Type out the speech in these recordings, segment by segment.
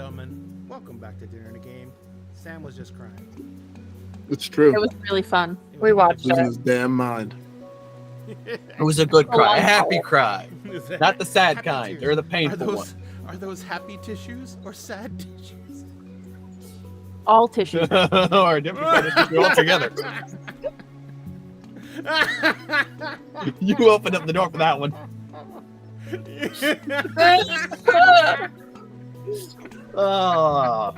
gentlemen, welcome back to Dinner and a Game. Sam was just crying. It's true. It was really fun. We watched Losing it. his damn mind. It was a good cry, a happy Oh. cry, Is that not the sad happy kind tears? or the painful one. Are those happy tissues or sad tissues? All tissue. or different kind of tissue altogether. You opened up the door for that one. Oh,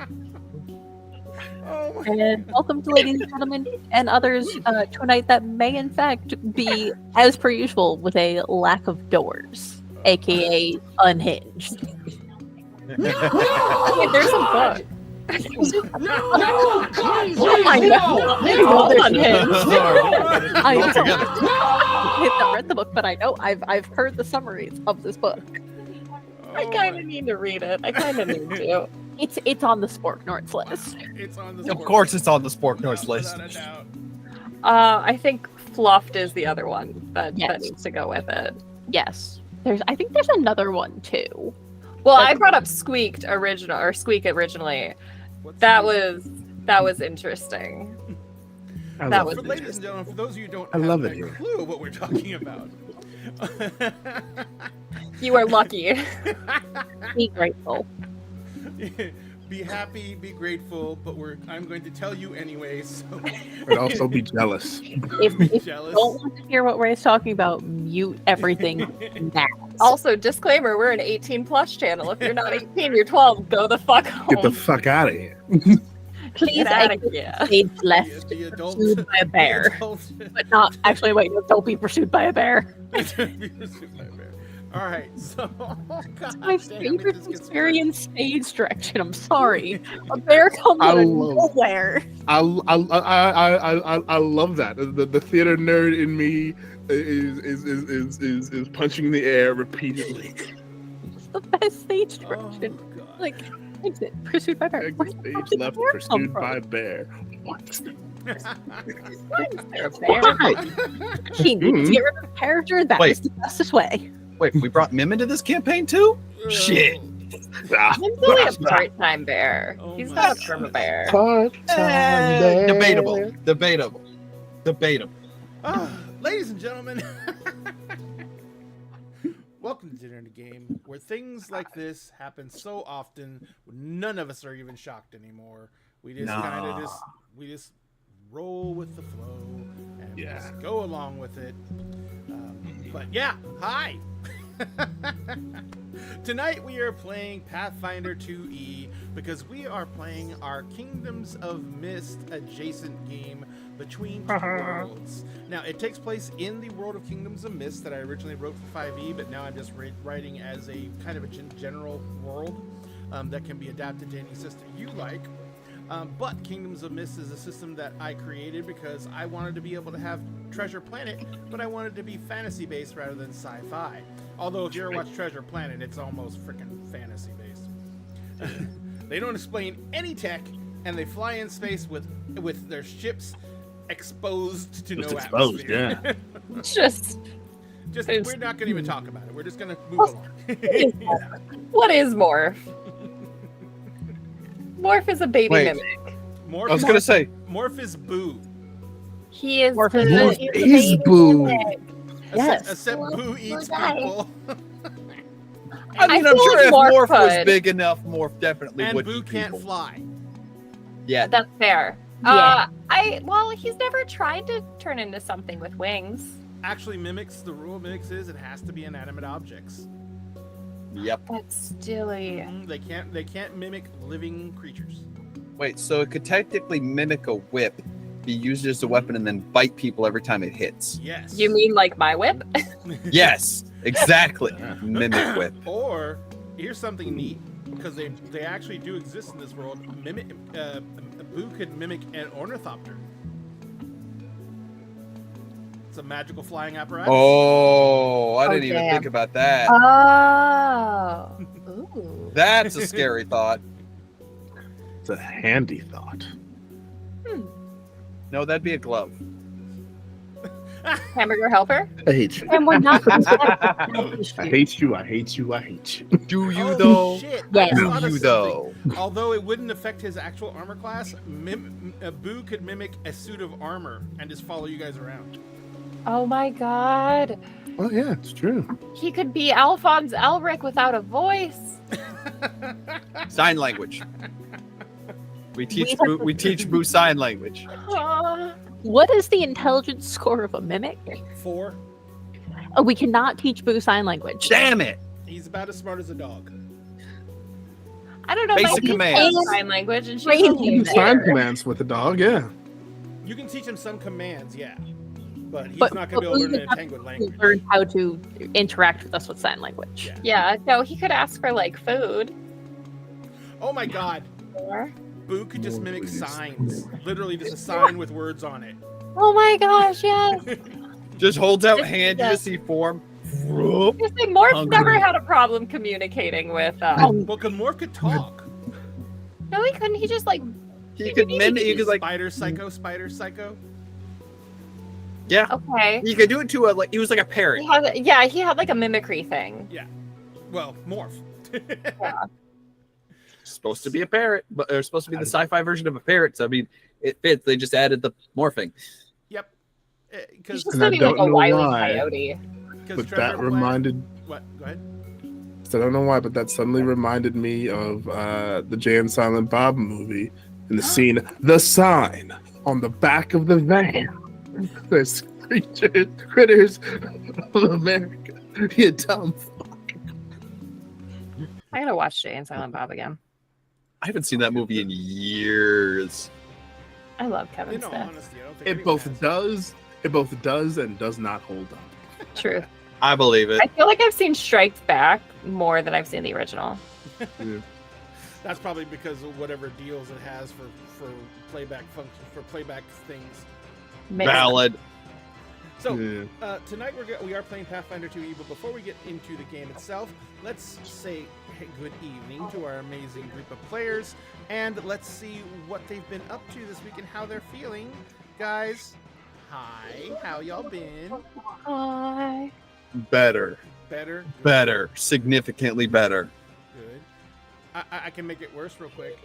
Oh my And welcome to, ladies and gentlemen, and others, to a night that may, in fact, be, as per usual, with a lack of doors, aka unhinged. Wait, there's a book. Oh my god! It's all unhinged. I have not read the book, but I know I've heard the summaries of this book. I kind of need to read it. I kind of need to. It's on the Spork North list. It's on the Of sport course, it's on the Sport North list. without a doubt. I think Fluffed is the other one that Yes. needs to go with it. Yes, I think there's another one too. Well, I brought up Squeak originally. What's That the- was interesting. I That love was- For it. ladies and gentlemen, for those of you who don't I have love it a here. clue what we're talking about. You are lucky. Be grateful. Be happy, be grateful, but I'm going to tell you anyway, so But also be jealous. If be you jealous. don't want to hear what Ray's talking about, mute everything now. Also, disclaimer: we're an 18+ channel. If you're not 18, you're 12. Go the fuck home. Get the fuck out of here. Please, Get I out of here. stage left, The adult, pursued by a bear. the adult- but not actually. Wait, no, don't be pursued by a bear. All right, so God My damn, favorite this gets experience stage direction. I'm sorry, a bear comes I out of love- nowhere. I love that. The theater nerd in me is punching the air repeatedly. It's the best stage Oh, direction. God. Like, exit, pursued by bear. Exit Where the stage fuck did the left, bear come pursued from? by bear. What? Why is there a bear? He needs to get rid of the character. That Wait. is the fastest way. Wait, we brought Mim into this campaign too? Shit. Ah, He's only a part-time bear. Oh He's my not a God. perma bear. Debatable. Ladies and gentlemen, welcome to Dinner and a Game, where things like this happen so often, none of us are even shocked anymore. We just Nah. we just roll with the flow and Yeah. just go along with it. But yeah, hi. Tonight we are playing Pathfinder 2E because we are playing our Kingdoms of Mist adjacent game between two worlds. Now, it takes place in the world of Kingdoms of Mist that I originally wrote for 5e, but now I'm just writing as a kind of a general world that can be adapted to any system you like. But Kingdoms of Mist is a system that I created because I wanted to be able to have Treasure Planet, but I wanted to be fantasy-based rather than sci-fi. Although if you ever watch Treasure Planet, it's almost freaking fantasy-based. They don't explain any tech, and they fly in space with their ships exposed to Just no exposed, atmosphere. Just Just It's- we're not going to even talk about it. We're just going to move along. what is Morph? Morph is a baby Wait. mimic. Morph, I was gonna say, Morph is Boo. He is Morph the, is- he's the is baby Boo. mimic. Yes. Except Boo eats die. people. I mean, I'm feel sure like if Morph Morph was could. big enough, Morph definitely And would Boo eat can't people. fly. Yeah. That's fair. Yeah. He's never tried to turn into something with wings. Actually, mimics, the rule of mimics is it has to be inanimate objects. Yep. That's silly. They can't mimic living creatures. Wait, so it could technically mimic a whip, be used as a weapon, and then bite people every time it hits. Yes. You mean like my whip? Yes, exactly. Mimic whip. Or here's something neat because they actually do exist in this world. Boo could mimic an ornithopter. It's a magical flying apparatus. Oh, I didn't even damn. think about that. Oh. Ooh. That's a scary thought. It's a handy thought. No, that'd be a glove. Hamburger helper? I hate you. And we're not going I hate you. I hate you. I hate you. Do you Oh, though? shit. Yeah. I just Do thought of you something. though? Although it wouldn't affect his actual armor class, Boo could mimic a suit of armor and just follow you guys around. Oh my god. Oh yeah, it's true. He could be Alphonse Elric without a voice. Sign language. We teach We Boo, we teach Boo sign language. What is the intelligence score of a mimic? 4. Oh, we cannot teach Boo sign language. Damn it! He's about as smart as a dog. I don't know. Basic my niece commands. knows sign language, and she's Brain only You can There. sign commands with the dog. Yeah. You can teach him some commands, yeah. But he's But- not going to be able to but learn we an have Penguin to language. learn how to interact with us with sign language. Yeah. Yeah, no, he could ask for like food. Oh my god. Or... Boo could just More mimic please. signs. Literally just a sign with words on it. Oh my gosh, yes. Just holds out Just- hand, you yeah. just see form. Whoop. You see, Morph Hungry. never had a problem communicating with. Well, because Morph could talk. No, he couldn't. He just like. He could mimic. He could like. Spider Psycho. Yeah. Okay. He could do it to a like. He was like a parrot. He had, yeah, he had like a mimicry thing. Well, Morph. Supposed to be a parrot, but they're supposed to be the sci-fi version of a parrot. So I mean, it fits. They just added the morphing. Yep. He's Because just And I gonna be like don't a know wily why. coyote. But that reminded. What? Go ahead. I don't know why, but that suddenly reminded me of the Jay and Silent Bob movie in the scene, the sign on the back of the van. There's critters of America. You dumb. I gotta watch Jay and Silent Bob again. I haven't seen that movie in years. I love Kevin In all Smith. honesty, I don't think It anyone both has. does. It both does and does not hold up. True. I believe it. I feel like I've seen Strikes Back more than I've seen the original. That's probably because of whatever deals it has for playback function for playback things. Maybe. Valid. So Yeah. tonight we are playing Pathfinder 2E, but before we get into the game itself, let's say good evening to our amazing group of players, and let's see what they've been up to this week and how they're feeling. Guys, hi, how y'all been? Hi. Better. Better? Better. Significantly better. Good. I can make it worse real quick.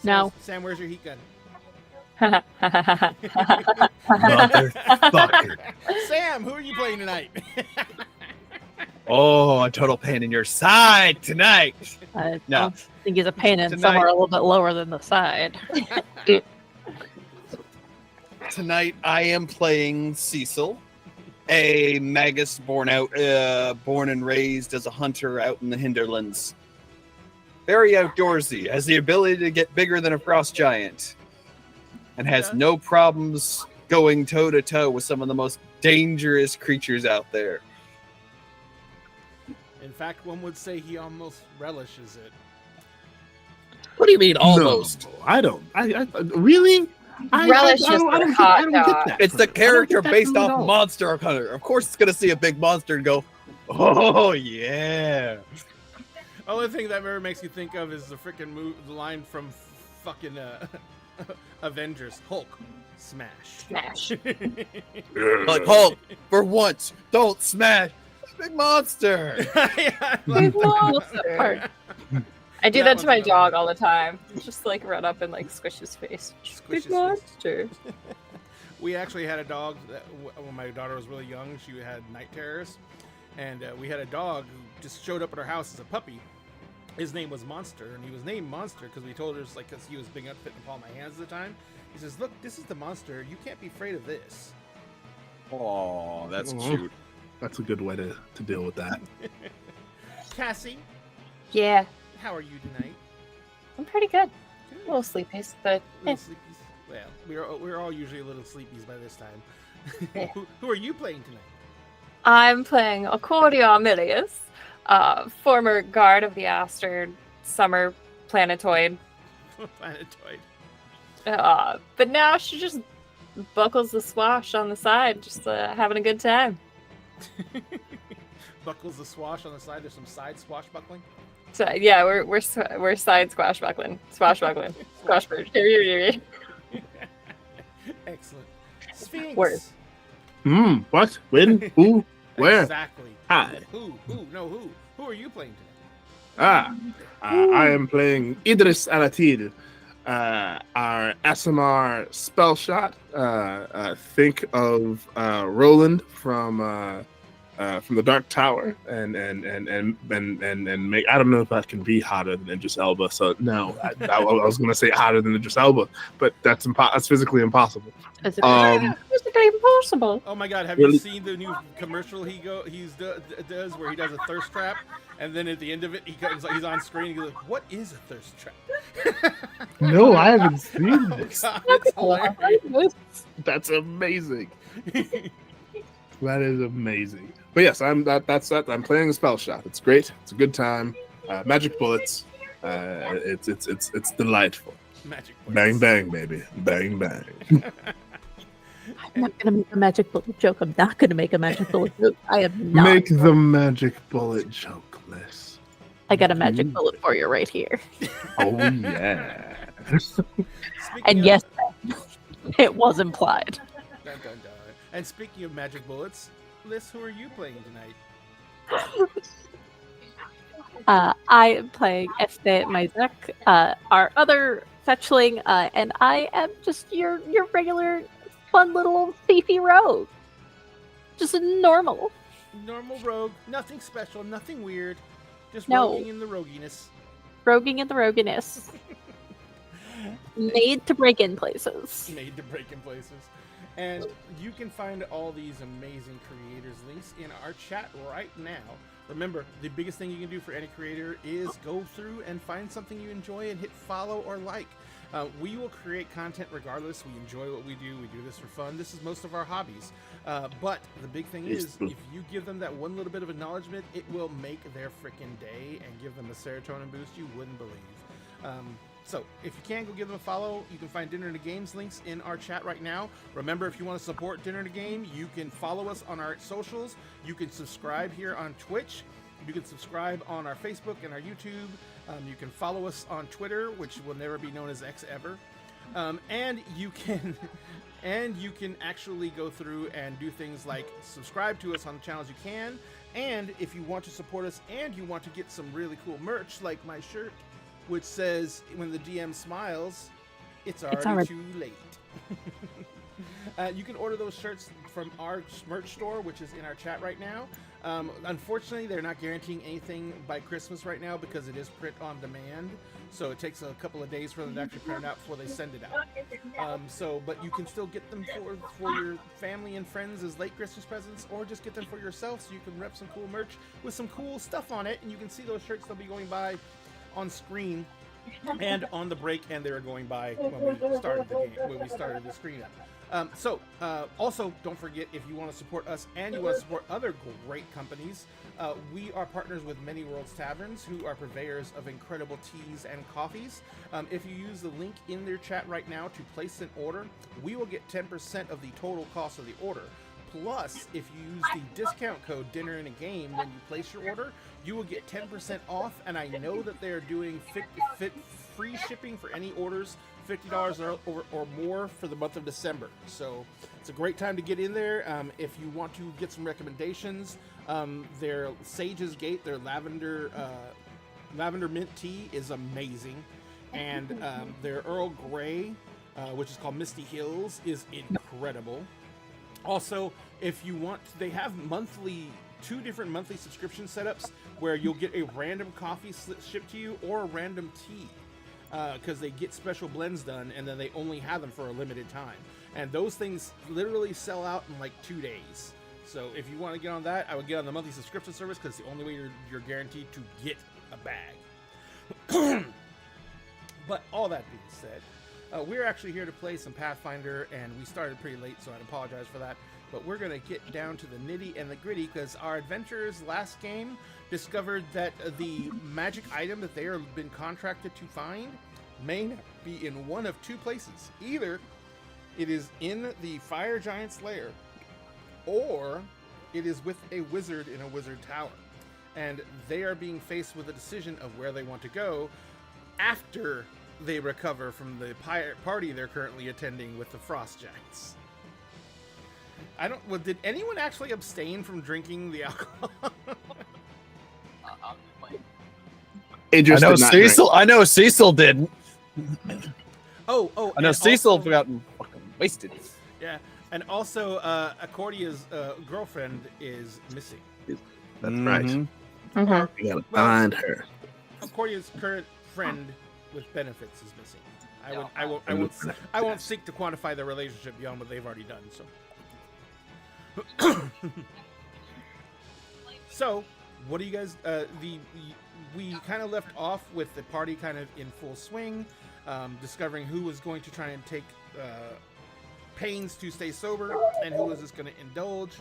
No. Sam, where's your heat gun? Motherfucker. Sam, who are you playing tonight? Oh, a total pain in your side tonight. I No. don't think he's a pain in Tonight- somewhere a little bit lower than the side. Tonight I am playing Cecil, a magus born and raised as a hunter out in the hinterlands. Very outdoorsy, has the ability to get bigger than a frost giant, and has Okay. no problems going toe to toe with some of the most dangerous creatures out there. In fact, one would say he almost relishes it. What do you mean almost? No, I don't. I really. Relish is don't the get- hot I don't get dog. that. It's the from it. I don't character get that based from it at off all. Monster Hunter. Of course, it's gonna see a big monster and go, "Oh yeah!" Only thing that ever makes you think of is the freaking line from fucking Avengers. Hulk, smash. Smash. Like Hulk, for once, don't smash a big monster. Yeah, I Big love monster. that. I do That that to my one's dog another all the time. Just like run up and like squish his face. Squish his Big face. monster. We actually had a dog that, when my daughter was really young. She had night terrors, and we had a dog who just showed up at our house as a puppy. His name was Monster, and he was named Monster because we told her, like, because he was big enough to fit in the palm of my hands at the time. He says, "Look, this is the monster. You can't be afraid of this." Oh, that's Aw. cute. That's a good way to deal with that. Cassie, Yeah, how are you tonight? I'm pretty good. Good. A little sleepy, but Little sleepies. Well, we're all usually little sleepies by this time. Yeah. Who are you playing tonight? I'm playing Accordia Milius, former guard of the Aster Summer Planetoid. Planetoid. But now she just buckles the swash on the side, just having a good time. Buckles the swash on the side. There's some side swashbuckling. So yeah, we're side swashbuckling, Squashbuckling. squashbird. Here. Excellent. Sphinx. Word. What? When? Who? Where? Exactly. Hi. Who? No, who? Who are you playing today? I am playing Idris Alatil, our SMR spell shot. Think of Roland from the Dark Tower, and make. I don't know if that can be hotter than Idris Elba. So no, I was going to say hotter than Idris Elba, but that's physically impossible. Physically impossible. Oh my God! Have Really? you seen the new commercial does where he does a thirst trap, and then at the end of it, he's on screen. And he's like, "What is a thirst trap?" No, I haven't seen Oh this. God, it's hilarious. That's amazing. That is amazing. But yes, I'm playing a spell shot. It's great. It's a good time. Magic bullets. It's delightful. Magic. Bang bang, baby. Bang bang. I'm not gonna make a magic bullet joke. I'm not gonna make a magic bullet joke. I am not. Make the magic bullet joke list. I got a magic bullet for you right here. Oh yeah. Speaking And of- yes, it was implied. Dun, dun, dun. And speaking of magic bullets, Liz, who are you playing tonight? I am playing Este Maizek, our other fetchling, and I am just your regular fun little thiefy rogue. Just a normal. Normal rogue, nothing special, nothing weird, just No. roguing in the roguiness. Roguing in the roguiness. Made to break in places. Made to break in places. And you can find all these amazing creators links in our chat right now. Remember, the biggest thing you can do for any creator is go through and find something you enjoy and hit follow or like. We will create content regardless. We enjoy what we do. We do this for fun. This is most of our hobbies. But the big thing is, if you give them that one little bit of acknowledgement, it will make their freaking day and give them a serotonin boost you wouldn't believe. So if you can, go give them a follow. You can find Dinner and a Games links in our chat right now. Remember, if you want to support Dinner and a Game, you can follow us on our socials. You can subscribe here on Twitch. You can subscribe on our Facebook and our YouTube. You can follow us on Twitter, which will never be known as X ever. And you can actually go through and do things like subscribe to us on the channels you can. And if you want to support us and you want to get some really cool merch, like my shirt, which says, "When the DM smiles, it's already too late." You can order those shirts from our merch store, which is in our chat right now. Unfortunately, they're not guaranteeing anything by Christmas right now because it is print on demand. So it takes a couple of days for them to actually print it out before they send it out. But you can still get them for your family and friends as late Christmas presents, or just get them for yourself so you can rep some cool merch with some cool stuff on it. And you can see those shirts, they'll be going by on screen and on the break, and they were going by when we started the game, when we started the screen up. Also, don't forget, if you want to support us and you want to support other great companies, we are partners with Many Worlds Taverns, who are purveyors of incredible teas and coffees. If you use the link in their chat right now to place an order, we will get 10% of the total cost of the order. Plus, if you use the discount code Dinner in a Game when you place your order, you will get 10% off. And I know that they are doing free shipping for any orders $50 or more for the month of December. So it's a great time to get in there. If you want to get some recommendations, their Sage's Gate, their lavender mint tea is amazing, and their Earl Grey, which is called Misty Hills, is incredible. Also, if you want, they have two different monthly subscription setups where you'll get a random coffee shipped to you or a random tea, because they get special blends done and then they only have them for a limited time. And those things literally sell out in like 2 days. So if you want to get on that, I would get on the monthly subscription service because it's the only way you're guaranteed to get a bag. But all that being said, we're actually here to play some Pathfinder, and we started pretty late, so I'd apologize for that. But we're going to get down to the nitty and the gritty because our adventurers last game discovered that the magic item that they have been contracted to find may be in one of two places. Either it is in the Fire Giant's lair, or it is with a wizard in a wizard tower. And they are being faced with a decision of where they want to go after they recover from the party they're currently attending with the Frost Giants. I don't. Well, did anyone actually abstain from drinking the alcohol? Idris I know did not drink. Cecil. I know Cecil didn't. Oh, I know and Cecil also- gotten fucking wasted. Yeah, and also Accordia's girlfriend is missing. That's right. Mhm. Mhm. You gotta Well- find her. Accordia's current friend with benefits is missing. I won't seek to quantify their relationship beyond what they've already done. So, so what do you guys? We kind of left off with the party kind of in full swing, discovering who was going to try and take pains to stay sober and who was just going to indulge.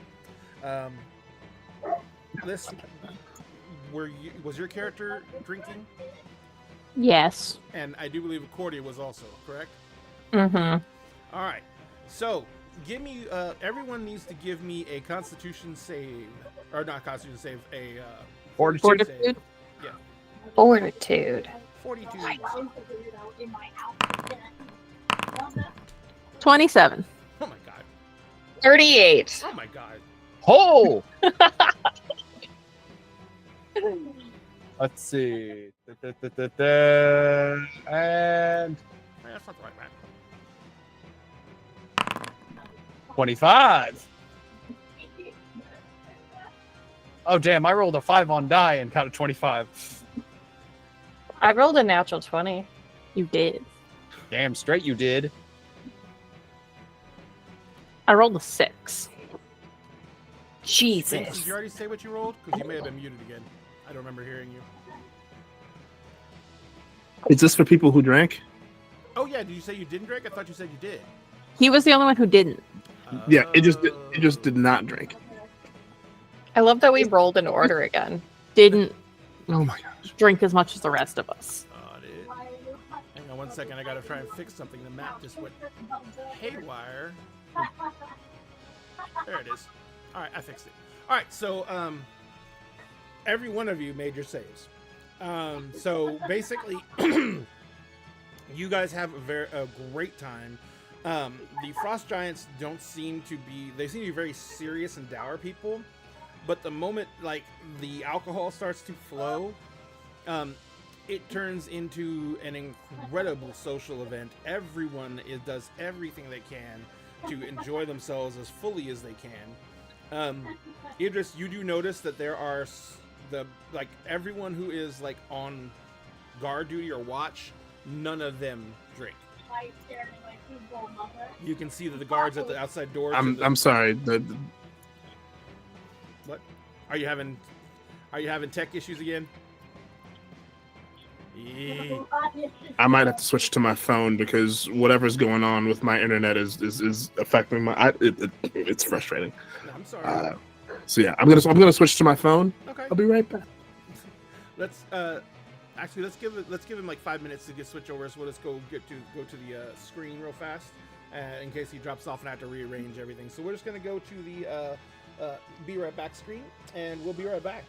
This, was your character drinking? Yes. And I do believe Accordia was also, correct? Mhm. All right. So, give me. Everyone needs to give me a Constitution save, or not Constitution save, a Fortitude. save. Fortitude. 42. 27. Oh my god. 38. Oh my god. Oh. Let's see. And That's not the right man. 25. Oh damn! I rolled a 5 on die and got a 25. I rolled a natural 20. You did. Damn straight you did. I rolled a 6. Jesus. Did you already say what you rolled? Because you may have been muted again. I don't remember hearing you. Is this for people who drank? Oh yeah, did you say you didn't drink? I thought you said you did. He was the only one who didn't. Yeah, it just did not drink. I love that we rolled in order again. Didn't Oh my gosh. drink as much as the rest of us. Dude. Hang on one second. I gotta try and fix something. The map just went haywire. There it is. All right, I fixed it. All right, so every one of you made your saves. So basically, you guys have a great time. The Frost Giants don't seem to be. They seem to be very serious and dour people. But the moment like the alcohol starts to flow, it turns into an incredible social event. Everyone does everything they can to enjoy themselves as fully as they can. Idris, you do notice that there are everyone who is like on guard duty or watch, none of them drink. You can see that the guards at the outside doors. I'm sorry. What? Are you having tech issues again? Eee. I might have to switch to my phone because whatever's going on with my internet is affecting my. It's frustrating. No, I'm sorry. So yeah, I'm gonna switch to my phone. Okay. I'll be right back. Let's give him like 5 minutes to switch over. So we'll just go to the screen real fast, in case he drops off and I have to rearrange everything. So we're just gonna go to the be right back screen, and we'll be right back.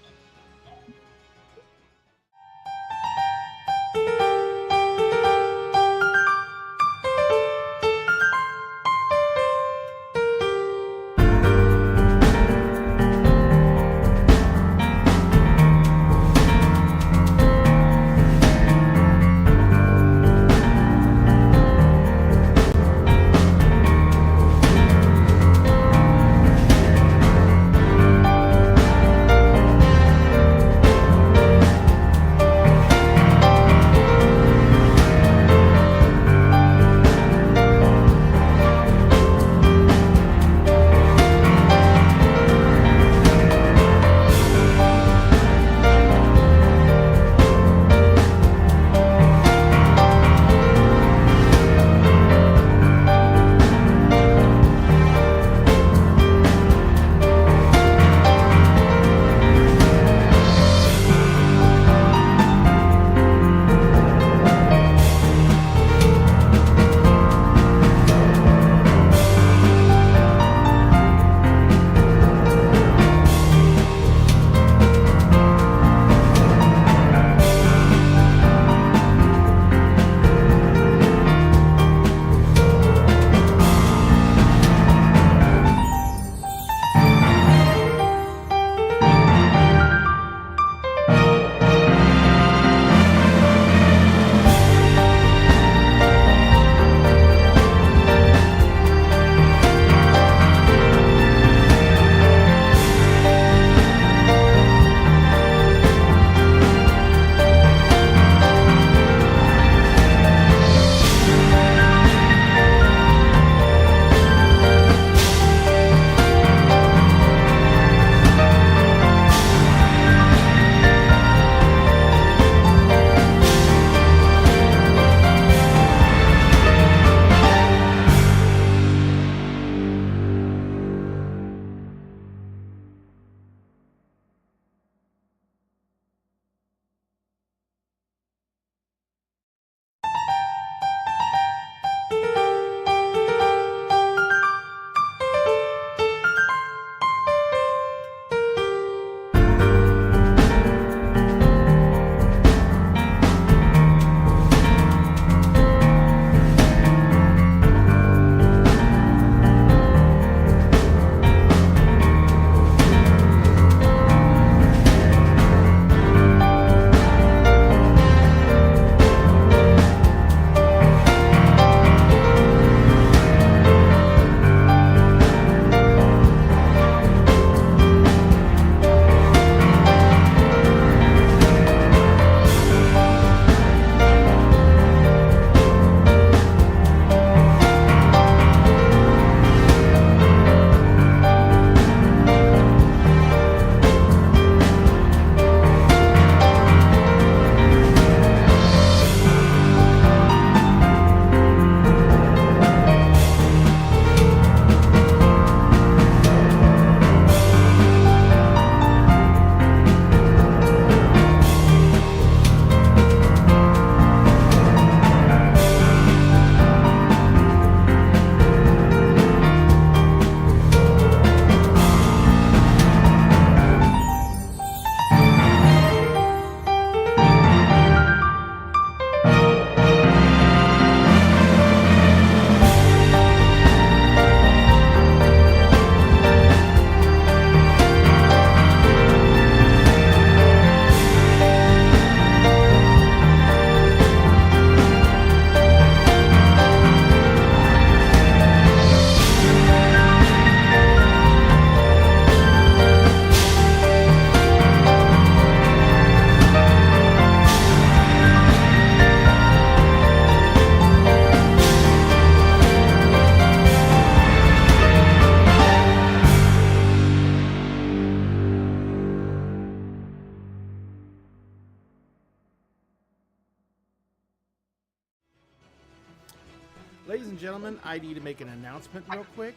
Ladies and gentlemen, I need to make an announcement real quick.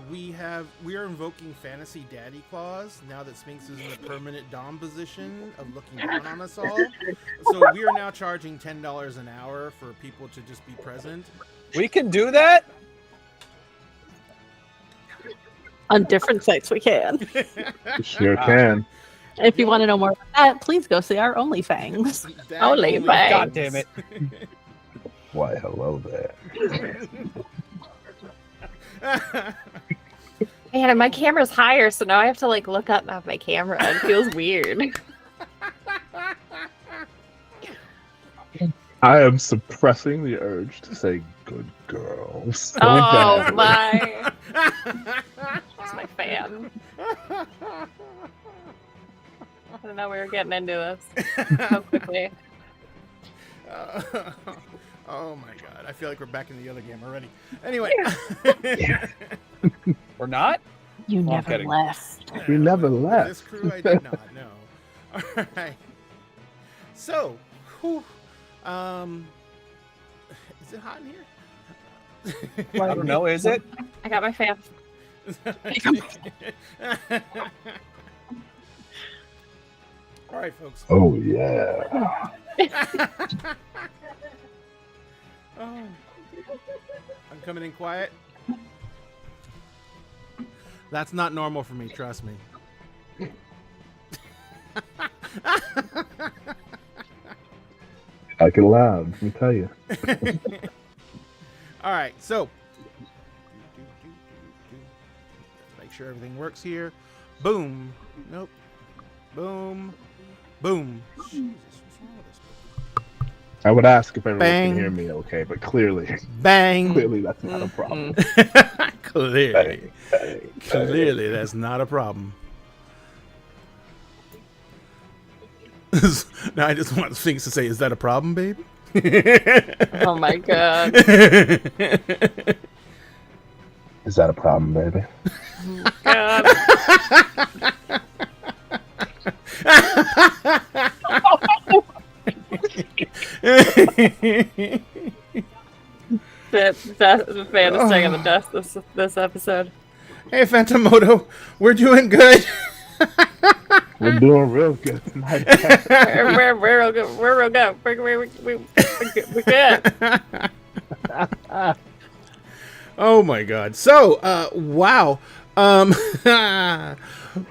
We are invoking Fantasy Daddy Clause now that Sphinx is in the permanent dom position of looking down on us all. So we are now charging $10 an hour for people to just be present. We can do that? On different sites, we can. You sure can. If you want to know more about that, please go see our OnlyFangs. OnlyFangs. God damn it. Why, hello there. Man, and my camera's higher, so now I have to like look up at my camera. It feels weird. I am suppressing the urge to say good girls. Oh my! That's my fan. I didn't know we were getting into this so quickly. Oh my god, I feel like we're back in the other game already. Anyway. We're not? You Well, I'm never kidding. left. We never This left. crew, I did not, no. Alright. So, whew, is it hot in here? I don't know, is it? I got my fan. Alright, folks. Oh yeah. Oh. I'm coming in quiet. That's not normal for me, trust me. I can laugh, let me tell you. All right, so let's make sure everything works here. Boom. Nope. Boom. Boom. Jesus, what's wrong with this? I would ask if everyone Bang. can hear me okay, but clearly Bang. clearly that's not a problem. Clearly. Bang, bang, Clearly, that's not a problem. Now I just want Sphinx to say, "Is that a problem, babe?" Oh my god. Is that a problem, baby? God. The fan is staying on the desk this episode. Hey, Phantomoto, we're doing good. We're doing real good tonight. We're real good. We're real good. We're good. Oh my god. So, wow.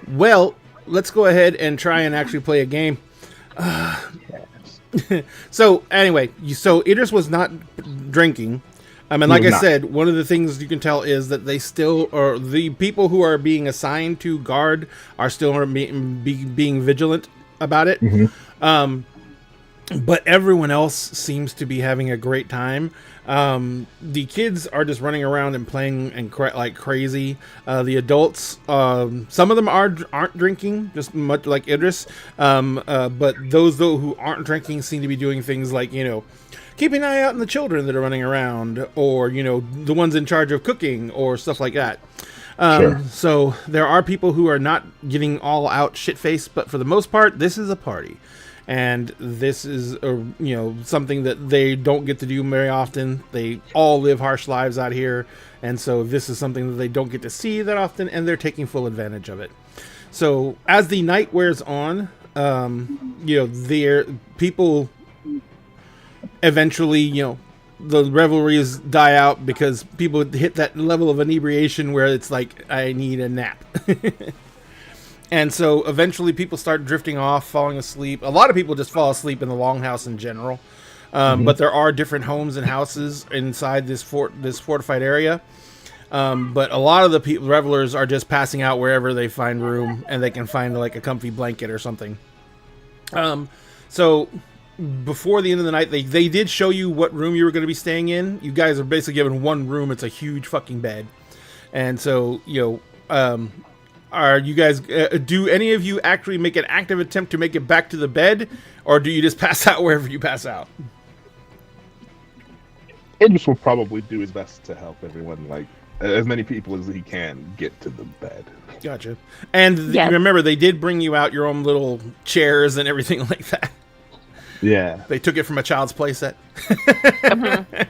Well, let's go ahead and try and actually play a game. So, anyway, so Idris was not drinking. I mean, like I said, one of the things you can tell is that they still, or the people who are being assigned to guard are still being vigilant about it. But everyone else seems to be having a great time. The kids are just running around and playing and like crazy. The adults, some of them aren't drinking, just much like Idris. But those though who aren't drinking seem to be doing things like, you know, keeping an eye out on the children that are running around, or, you know, the ones in charge of cooking or stuff like that. Sure. So there are people who are not getting all out shit-faced, but for the most part, this is a party. And this is, you know, something that they don't get to do very often. They all live harsh lives out here. And so this is something that they don't get to see that often, and they're taking full advantage of it. So as the night wears on, you know, people eventually, you know, the revelries die out because people hit that level of inebriation where it's like, I need a nap. And so eventually people start drifting off, falling asleep. A lot of people just fall asleep in the longhouse in general. But there are different homes and houses inside this fortified area. But a lot of the revelers are just passing out wherever they find room, and they can find like a comfy blanket or something. So before the end of the night, they did show you what room you were going to be staying in. You guys are basically given one room. It's a huge fucking bed. And so, you know, are you guys, do any of you actually make an active attempt to make it back to the bed, or do you just pass out wherever you pass out? Idris will probably do his best to help everyone, like as many people as he can get to the bed. Gotcha. And Yeah. remember, they did bring you out your own little chairs and everything like that. Yeah, They took it from a Child's Play set.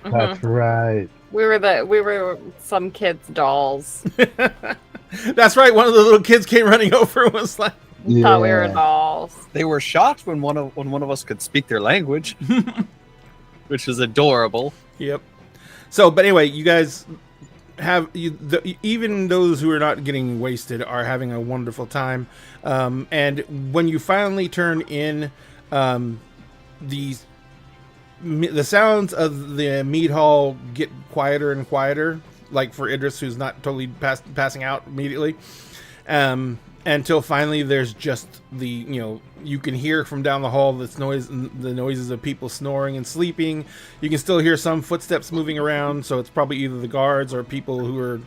that's right. We were some kids' dolls. That's right. One of the little kids came running over and was like, We thought we were dolls. They were shocked when one of us could speak their language, which is adorable. "Yep." So, but anyway, you guys have even those who are not getting wasted are having a wonderful time. And when you finally turn in, the sounds of the mead hall get quieter and quieter. Like for Idris, who's not totally passing out immediately. Until finally there's just you can hear from down the hall the noises of people snoring and sleeping. You can still hear some footsteps moving around, so it's probably either the guards or people who are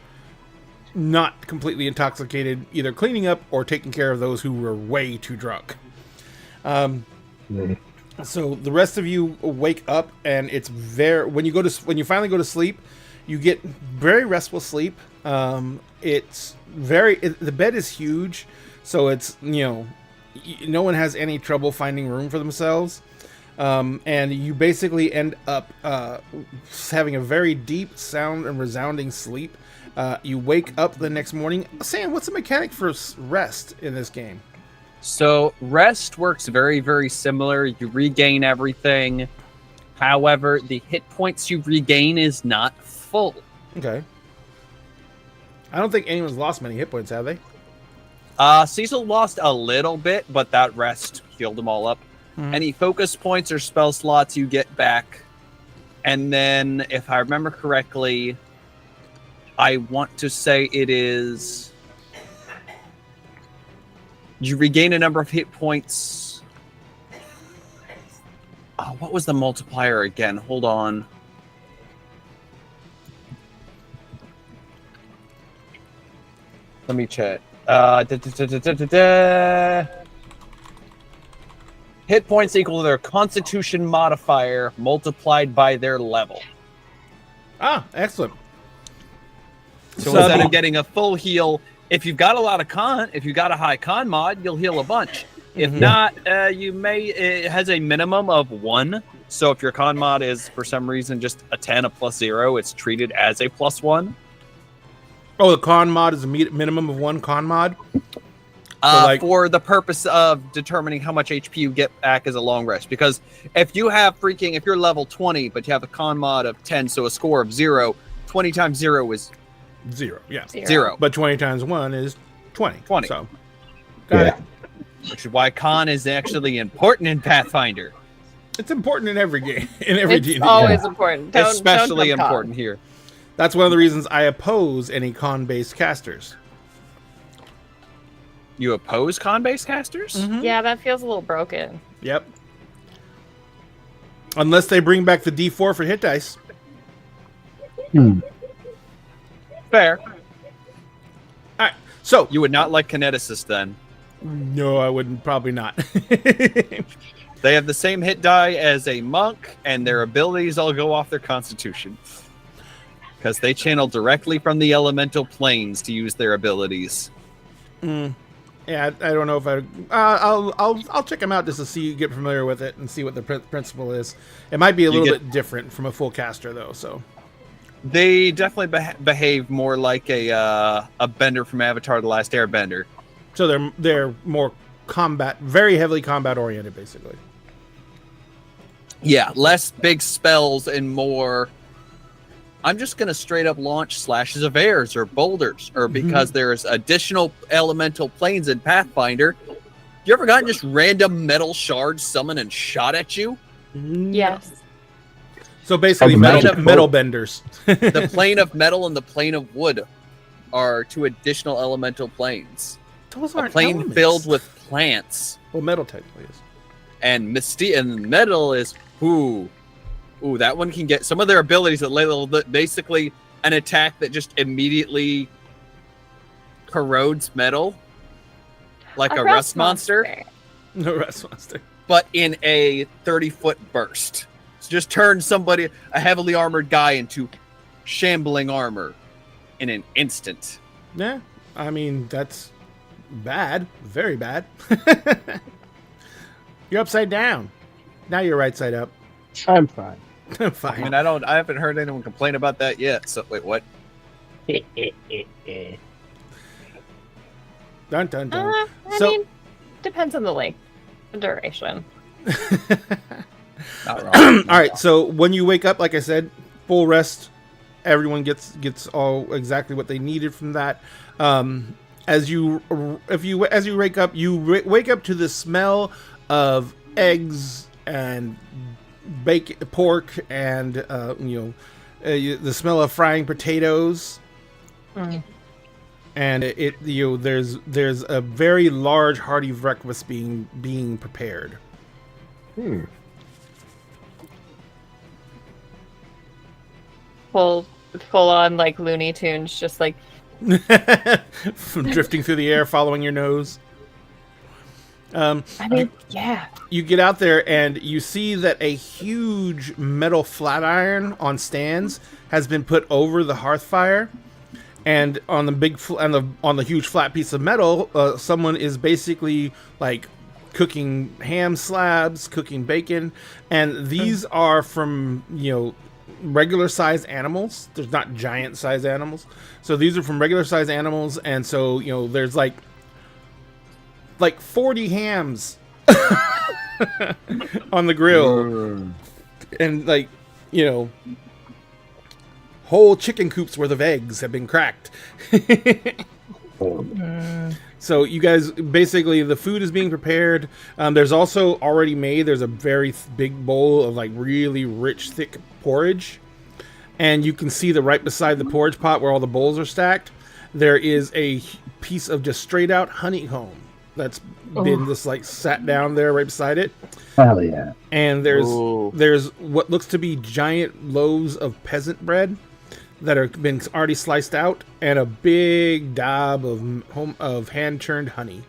not completely intoxicated, either cleaning up or taking care of those who were way too drunk. So the rest of you wake up, and it's when you finally go to sleep, you get very restful sleep. It's the bed is huge, so it's no one has any trouble finding room for themselves, and you basically end up having a very deep, sound and resounding sleep. You wake up the next morning. Sam, what's the mechanic for rest in this game? So rest works very, very similar. You regain everything. However, the hit points you regain is not full. Okay. I don't think anyone's lost many hit points, have they? Cecil lost a little bit, but that rest healed them all up. Any focus points or spell slots you get back. And then, if I remember correctly, I want to say it is... You regain a number of hit points. Oh, what was the multiplier again? Hold on. Let me check. Hit points equal to their Constitution modifier multiplied by their level. Ah, excellent. So instead of getting a full heal, if you've got a high con mod, you'll heal a bunch. If not, it has a minimum of 1. So if your con mod is for some reason just a 10, a +0, it's treated as a +1. Oh, the con mod is a minimum of 1 con mod? For the purpose of determining how much HP you get back as a long rest. Because if you're level 20, but you have a con mod of 10, so a score of 0, 20 times 0 is 0, yeah. 0. But 20 times 1 is 20. 20. So, got it. Which is why con is actually important in Pathfinder. It's important in every game, in every It's D&D. always important. Especially don't jump important here. That's one of the reasons I oppose any con-based casters. You oppose con-based casters? con. Yeah, that feels a little broken. Yep. Unless they bring back the D4 for hit dice. Fair. All right. So, You would not like Kineticist then. no, I wouldn't. Probably not. They have the same hit die as a monk, and their abilities all go off their constitution. Because they channel directly from the elemental planes to use their abilities. Yeah, I don't know if I'll check them out just to see, get familiar with it, and see what the principle is. It might be a little bit different from a full caster, though. So they definitely behave more like a bender from Avatar: The Last Airbender. So they're more very heavily combat oriented, basically. Yeah, less big spells and more. I'm just gonna straight up launch slashes of airs or boulders, or because there's additional elemental planes in Pathfinder. You ever gotten just random metal shards summoned and shot at you? Yes. So basically, metal benders. The plane of metal and the plane of wood are 2 additional elemental planes. Those A aren't plane elements. filled with plants, Well, metal technically is. and metal is Ooh, that one can get some of their abilities that basically an attack that just immediately corrodes metal, like a rust monster, No rust monster. but in a 30-foot burst. So just turn a heavily armored guy into shambling armor in an instant. Yeah, I mean that's bad, very bad. You're upside down. Now you're right side up. I'm fine. Fine. I mean, I haven't heard anyone complain about that yet. So wait, what? Dun dun dun. I So- mean, depends on the length, the duration. Not wrong. All right. So when you wake up, like I said, full rest. Everyone gets all exactly what they needed from that. As you wake up, wake up to the smell of eggs and bacon, pork, and the smell of frying potatoes. Mm. And there's a very large hearty breakfast being prepared. Full on like Looney Tunes, just like Drifting through the air, following your nose. I mean, yeah. You get out there and you see that a huge metal flat iron on stands has been put over the hearth fire, and on the on the huge flat piece of metal, someone is basically like cooking ham slabs, cooking bacon, and these are from regular sized animals. There's not giant sized animals, so these are from regular sized animals, and so there's like 40 hams on the grill, and whole chicken coops worth of eggs have been cracked. So you guys, basically the food is being prepared. There's also already made, there's a very big bowl of like really rich thick porridge, and you can see that right beside the porridge pot where all the bowls are stacked, there is a piece of just straight out honeycomb that's been just like sat down there right beside it. Hell yeah. And there's what looks to be giant loaves of peasant bread that are been already sliced out, and a big dab of hand churned honey,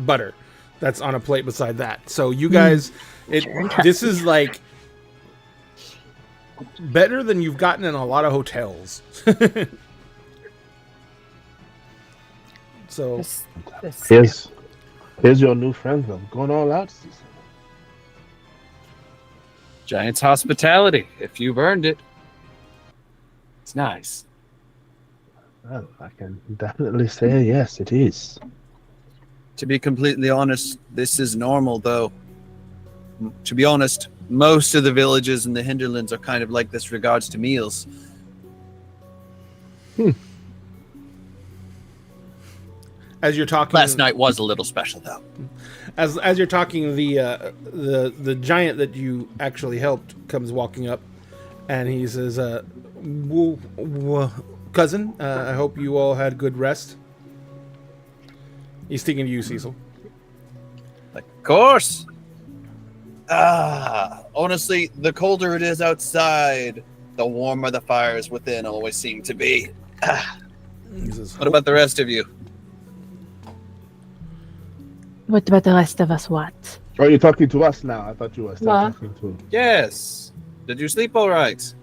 butter, that's on a plate beside that. So you guys, this is like better than you've gotten in a lot of hotels. So This Here's your new friend. I'm going all out. Giants hospitality. If you've earned it, it's nice. Well, I can definitely say yes, it is. To be completely honest, this is normal, though. To be honest, most of the villages in the hinterlands are kind of like this regards to meals. As you're talking, Last night was a little special, though. As you're talking, the giant that you actually helped comes walking up, and he says, "Cousin, I hope you all had good rest." He's speaking to you, Cecil. Of course. Honestly, the colder it is outside, the warmer the fires within always seem to be. He says, What about the rest of you? What about the rest of us? What? Oh, you're talking to us now. I thought you were still What? talking to... Yes. Did you sleep all right?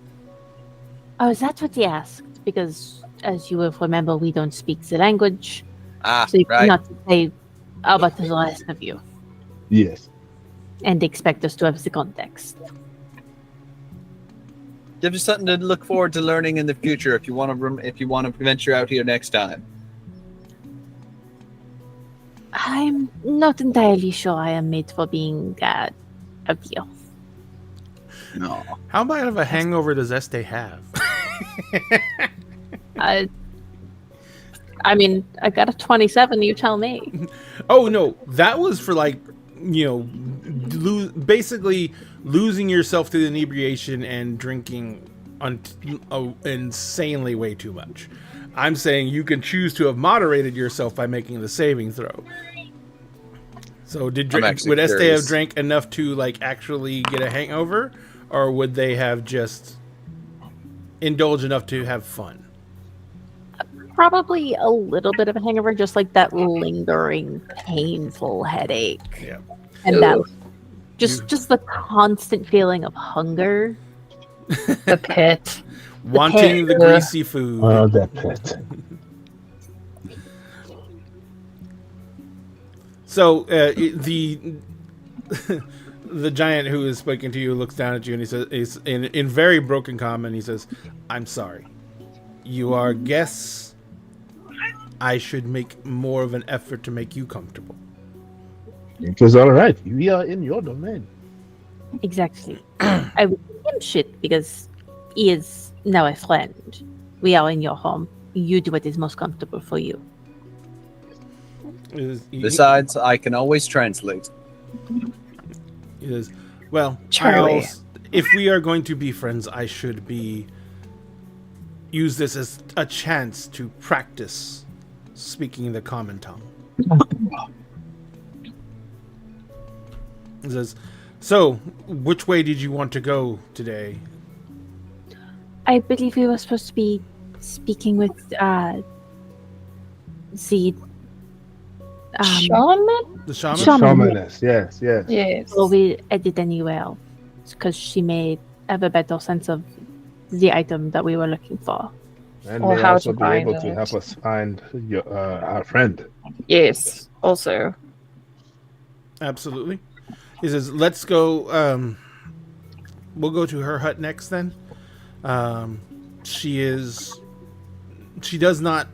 Oh, is that what he asked? Because, as you will remember, we don't speak the language, so you Right. cannot say how about the rest of you Yes. and expect us to have the context. Give you something to look forward to learning in the future if you want to venture out here next time. I'm not entirely sure I am made for being out here. No. "How bad of a hangover does Este have?" I mean, I got a 27. You tell me. Oh no, that was for basically losing yourself to the inebriation and drinking insanely way too much. I'm saying you can choose to have moderated yourself by making the saving throw. So would actually Este have curious. drank enough to actually get a hangover, or would they have just indulged enough to have fun? Probably a little bit of a hangover, just like that lingering, painful headache. Yeah. And that Ooh. just the constant feeling of hunger. The pit. Wanting the greasy food. Oh, that pit. So the The giant who is speaking to you looks down at you and he says, he's in very broken common, he says, "I'm sorry. You are guests. I should make more of an effort to make you comfortable." It was all right. We are in your domain. Exactly. I would give him shit because he is now a friend. We are in your home. You do what is most comfortable for you. Besides, I can always translate. He says, "Well, Charlie. if we are going to be friends, I should use this as a chance to practice speaking the common tongue." He says, "So, which way did you want to go today?" I believe we were supposed to be speaking with Zed. Shaman? The shaman? Shamaness, yes. Yes. So we edit anywhere because she may have a better sense of the item that we were looking for. And Or may how also to be find able to it. help us find our friend. Yes. Also. Absolutely. He says, "Let's go. We'll go to her hut next then. She does not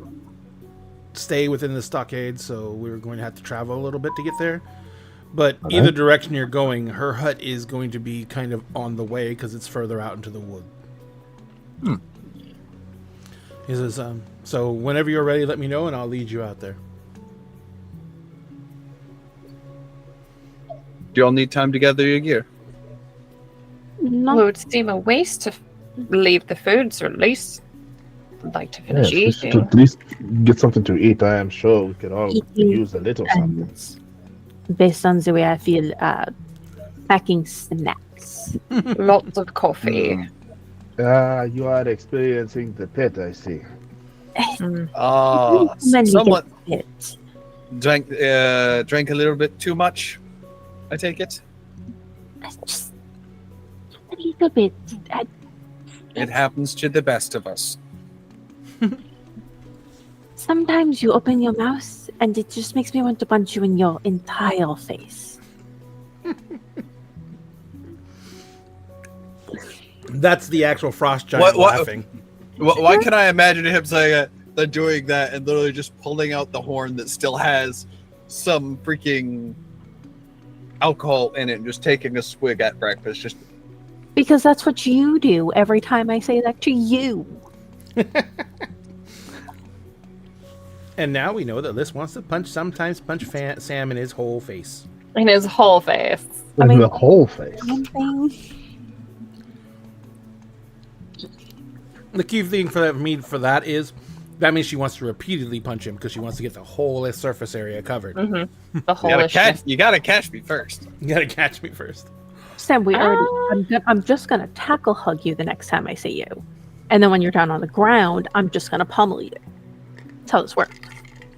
stay within the stockade, so we're going to have to travel a little bit to get there. But either direction you're going, her hut is going to be kind of on the way because it's further out into the wood." He says, "So whenever you're ready, let me know and I'll lead you out there." Do y'all need time to gather your gear? No, It would seem a waste to leave the foods, or at least like to finish Yes, we should eating. at least get something to eat. I am sure we could all Eating use a little something. and based on the way I feel, packing snacks. Lots of coffee. You are experiencing the pit, I see. When we Someone get it. drank a little bit too much, I take it. Just a little bit. It happens to the best of us. Sometimes you open your mouth and it just makes me want to punch you in your entire face. That's the actual frost giant What- laughing. Why can I imagine him saying doing that and literally just pulling out the horn that still has some freaking alcohol in it and just taking a swig at breakfast? Just Because that's what you do every time I say that to you. And now we know that Liz wants to sometimes punch Sam in his whole face. In his whole face. I mean- the whole face. One thing. The key thing for that is that means she wants to repeatedly punch him because she wants to get the whole surface area covered. The you whole gotta, issue. you gotta catch me first. You gotta catch me first. Sam, I'm just gonna tackle hug you the next time I see you, and then when you're down on the ground, I'm just gonna pummel you. That's how this works.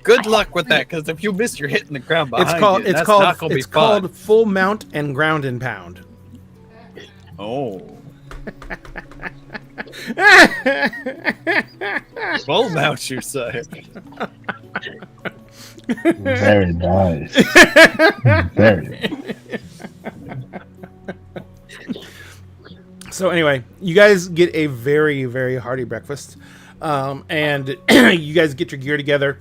Good luck with that, because if you miss, you're hitting the ground behind you. It's That's not gonna be fun. called full mount and ground and pound. Oh. Full mount, you say. Very nice. Very. So anyway, you guys get a very, very hearty breakfast, and you guys get your gear together.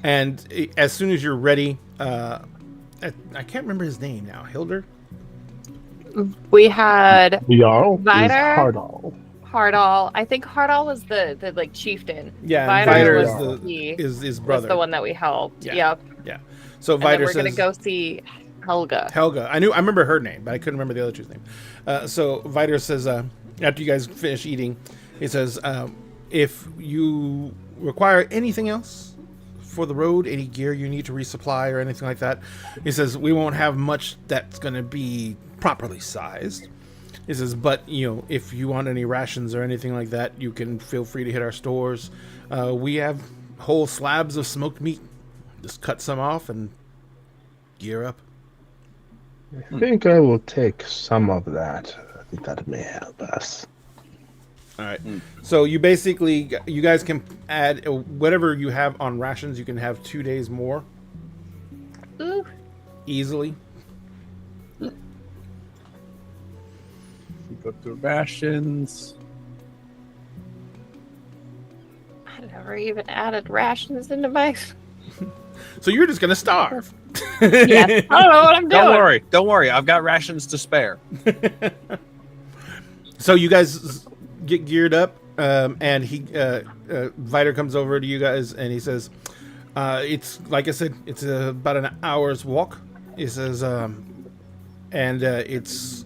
And as soon as you're ready, I can't remember his name now. Hilder? We had Jarl is Vider? Hardall. Hardall. I think Hardall was the like chieftain. Yeah, Vider Vider was he is his was brother. the one that we helped. Yeah. Yep. So And then Vider we're says, gonna go see Helga. Helga. I remember her name, but I couldn't remember the other two's name. So Vider says, after you guys finish eating, he says, if you require anything else for the road, any gear you need to resupply or anything like that, he says, we won't have much that's going to be properly sized. He says, but, if you want any rations or anything like that, you can feel free to hit our stores. We have whole slabs of smoked meat. Just cut some off and gear up. I think I will take some of that. I think that may help us. All right. So you guys can add whatever you have on rations. You can have 2 days more Ooh. easily. Go through rations. I never even added rations into my. So you're just gonna starve. Yeah. I don't know what I'm doing. Don't worry. I've got rations to spare. So you guys get geared up, and Viter comes over to you guys, and he says, "It's like I said, it's about an hour's walk." He says, it's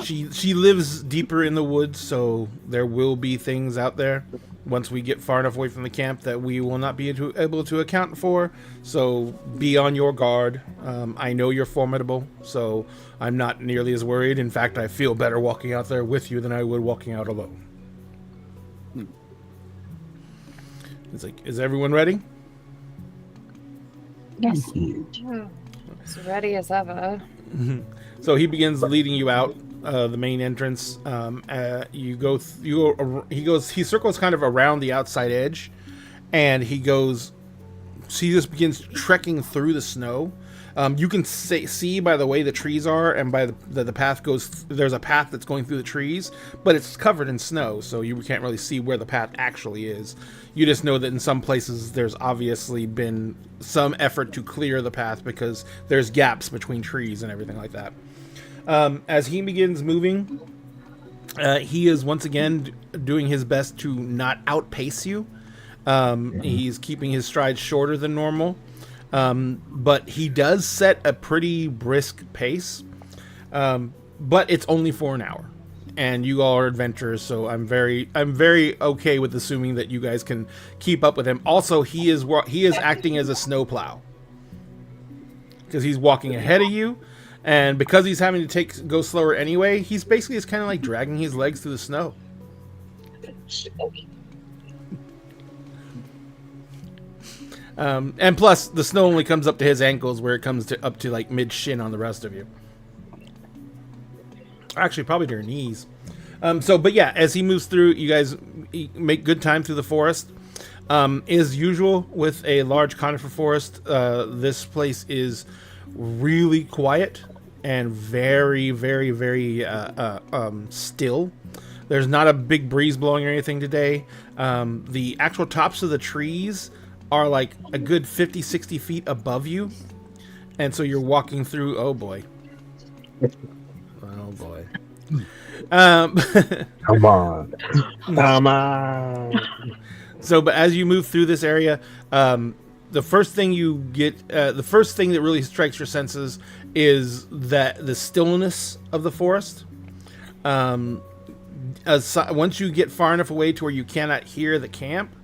she lives deeper in the woods, so there will be things out there once we get far enough away from the camp that we will not be able to account for. So be on your guard. I know you're formidable, so I'm not nearly as worried. In fact, I feel better walking out there with you than I would walking out alone. It's like, is everyone ready? Yes. As ready as ever. So he begins leading you out the main entrance. He circles kind of around the outside edge, and he just begins trekking through the snow. You can see by the way the trees are, and by the path goes. There's a path that's going through the trees, but it's covered in snow, so you can't really see where the path actually is. You just know that in some places there's obviously been some effort to clear the path because there's gaps between trees and everything like that. As he begins moving, he is once again doing his best to not outpace you. He's keeping his strides shorter than normal, but he does set a pretty brisk pace. But it's only for an hour, and you all are adventurers, so I'm very okay with assuming that you guys can keep up with him. Also, he is acting as a snowplow because he's walking ahead of you. And because he's having to go slower anyway, he's basically just kind of like dragging his legs through the snow. And plus, the snow only comes up to his ankles, where it comes up to like mid-shin on the rest of you. Actually, probably to your knees. But yeah, as he moves through, you guys make good time through the forest. As usual with a large conifer forest, this place is really quiet and very, very, very still. There's not a big breeze blowing or anything today. The actual tops of the trees are like a good 50, 60 feet above you. And so you're walking through, oh boy. Oh boy. Come on. Come on. So, but as you move through this area, the first thing you get, the first thing that really strikes your senses is that the stillness of the forest. Once you get far enough away to where you cannot hear the camp,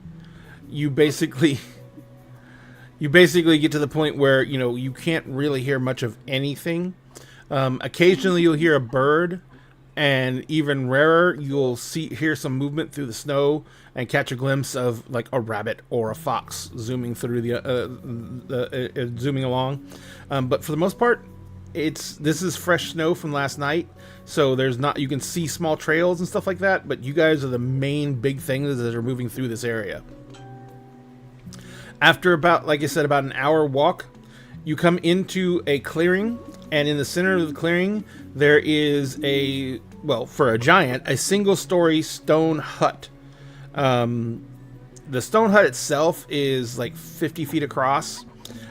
you basically get to the point where you can't really hear much of anything. Occasionally, you'll hear a bird, and even rarer, you'll hear some movement through the snow and catch a glimpse of like a rabbit or a fox zooming through zooming along. But for the most part, this is fresh snow from last night, so you can see small trails and stuff like that. But you guys are the main big things that are moving through this area. After about an hour walk, you come into a clearing, and in the center of the clearing, there is for a giant, a single-story stone hut. The stone hut itself is like 50 feet across.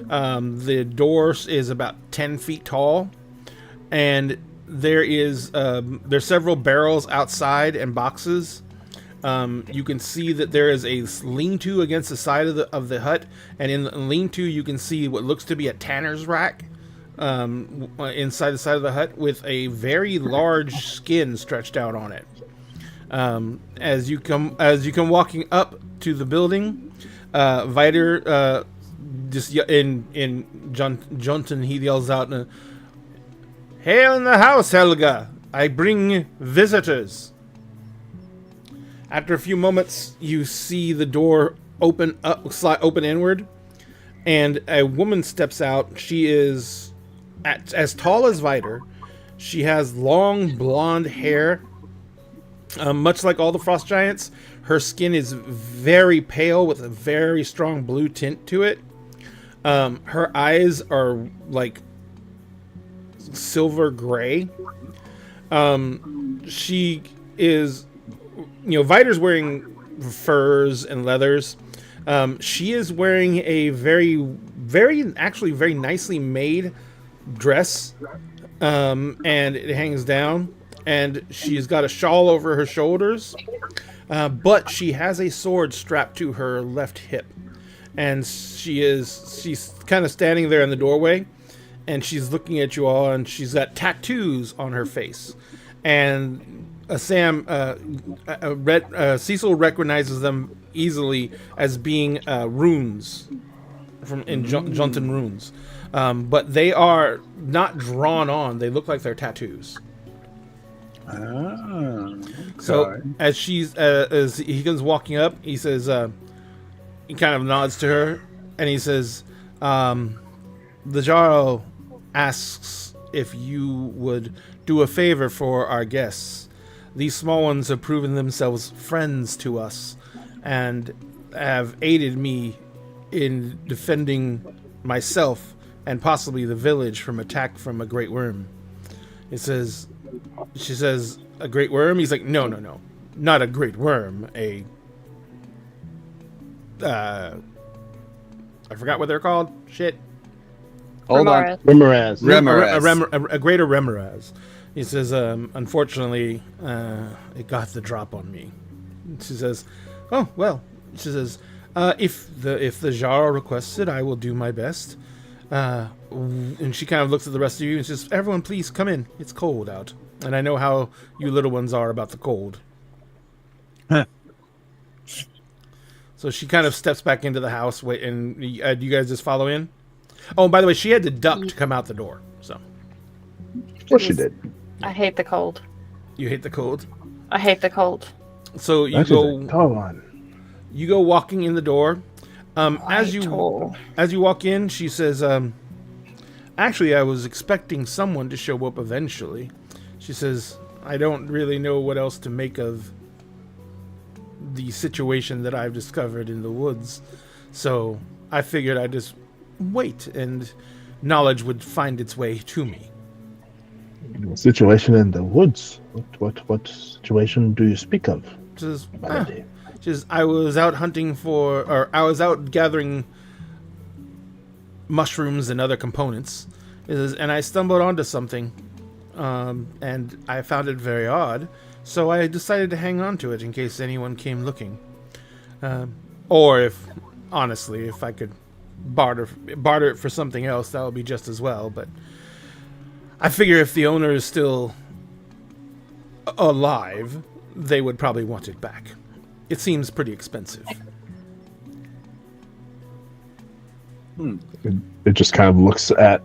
The door is about 10 feet tall, and there's several barrels outside and boxes. You can see that there is a lean-to against the side of the hut, and in the lean-to you can see what looks to be a tanner's rack inside the side of the hut with a very large skin stretched out on it. As you come walking up to the building, Viter just in Johnson, he yells out, "Hail in the house, Helga! I bring visitors." After a few moments, you see the door open inward, and a woman steps out. She is as tall as Viter. She has long blonde hair. Much like all the frost giants, her skin is very pale with a very strong blue tint to it. Her eyes are like silver gray. She is, Vider's wearing furs and leathers. She is wearing a actually very nicely made dress, and it hangs down, and she's got a shawl over her shoulders, but she has a sword strapped to her left hip, and she's kind of standing there in the doorway, and she's looking at you all, and she's got tattoos on her face, and Cecil recognizes them easily as being runes from in Juntan runes, but they are not drawn on. They look like they're tattoos. So as he comes walking up, he says, he kind of nods to her, and he says, the Jarl asks if you would do a favor for our guests. These small ones have proven themselves friends to us and have aided me in defending myself and possibly the village from attack from a great worm. She says, a great worm? He's like, no, not a great worm. I forgot what they're called. Shit. Hold on. Remoras. Remoras. A greater Remoras. He says, unfortunately, it got the drop on me. She says, oh, well. She says, if the Jarl requests it, I will do my best. And she kind of looks at the rest of you and says, everyone, please come in. It's cold out. And I know how you little ones are about the cold. So she kind of steps back into the house. Wait, and do you guys just follow in? Oh, and by the way, she had to duck to come out the door. So. Of course she did. I hate the cold. You hate the cold? I hate the cold. So you you go walking in the door. As you walk in, she says, actually, I was expecting someone to show up eventually. She says, I don't really know what else to make of the situation that I've discovered in the woods. So I figured I'd just wait and knowledge would find its way to me. Situation in the woods? What situation do you speak of? She says, I was out I was out gathering mushrooms and other components. And I stumbled onto something, and I found it very odd. So I decided to hang on to it in case anyone came looking. Or if I could barter it for something else, that would be just as well. But I figure if the owner is still alive, they would probably want it back. It seems pretty expensive. It just kind of looks at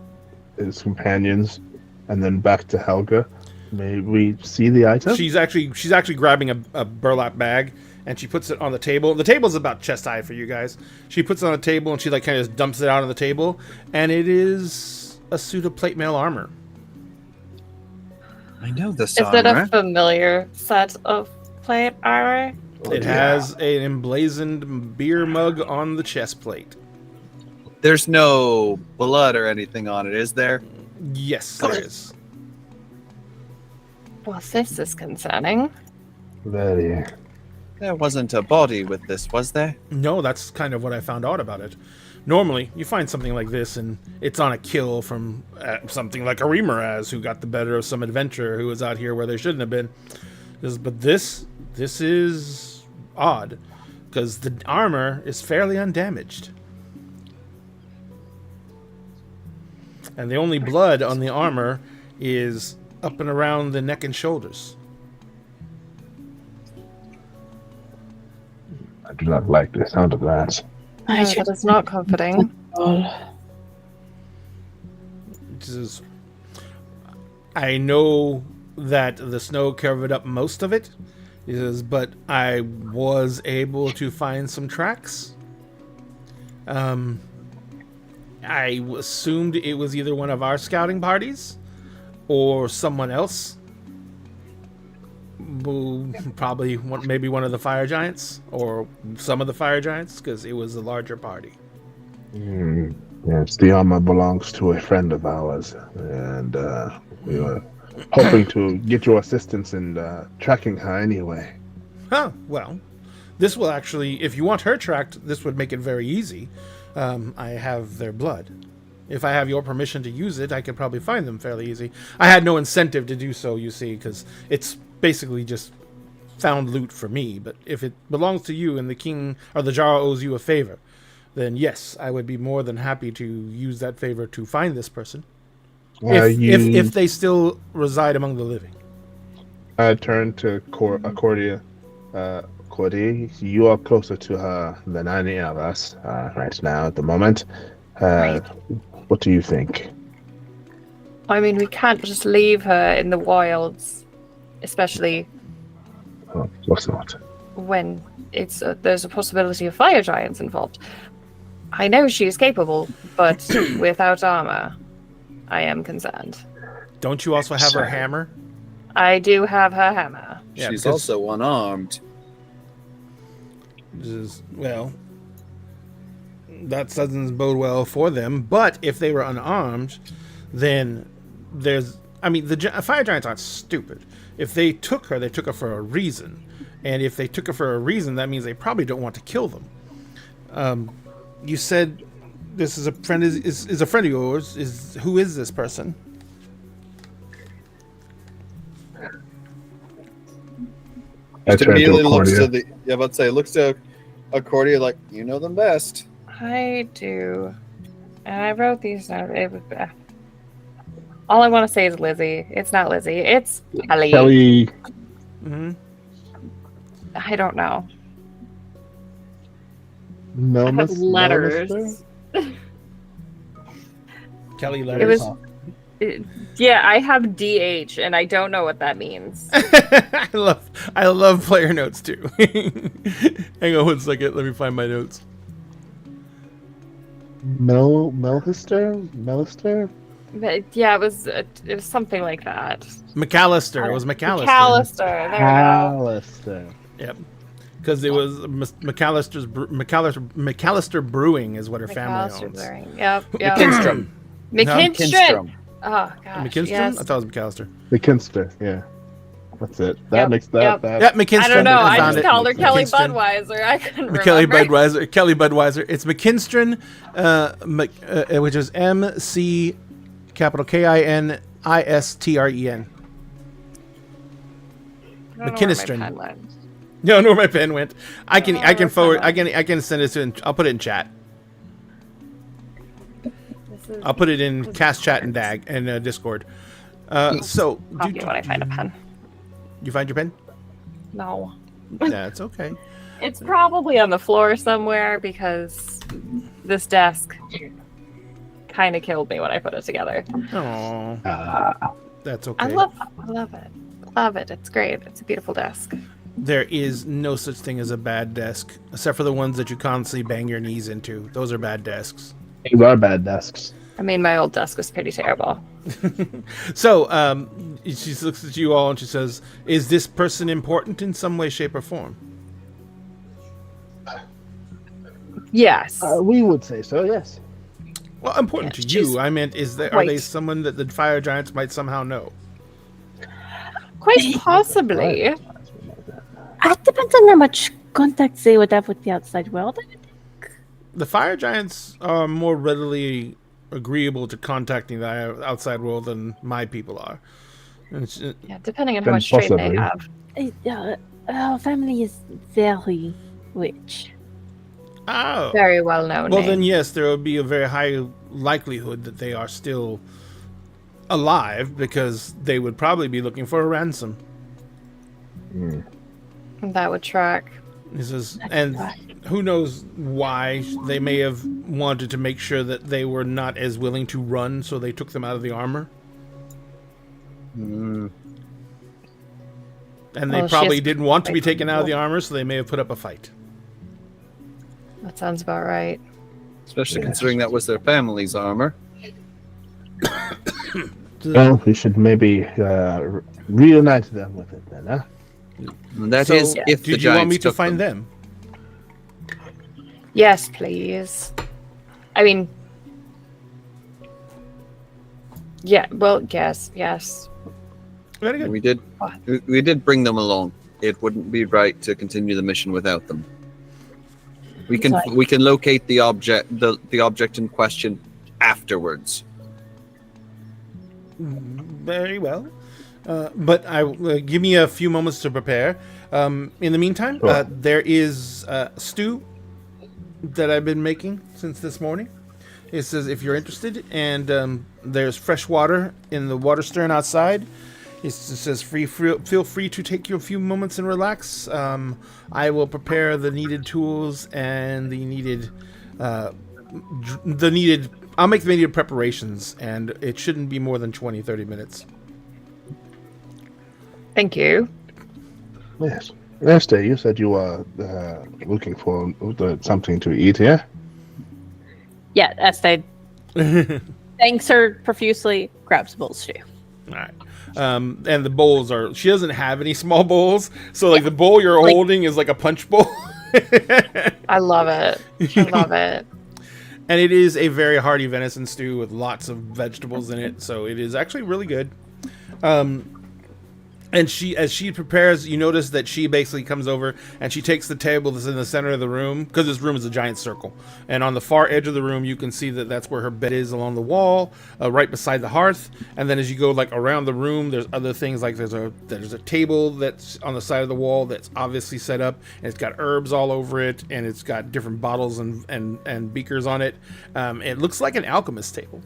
his companions and then back to Helga. May we see the item? She's actually grabbing a burlap bag, and she puts it on the table. The table's about chest high for you guys. She puts it on the table, and she kind of just dumps it out on the table, and it is a suit of plate mail armor. I know this Is it a familiar set of plate armor? It has an emblazoned beer mug on the chest plate. There's no blood or anything on it, is there? Yes, there is. Well, this is concerning. Very. There wasn't a body with this, was there? No, that's kind of what I found out about it. Normally, you find something like this, and it's on a kill from something like a Remoraz, who got the better of some adventurer who was out here where they shouldn't have been. But this is odd, because the armor is fairly undamaged. And the only blood on the armor is up and around the neck and shoulders. I do not like the sound of that. No, that is not comforting. I know that the snow covered up most of it, but I was able to find some tracks. I assumed it was either one of our scouting parties or someone else. Probably maybe one of the fire giants or some of the fire giants, because it was a larger party. Yes, the armor belongs to a friend of ours, and we were hoping to get your assistance in tracking her anyway. Huh, well, this will actually, if you want her tracked, this would make it very easy. I have their blood. If I have your permission to use it, I could probably find them fairly easy. I had no incentive to do so, you see, because it's basically just found loot for me. But if it belongs to you and the king or the Jarl owes you a favor, then yes, I would be more than happy to use that favor to find this person. If they still reside among the living. I turn to Cordia. Cordia, you are closer to her than any of us right now at the moment. Right. What do you think? I mean, we can't just leave her in the wilds, especially Oh, of course not. when there's a possibility of fire giants involved. I know she is capable, but without armor, I am concerned. Don't you also have her hammer? I do have her hammer. Yeah, She's because- also unarmed. Well, that doesn't bode well for them. But if they were unarmed, then the fire giants aren't stupid. If they took her, they took her for a reason. And if they took her for a reason, that means they probably don't want to kill them. You said this is a friend is a friend of yours. Who is this person? I Just turn to immediately looks Cordia. to looks to Accordia like, you know them best. I do. And I wrote these down. All I want to say is Lizzie. It's not Lizzie. It's Kelly. Kelly. Mm-hmm. I don't know. No, I have letters. Kelly It letters. was. Yeah, I have DH, and I don't know what that means. I love player notes too. Hang on 1 second. Let me find my notes. Mellister? But yeah, it was something like that. McAllister. It was McAllister. McAllister. There Alistair. Yep. Because it was McAllister Brewing is what her we go. family McAllister owns. Brewing. Yep. McKinstrom. McKinstrom. Oh gosh. McKinstrom? Yes. I thought it was McAllister. McKinster, yeah. That's it. That Yep, makes that. yep. that Yeah, McKinstrom. I don't know. I found just it. called her Kelly McKinstron. Budweiser. I couldn't Kelly remember. Budweiser. Kelly Budweiser. It's McKinstron, which is MC capital KINISTREN. I don't know where my McKinstron. pen went. No, know where my pen went. I can Oh, forward. come on. I can send it to. I'll put it in chat. This is I'll put it in cast chat and dag and Discord. So copy when I find a pen. You find your pen? No. That's okay. It's probably on the floor somewhere because this desk kind of killed me when I put it together. Oh, that's okay. I love it. Love it. It's great. It's a beautiful desk. There is no such thing as a bad desk, except for the ones that you constantly bang your knees into. Those are bad desks. These are bad desks. I mean, my old desk was pretty terrible. So, she looks at you all and she says, "Is this person important in some way, shape, or form?" Yes. We would say so, yes. Well, important Yeah, to she's you. I meant, are they white. someone that the fire giants might somehow know? Quite possibly. It depends on how much contact they would have with the outside world. The fire giants are more readily agreeable to contacting the outside world than my people are. And Yeah, depending on how Then much trade they possibly. have. Our family is very rich. oh, Very well known. well name. then yes, there will be a very high likelihood that they are still alive because they would probably be looking for a ransom. That would track. He says, and who knows why they may have wanted to make sure that they were not as willing to run, so they took them out of the armor. And they Well, she probably has didn't want to be quite taken out of the control. armor, so they may have put up a fight. That sounds about right. Especially considering that was their family's armor. Well, we should maybe reunite them with it then, huh? And that So, is if the did you want me giants to took find them? Yes, please. I mean, yeah. Well, yes. Very good. We did bring them along. It wouldn't be right to continue the mission without them. We can locate the object in question afterwards. Very well. But give me a few moments to prepare. In the meantime, Sure. there is stew that I've been making since this morning. It says if you're interested, and there's fresh water in the water stern outside. It says feel free to take you a few moments and relax. I will prepare the needed tools and the needed I'll make the needed preparations, and it shouldn't be more than 20-30 minutes. Thank you. Yes. Esther, you said you were looking for something to eat here. Yeah, Estee thanks her profusely, grabs a bowl of stew. All right. And the bowls are... She doesn't have any small bowls, so like the bowl you're holding is like a punch bowl. I love it. I love it. And it is a very hearty venison stew with lots of vegetables in it, so it is actually really good. And as she prepares, you notice that she basically comes over and she takes the table that's in the center of the room, because this room is a giant circle. And on the far edge of the room, you can see that that's where her bed is along the wall, right beside the hearth. And then as you go like around the room, there's other things like there's a table that's on the side of the wall that's obviously set up, and it's got herbs all over it, and it's got different bottles and beakers on it. It looks like an alchemist table.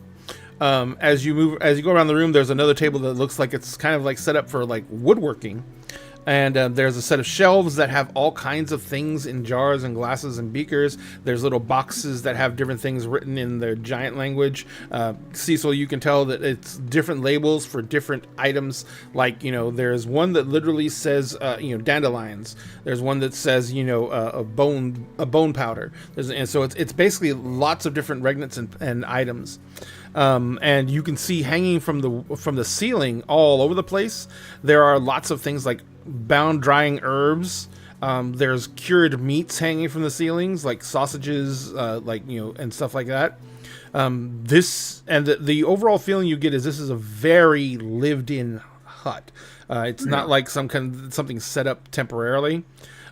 As you go around the room, there's another table that looks like it's kind of like set up for like woodworking, and there's a set of shelves that have all kinds of things in jars and glasses and beakers. There's little boxes that have different things written in their giant language. Cecil, you can tell that it's different labels for different items. Like, there's one that literally says dandelions. There's one that says a bone powder. And so it's basically lots of different regnants and items. And you can see hanging from the ceiling all over the place, there are lots of things like bound drying herbs. There's cured meats hanging from the ceilings, like sausages, and stuff like that. The overall feeling you get is this is a very lived-in hut. It's not like something set up temporarily.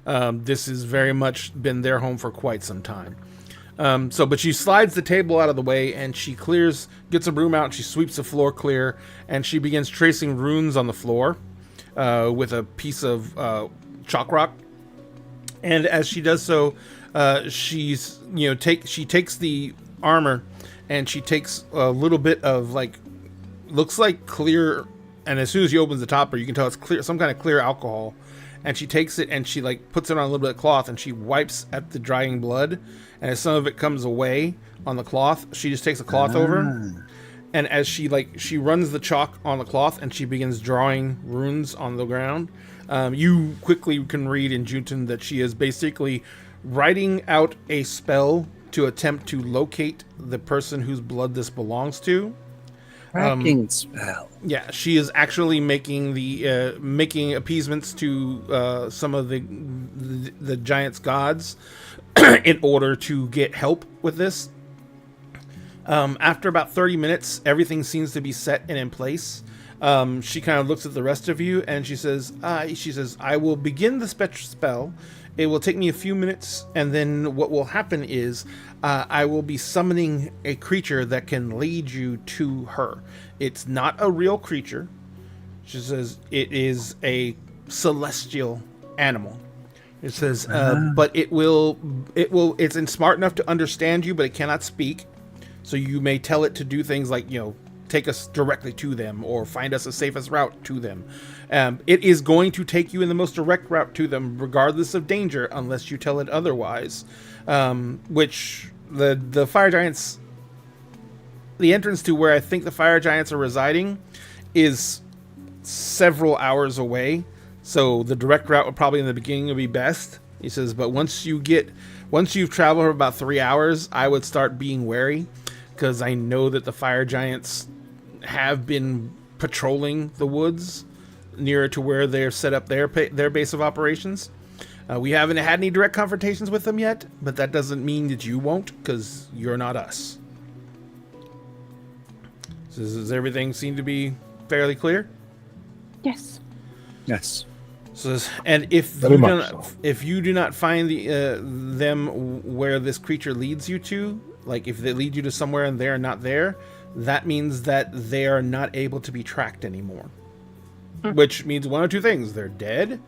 This has very much been their home for quite some time. But she slides the table out of the way, and she gets a broom out, and she sweeps the floor clear, and she begins tracing runes on the floor with a piece of chalk rock. And as she does so, she takes the armor, and she takes a little bit of looks like clear, and as soon as she opens the topper, you can tell it's clear, some kind of clear alcohol. And she takes it and she puts it on a little bit of cloth, and she wipes at the drying blood, and as some of it comes away on the cloth, she just takes a cloth over, and as she runs the chalk on the cloth and she begins drawing runes on the ground, you quickly can read in Jotun that she is basically writing out a spell to attempt to locate the person whose blood this belongs to. Tracking spell. Yeah, she is actually making making appeasements to some of the giants' gods in order to get help with this. After about 30 minutes, everything seems to be set and in place. She kind of looks at the rest of you, and she says, "I will begin the spell. It will take me a few minutes, and then what will happen is I will be summoning a creature that can lead you to her. It's not a real creature." She says it is a celestial animal. It says, but it's smart enough to understand you, but it cannot speak. So you may tell it to do things like, take us directly to them or find us the safest route to them. It is going to take you in the most direct route to them, regardless of danger, unless you tell it otherwise. Which the fire giants, the entrance to where I think the fire giants are residing is several hours away. So the direct route would probably in the beginning would be best. He says, but once you've traveled for about 3 hours, I would start being wary, because I know that the fire giants have been patrolling the woods nearer to where they're set up their base of operations. We haven't had any direct confrontations with them yet, but that doesn't mean that you won't, because you're not us. So does everything seem to be fairly clear? Yes. Yes. So, and if Very you, do much not, so. if you do not find them where this creature leads you to, like if they lead you to somewhere and they're not there, that means that they are not able to be tracked anymore. Which means one of two things: they're dead,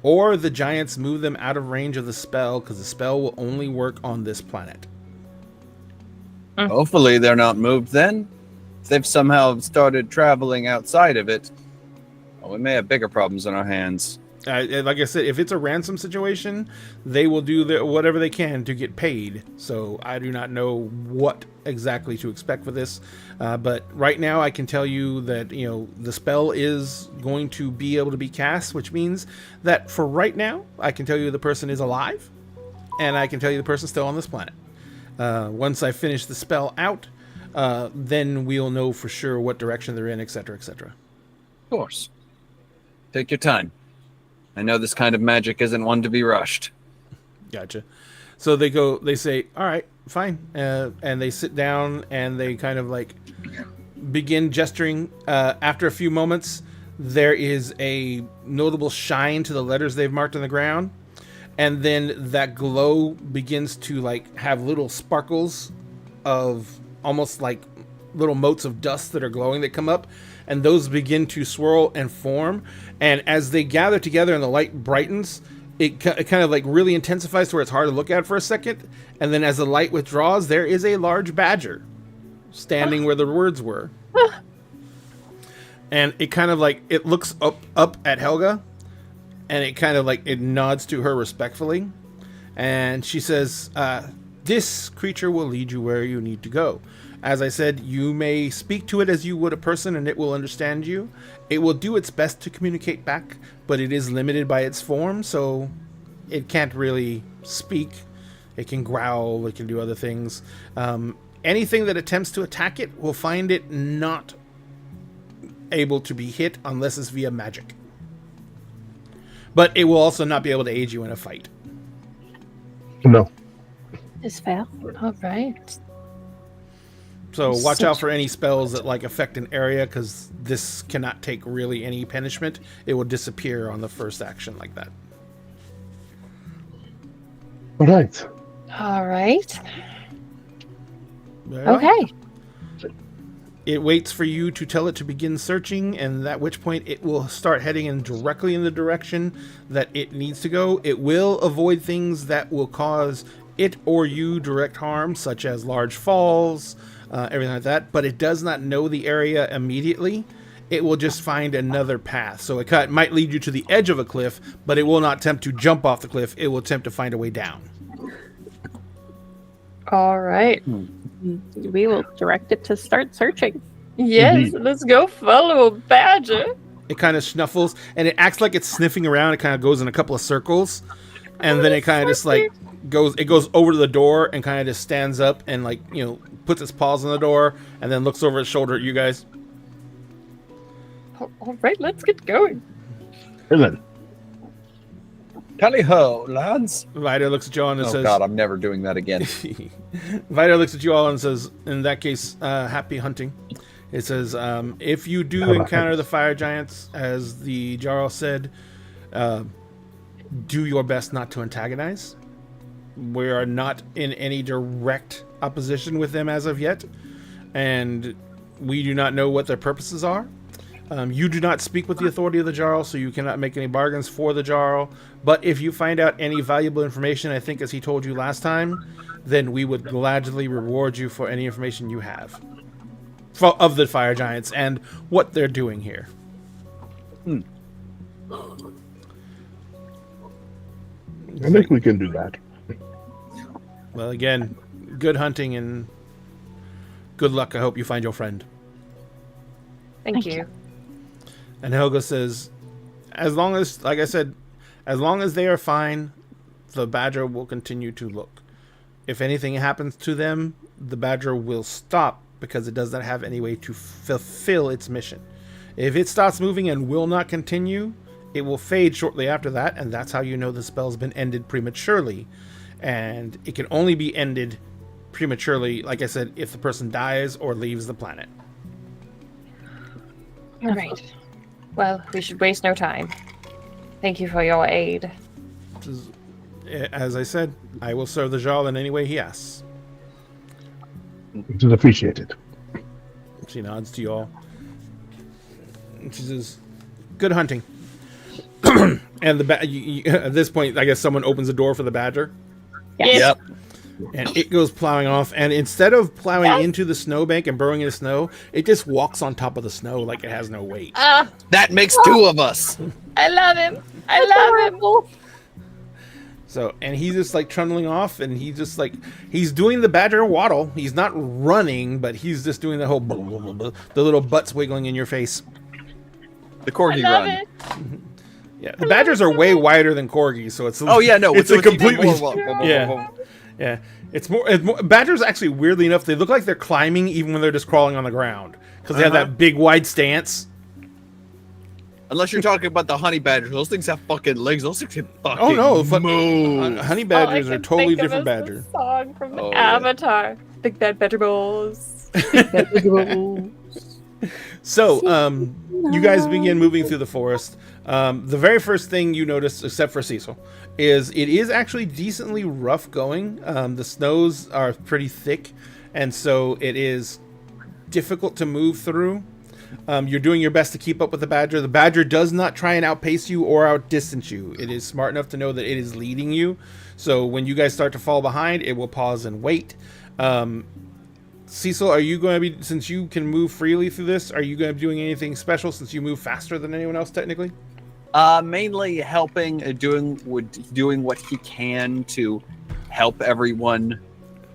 or the giants move them out of range of the spell, because the spell will only work on this planet. Hopefully they're not moved then. If they've somehow started traveling outside of it, well, we may have bigger problems on our hands. Like I said, if it's a ransom situation, they will do whatever they can to get paid. So I do not know what exactly to expect for this. But right now I can tell you that, you know, the spell is going to be able to be cast, which means that for right now, I can tell you the person is alive, and I can tell you the person's still on this planet. Once I finish the spell out, then we'll know for sure what direction they're in, etc., etc. Of course. Take your time. I know this kind of magic isn't one to be rushed. Gotcha. So they say, all right, fine. And they sit down and they kind of like begin gesturing. After a few moments, there is a notable shine to the letters they've marked on the ground. And then that glow begins to like have little sparkles of almost like little motes of dust that are glowing that come up. And those begin to swirl and form. And as they gather together and the light brightens, it kind of like really intensifies to where it's hard to look at for a second. And then as the light withdraws, there is a large badger standing where the words were. And it kind of like, it looks up at Helga, and it kind of like, it nods to her respectfully. And she says, this creature will lead you where you need to go. As I said, you may speak to it as you would a person and it will understand you. It will do its best to communicate back, but it is limited by its form, so it can't really speak. It can growl, it can do other things. Anything that attempts to attack it will find it not able to be hit unless it's via magic. But it will also not be able to aid you in a fight. No. Is fair. All right. So watch out for any spells that like affect an area, because this cannot take really any punishment. It will disappear on the first action like that. All right. All right. Very well. Okay. It waits for you to tell it to begin searching, and at which point it will start heading in directly in the direction that it needs to go. It will avoid things that will cause it or you direct harm, such as large falls, everything like that, but it does not know the area immediately. It will just find another path. So it might lead you to the edge of a cliff, but it will not attempt to jump off the cliff. It will attempt to find a way down. All right. We will direct it to start searching. Yes, Indeed. let's go follow a badger. It kind of snuffles, and it acts like it's sniffing around. It kind of goes in a couple of circles, and then it kind of just like goes over to the door and kind of just stands up and like, you know, puts its paws on the door and then looks over its shoulder at you guys. All right, let's get going. And then, Tally ho, lads. Vida looks at you all and Oh says, god, I'm never doing that again. Vida looks at you all and says, in that case, happy hunting. It says, if you do Happy encounter hunting. the fire giants, as the Jarl said, do your best not to antagonize. We are not in any direct opposition with them as of yet, and we do not know what their purposes are. You do not speak with the authority of the Jarl, so you cannot make any bargains for the Jarl. But if you find out any valuable information, I think as he told you last time, then we would gladly reward you for any information you have of the fire giants and what they're doing here. I think we can do that. Well, again, good hunting and good luck. I hope you find your friend. Thank Thank you. And Helga says, as long as, like I said, as long as they are fine, the badger will continue to look. If anything happens to them, the badger will stop because it does not have any way to fulfill its mission. If it stops moving and will not continue, it will fade shortly after that, and that's how you know the spell's been ended prematurely. And it can only be ended prematurely, like I said, if the person dies or leaves the planet. All right. Well, we should waste no time. Thank you for your aid. As I said, I will serve the Jarl in any way he asks. It is appreciated. She nods to you all. She says, "Good hunting." And at this point, I guess someone opens the door for the badger, Yep. and it goes plowing off. And instead of plowing into the snowbank and burrowing in the snow, it just walks on top of the snow like it has no weight. That makes two of us. I love him. I love him. So, and he's just like trundling off, and he's doing the badger waddle. He's not running, but he's just doing the whole the little butts wiggling in your face. The corgi I love run. it. Yeah, the badgers are way wider than corgis, so it's Oh yeah, no, it's so a completely even more- yeah. Yeah, it's more badgers actually, weirdly enough, they look like they're climbing even when they're just crawling on the ground because they have that big wide stance. Unless you're talking about the honey badgers, those things have fucking legs. Those things can fucking move. Honey All badgers I are can totally think of different is the badger. song from Oh, yeah. Avatar. Big Bad Badger Balls. So, you guys begin moving through the forest. The very first thing you notice, except for Cecil, is it is actually decently rough going. The snows are pretty thick, and so it is difficult to move through. You're doing your best to keep up with the badger. The badger does not try and outpace you or outdistance you. It is smart enough to know that it is leading you. So when you guys start to fall behind, it will pause and wait. Cecil, are you going to be, since you can move freely through this, are you going to be doing anything special since you move faster than anyone else technically? Mainly helping, doing what he can to help everyone.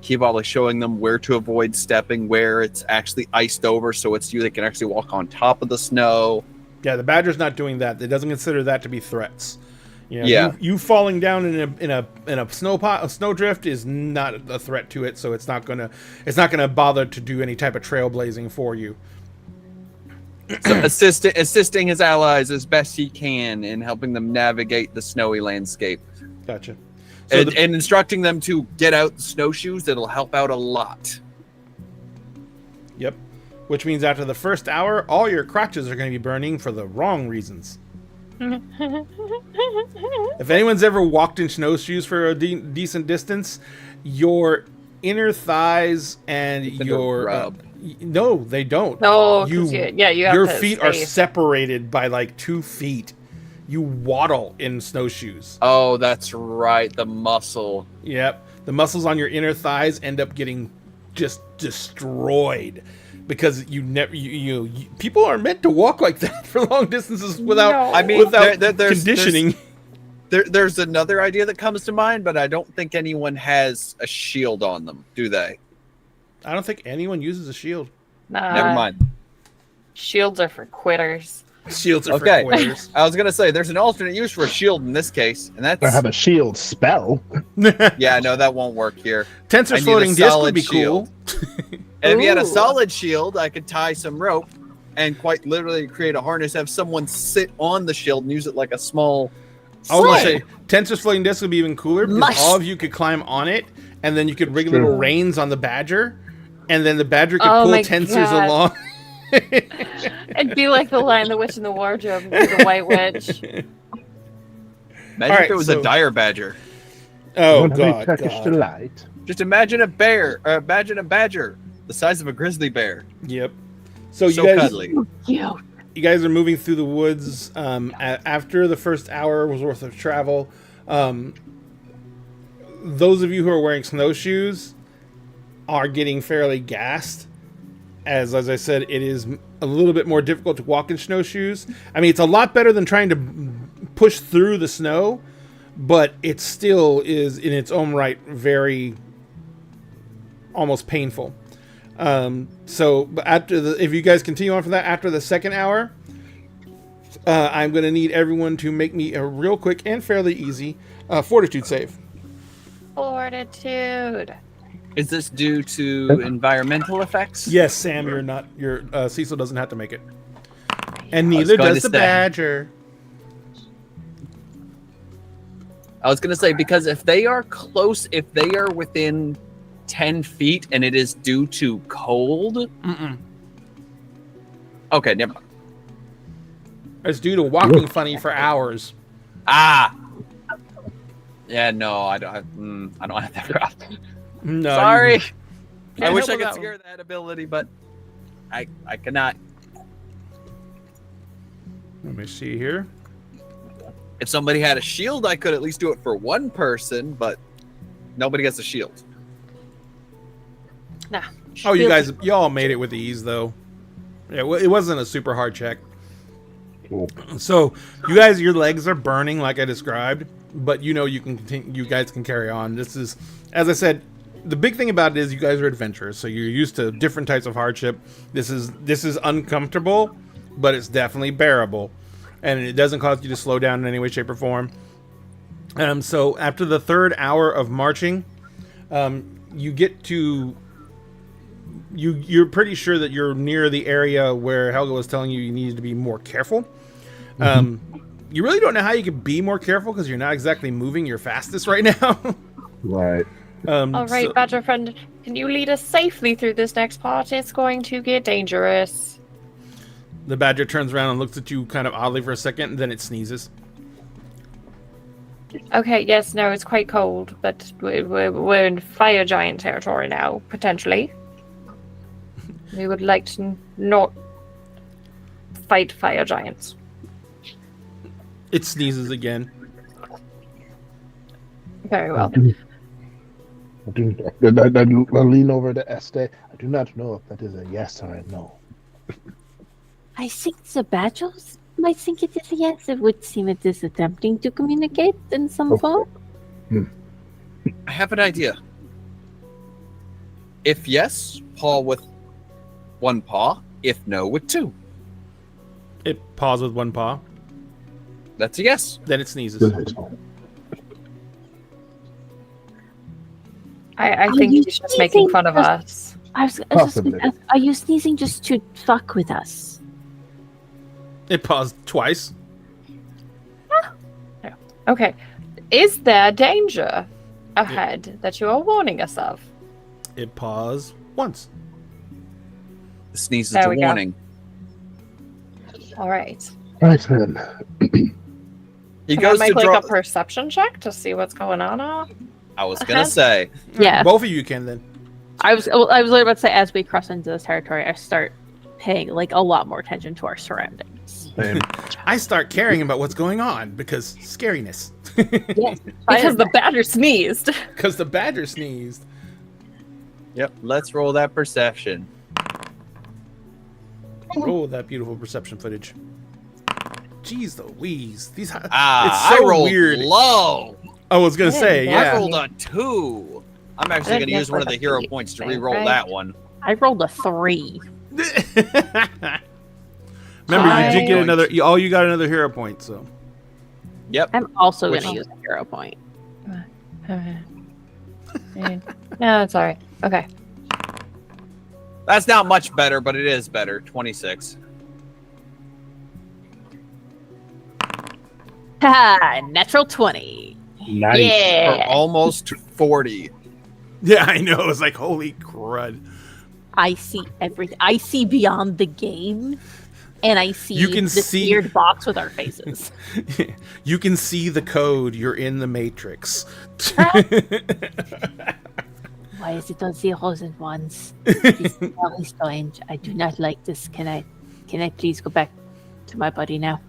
Keep on like showing them where to avoid stepping, where it's actually iced over, so they can actually walk on top of the snow. Yeah, the badger's not doing that. It doesn't consider that to be threats. You know, Yeah. you falling down in a snowdrift is not a threat to it, so it's not gonna bother to do any type of trailblazing for you. So assisting his allies as best he can in helping them navigate the snowy landscape. Gotcha. So And instructing them to get out snowshoes, that'll help out a lot. Yep. Which means after the first hour, all your crotches are going to be burning for the wrong reasons. If anyone's ever walked in snowshoes for a decent distance, your inner thighs and It's a your rub. no, they don't. No, 'cause You- you have your the feet are space. separated by like 2 feet. You waddle in snowshoes. Oh, that's right, the muscle. Yep. The muscles on your inner thighs end up getting just destroyed because people are meant to walk like that for long distances without No. I mean, without there's conditioning. There's another idea that comes to mind, but I don't think anyone has a shield on them, do they? I don't think anyone uses a shield. Nah, Never mind. Shields are for quitters. Shields are Okay. for quitters. I was gonna say there's an alternate use for a shield in this case, and I that's have a shield spell. yeah, no, that won't work here. I Tensor's need a floating disc would solid be shield. cool. And if you had a Ooh. solid shield, I could tie some rope and quite literally create a harness, have someone sit on the shield and use it like a small. I was gonna sled. say Tensor's floating disc would be even cooler because Mush. all of you could climb on it, and then you could rig True. little reins on the badger, and then the badger could Oh pull my Tensor's God. along. It'd be like the Lion, the Witch, and the Wardrobe with the White Witch. Imagine All right, if it was so- a dire badger. Oh Don't have any god, Turkish god. delight. Just imagine a bear, or imagine a badger the size of a grizzly bear. Yep. So So you guys, cuddly. Cute. you guys are moving through the woods. After the first hour was worth of travel, those of you who are wearing snowshoes are getting fairly gassed. As I said, it is a little bit more difficult to walk in snowshoes. I mean, it's a lot better than trying to push through the snow, but it still is in its own right very almost painful. So but if you guys continue on for that after the second hour, I'm going to need everyone to make me a real quick and fairly easy fortitude save. Fortitude. Is this due to environmental effects? Yes, Sam, Cecil doesn't have to make it, and was neither going does to the say. badger. I was going to say, because if they are close, if they are within 10 feet and it is due to cold. Mm-mm. Okay, never mind. It's due to walking funny for hours. Ah. Yeah, no, I don't have that problem. No, Sorry. you- I Can't wish help I could with that scare that ability, but I cannot. Let me see here. If somebody had a shield, I could at least do it for one person, but nobody gets a shield. Nah. Oh, y'all made it with ease, though. Yeah, it wasn't a super hard check. Cool. So, you guys, your legs are burning like I described, but you know you can continue. You guys can carry on. This is, as I said, the big thing about it is you guys are adventurers, so you're used to different types of hardship. This is uncomfortable, but it's definitely bearable, and it doesn't cause you to slow down in any way, shape, or form. So after the third hour of marching, you get to. You're pretty sure that you're near the area where Helga was telling you needed to be more careful. You really don't know how you can be more careful because you're not exactly moving your fastest right now. Right. All right, so- Badger friend, can you lead us safely through this next part? It's going to get dangerous. The badger turns around and looks at you kind of oddly for a second, and then it sneezes. Okay, yes, no, it's quite cold, but we're in fire giant territory now, potentially. We would like to not fight fire giants. It sneezes again. Very well. I lean over to Este. I do not know if that is a yes or a no. I think the badgers might think it is a yes. It would seem it is attempting to communicate in some form. I have an idea. If yes, paw with one paw. If no, with two. It paws with one paw. That's a yes. Then it sneezes. I Are think you he's just making sneezing? fun of us. I was just Possibly. gonna ask, are you sneezing just to fuck with us? It paws twice. Okay. Is there danger ahead that you are warning us of? It paws once. The sneeze is There a we go. warning. All right. Right then. He Can goes I to make draw. like a perception check to see what's going on? I was gonna ahead? say. Yeah. Both of you can then. I was literally about to say, as we cross into this territory, I start paying like a lot more attention to our surroundings. Same. I start caring about what's going on because scariness. Yes, Because the badger sneezed. Because the badger sneezed. Yep. Let's roll that perception. Roll that beautiful perception footage. Jeez Louise. These it's I so rolled weird. low. I was gonna say, I yeah. rolled a 2. I'm actually I gonna didn't use one of get the a hero three, points to right? re-roll that one. I rolled a 3. Remember, you did get Fine. another. All you got another hero point. So Yep. I'm also Which- going to use a hero point. No, it's alright. Okay. That's not much better, but it is better. 26. Ha! Natural 20. Nice. Or Yeah. almost 40. yeah, I know. It's like holy crud. I see everything. I see beyond the game, and I see You can this see- weird box with our faces. You can see the code. You're in the matrix. Why is it on zeros and ones? This is very strange. I do not like this. Can I please go back to my body now?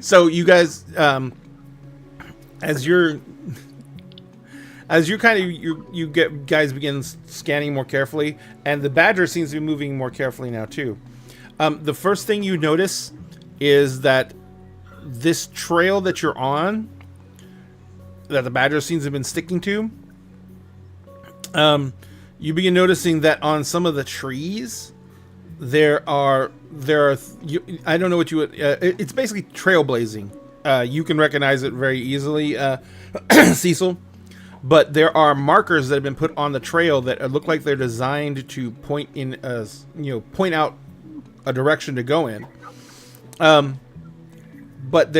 So you guys, as you're kind of you get guys begin scanning more carefully, and the badger seems to be moving more carefully now too. The first thing you notice is that this trail that you're on, that the badger seems to have been sticking to, you begin noticing that on some of the trees there are I don't know what you would it's basically trailblazing. You can recognize it very easily, Cecil, but there are markers that have been put on the trail that look like they're designed to point in point out a direction to go in. But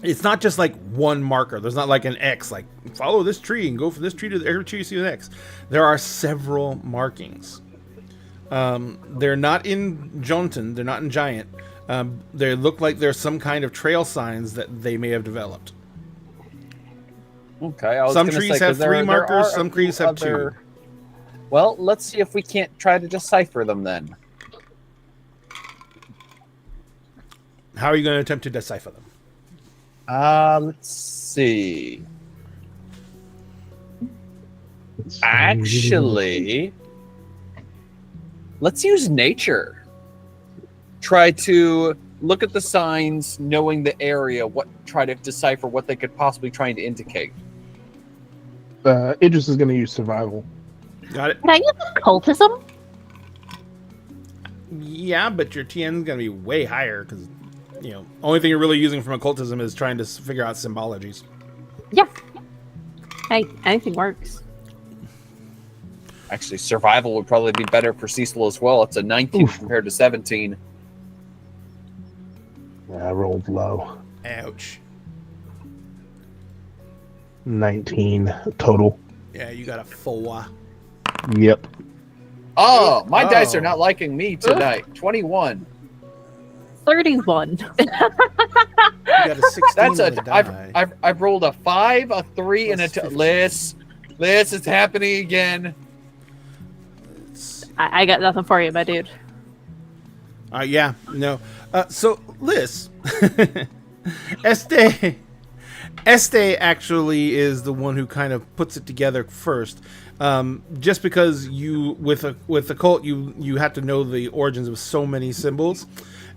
it's not just like one marker. There's not like an X, like follow this tree and go from this tree to every tree you see an X. There are several markings. They're not in Jonton. They're not in Giant. They look like there's some kind of trail signs that they may have developed. Okay. I was Some gonna trees say, 'cause have three there markers, are some a trees few have two. Well, let's see if we can't try to decipher them then. How are you going to attempt to decipher them? Let's see. Actually, let's use nature. Try to look at the signs, knowing the area, try to decipher what they could possibly try to indicate. Idris is going to use survival. Got it? Can I use occultism? Yeah, but your TN is going to be way higher because, only thing you're really using from occultism is trying to figure out symbologies. Yeah. Hey, anything works. Actually, survival would probably be better for Cecil as well. It's a 19 compared to 17. Yeah, I rolled low. Ouch. 19 total. Yeah, you got a 4. Yep. Oh, my dice Oh. are not liking me tonight. 21. 31. You got a 16 That's on the die. I've rolled a 5, a 3, and a Plus 2. 15. Liz, it's happening again. I got nothing for you, my dude. Yeah, no. So, Liz, Este actually is the one who kind of puts it together first. Just because with the cult, you have to know the origins of so many symbols.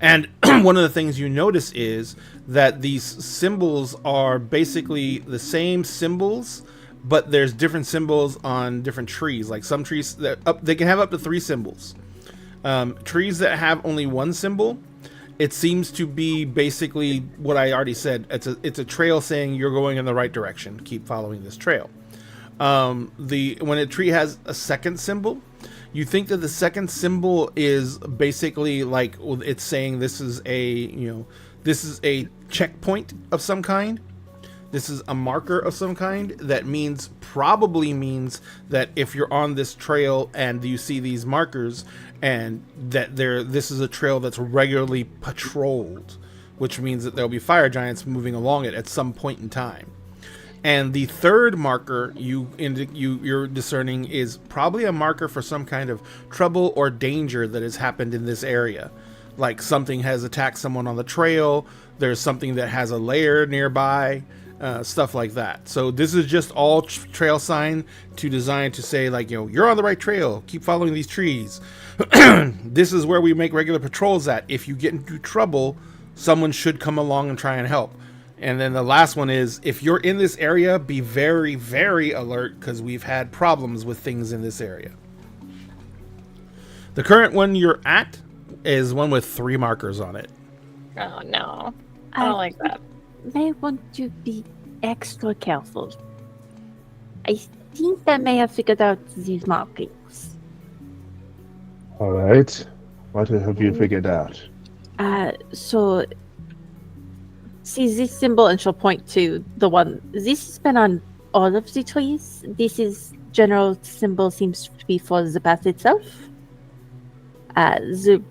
And one of the things you notice is that these symbols are basically the same symbols, but there's different symbols on different trees. Like some trees they can have up to 3 symbols. Trees that have only 1 symbol, it seems to be basically what I already said. It's a trail saying you're going in the right direction. Keep following this trail. When a tree has a second symbol, you think that the second symbol is basically like it's saying this is a checkpoint of some kind. This is a marker of some kind that probably means that if you're on this trail and you see these markers and that this is a trail that's regularly patrolled, which means that there'll be fire giants moving along it at some point in time. And the third marker you're discerning is probably a marker for some kind of trouble or danger that has happened in this area. Like something has attacked someone on the trail, there's something that has a lair nearby, stuff like that. So this is just all trail sign designed to say like, you're on the right trail, keep following these trees. This is where we make regular patrols at. If you get into trouble, someone should come along and try and help. And then the last one is, if you're in this area, be very, very alert because we've had problems with things in this area. The current one you're at is one with 3 markers on it. Oh no. I don't like that. May want to be extra careful. I think I may have figured out these markings. All right. What have you figured out? So see this symbol, and she'll point to the one. This has been on all of the trees. This is general symbol seems to be for the path itself. The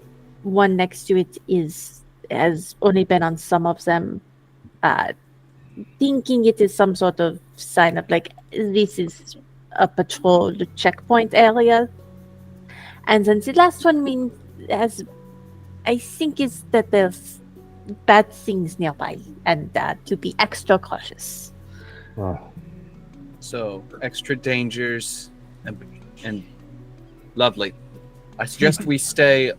one next to it has only been on some of them. Thinking it is some sort of sign of like this is a patrolled checkpoint area. And then the last one I think is that there's bad things nearby and to be extra cautious. Oh, So, extra dangers and lovely. I suggest we stay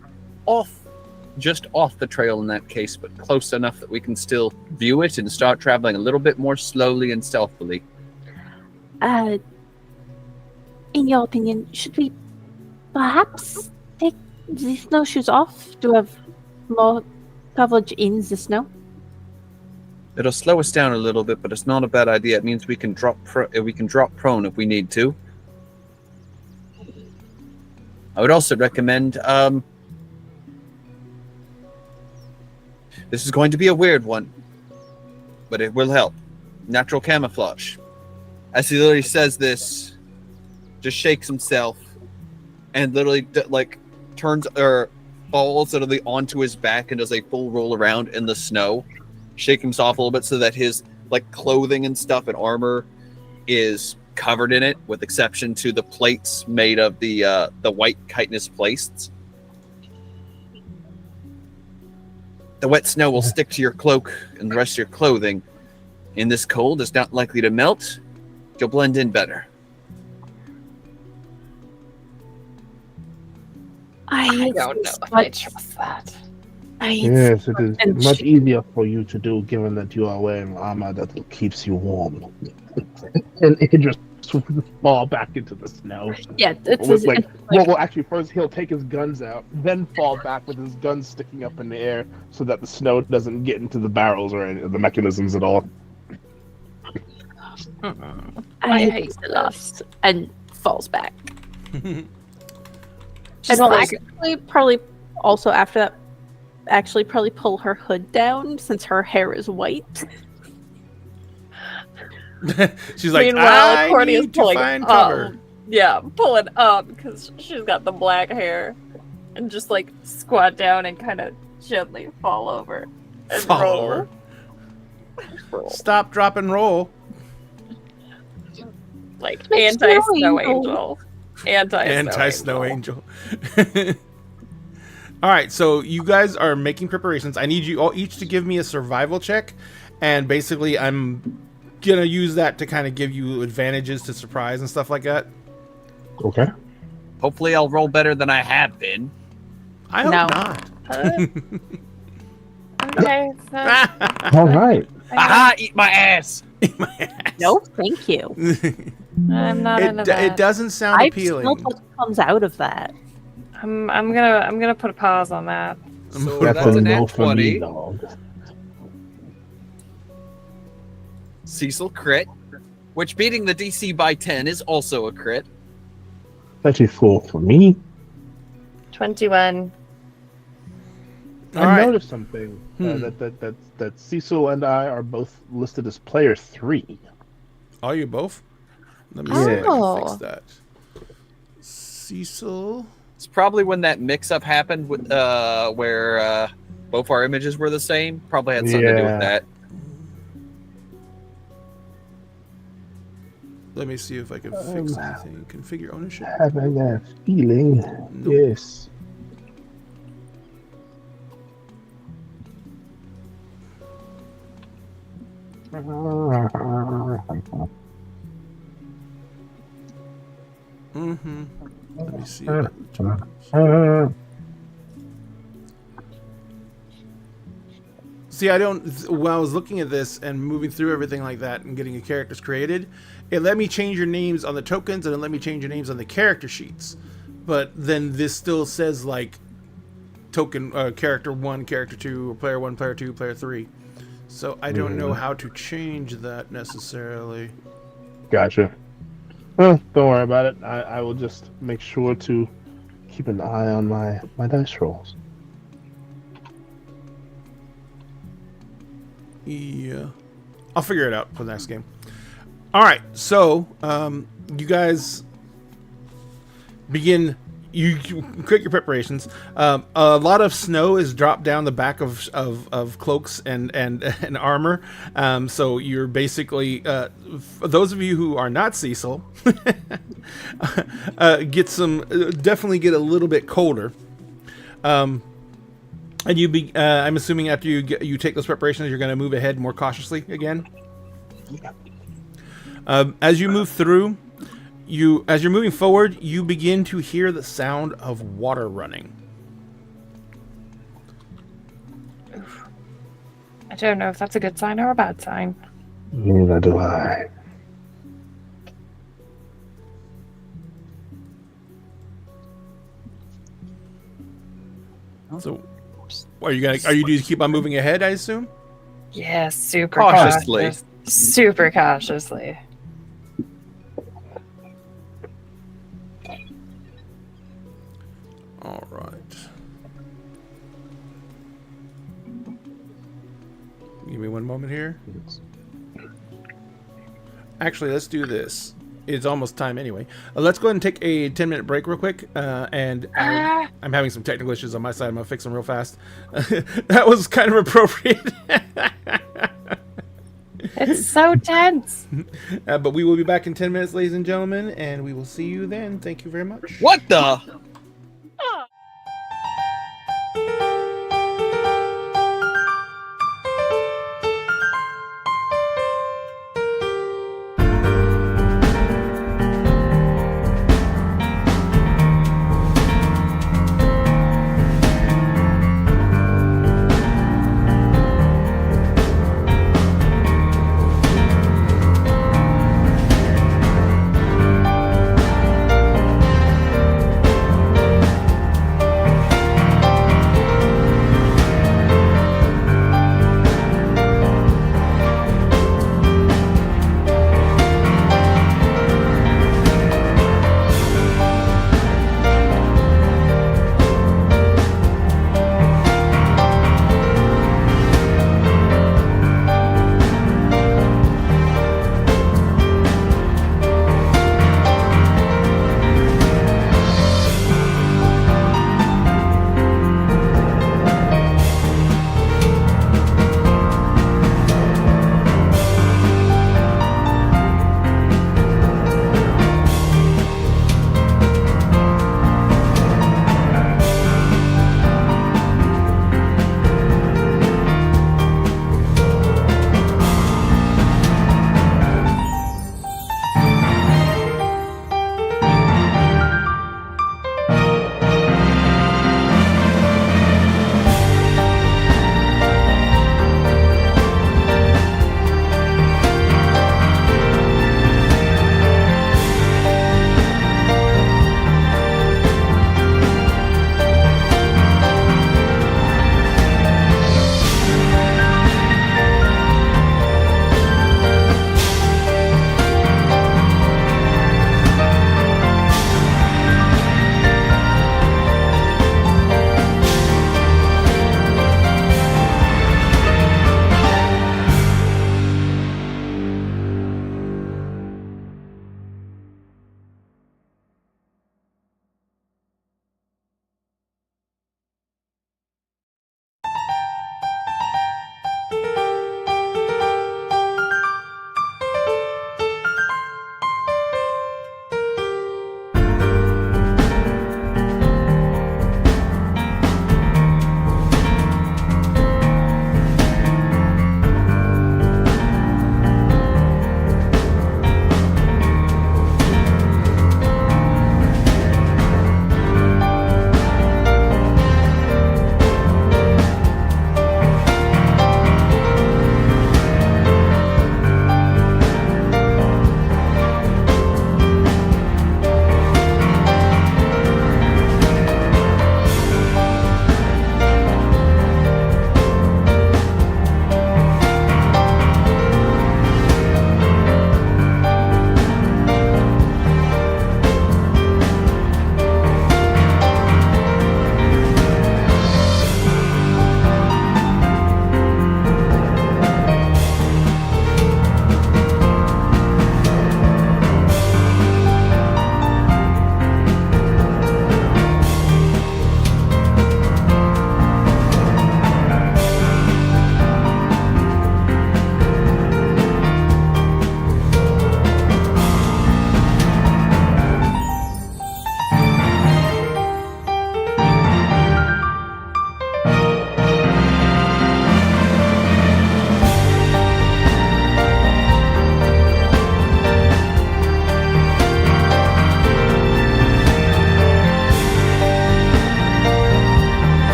just off the trail in that case, but close enough that we can still view it and start traveling a little bit more slowly and stealthily. In your opinion, should we perhaps take the snowshoes off to have more coverage in the snow? It'll slow us down a little bit, but it's not a bad idea. It means we can drop prone if we need to. I would also recommend this is going to be a weird one, but it will help. Natural camouflage. As he literally says this, just shakes himself and literally turns or falls suddenly onto his back and does a full roll around in the snow, shake himself a little bit so that his like clothing and stuff and armor is covered in it, with exception to the plates made of the white chitinous plates. The wet snow will stick to your cloak and the rest of your clothing. In this cold, it's not likely to melt. You'll blend in better. I don't know if I trust that. Yes, it is much easier for you to do, given that you are wearing armor that keeps you warm. And it just fall back into the snow. Yeah, it's Well, actually, first he'll take his guns out, then fall back with his guns sticking up in the air, so that the snow doesn't get into the barrels or any of the mechanisms at all. I hate the lost and falls back. Just And I'll like, actually probably also after that probably pull her hood down since her hair is white. She's like, meanwhile, I Cordia's need to pulling find up. cover. Yeah, pulling up because she's got the black hair, and just like squat down and kind of gently fall over and Fall roll. over. Roll. Stop, drop, and roll. Like It's anti-snow snowing. angel. Anti-snow angel. All right, so you guys are making preparations. I need you all each to give me a survival check, and basically I'm gonna use that to kind of give you advantages to surprise and stuff like that. Okay. Hopefully, I'll roll better than I have been. I hope No. not. Okay, so All right. Aha! Eat my ass. No, thank you. I'm not into that. It doesn't sound I appealing. smell what comes out of that. I'm gonna put a pause on that. So That's that's a a no nat for me, 20. dog. Cecil crit, which beating the DC by 10 is also a crit. 34 for me. 21. All I right. noticed something that Cecil and I are both listed as player 3. Are you both? Let me see if I can Oh. fix that. Cecil. It's probably when that mix-up happened with where both our images were the same. Probably had something to do Yeah. with that. Let me see if I can fix anything. Configure ownership. Having a feeling, Nope. yes. Mm-hmm. Let me see. See, I don't. When I was looking at this and moving through everything like that and getting your characters created, it let me change your names on the tokens and it let me change your names on the character sheets. But then this still says like token character 1, character 2, or player 1, player 2, player 3. So I don't know how to change that necessarily. Gotcha. Well, don't worry about it. I will just make sure to keep an eye on my dice rolls. Yeah, I'll figure it out for the next game. All right, so you guys begin. You create your preparations. A lot of snow is dropped down the back of cloaks and armor. So you're basically for those of you who are not Cecil, definitely get a little bit colder. And I'm assuming after you take those preparations, you're going to move ahead more cautiously again. As you move through, as you're moving forward, you begin to hear the sound of water running. I don't know if that's a good sign or a bad sign. Neither do I. So, are you going to keep on moving ahead? I assume. Yes, super Cautiously. cautious. Super cautiously. All right. Give me one moment here. Actually, let's do this. it's almost time anyway. Let's go ahead and take a 10-minute break real quick. And I'm having some technical issues on my side. I'm going to fix them real fast. That was kind of appropriate. It's so tense. But we will be back in 10 minutes, ladies and gentlemen, and we will see you then. Thank you very much. What the?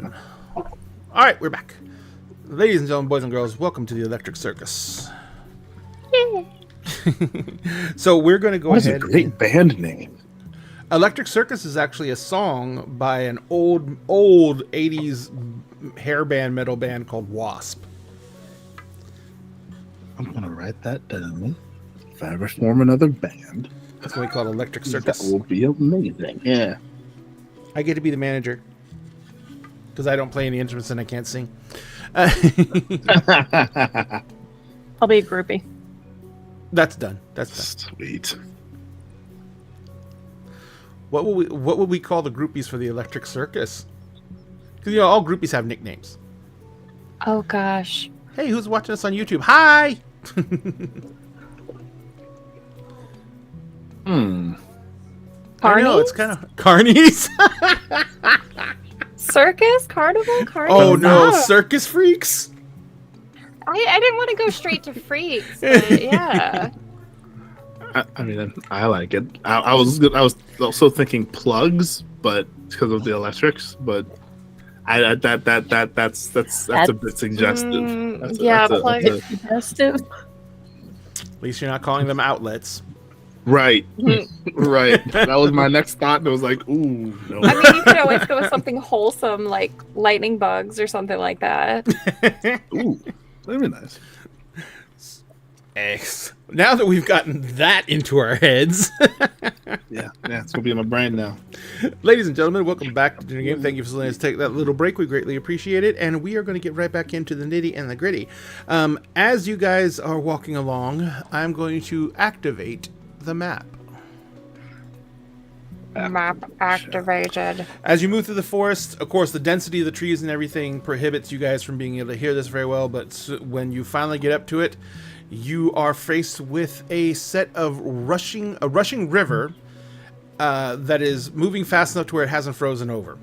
1. All right, we're back. Ladies and gentlemen, boys and girls, welcome to the Electric Circus. So we're going to go That's a ahead. great band name. Electric Circus is actually a song by an old 80s hair band metal band called Wasp. I'm gonna write that down. If I ever form another band, That's what we call Electric that Circus. will be amazing. Yeah. I get to be the manager because I don't play any instruments and I can't sing. I'll be a groupie. That's done. That's done. Sweet. What would we call the groupies for the Electric Circus? Because all groupies have nicknames. Oh gosh. Hey, who's watching us on YouTube? Hi. I know it's kind of carnies. Circus? Carnival? Carnival? Oh no, Ah. circus freaks. I didn't want to go straight to freaks, but yeah. I mean, I like it. I was also thinking plugs, but because of the electrics, but that's a bit suggestive. Plug. Suggestive. At least you're not calling them outlets. Right, right. That was my next thought, and it was like, ooh, no. I mean, you could always go with something wholesome like lightning bugs or something like that. Ooh, that'd be nice. X. Now that we've gotten that into our heads, Yeah, it's gonna be in my brain now. ladies and gentlemen, welcome back to the game. Thank you for letting us take that little break. We greatly appreciate it, and we are going to get right back into the nitty and the gritty. As you guys are walking along, I'm going to activate the map. Map activated. As you move through the forest, of course, the density of the trees and everything prohibits you guys from being able to hear this very well, but when you finally get up to it, you are faced with a set of rushing river that is moving fast enough to where it hasn't frozen over.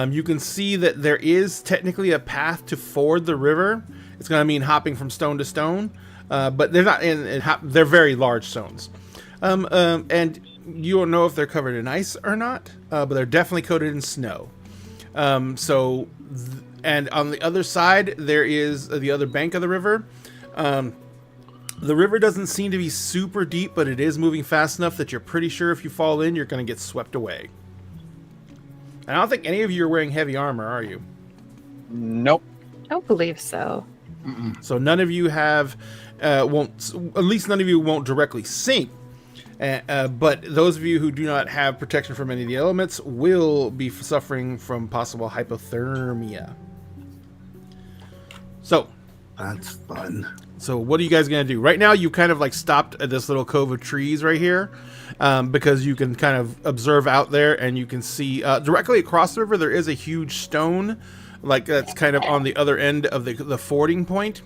You can see that there is technically a path to ford the river. It's going to mean hopping from stone to stone, but they're not they're very large stones. And you don't know if they're covered in ice or not, but they're definitely coated in snow. And on the other side, there is the other bank of the river. The river doesn't seem to be super deep, but it is moving fast enough that you're pretty sure if you fall in, you're going to get swept away. And I don't think any of you are wearing heavy armor, are you? Nope. I don't believe so. So none of you have, at least none of you won't directly sink. But those of you who do not have protection from any of the elements will be suffering from possible hypothermia. So That's fun. So what are you guys going to do? Right now, you kind of like stopped at this little cove of trees right here because you can kind of observe out there and you can see directly across the river, there is a huge stone like that's kind of on the other end of the fording point.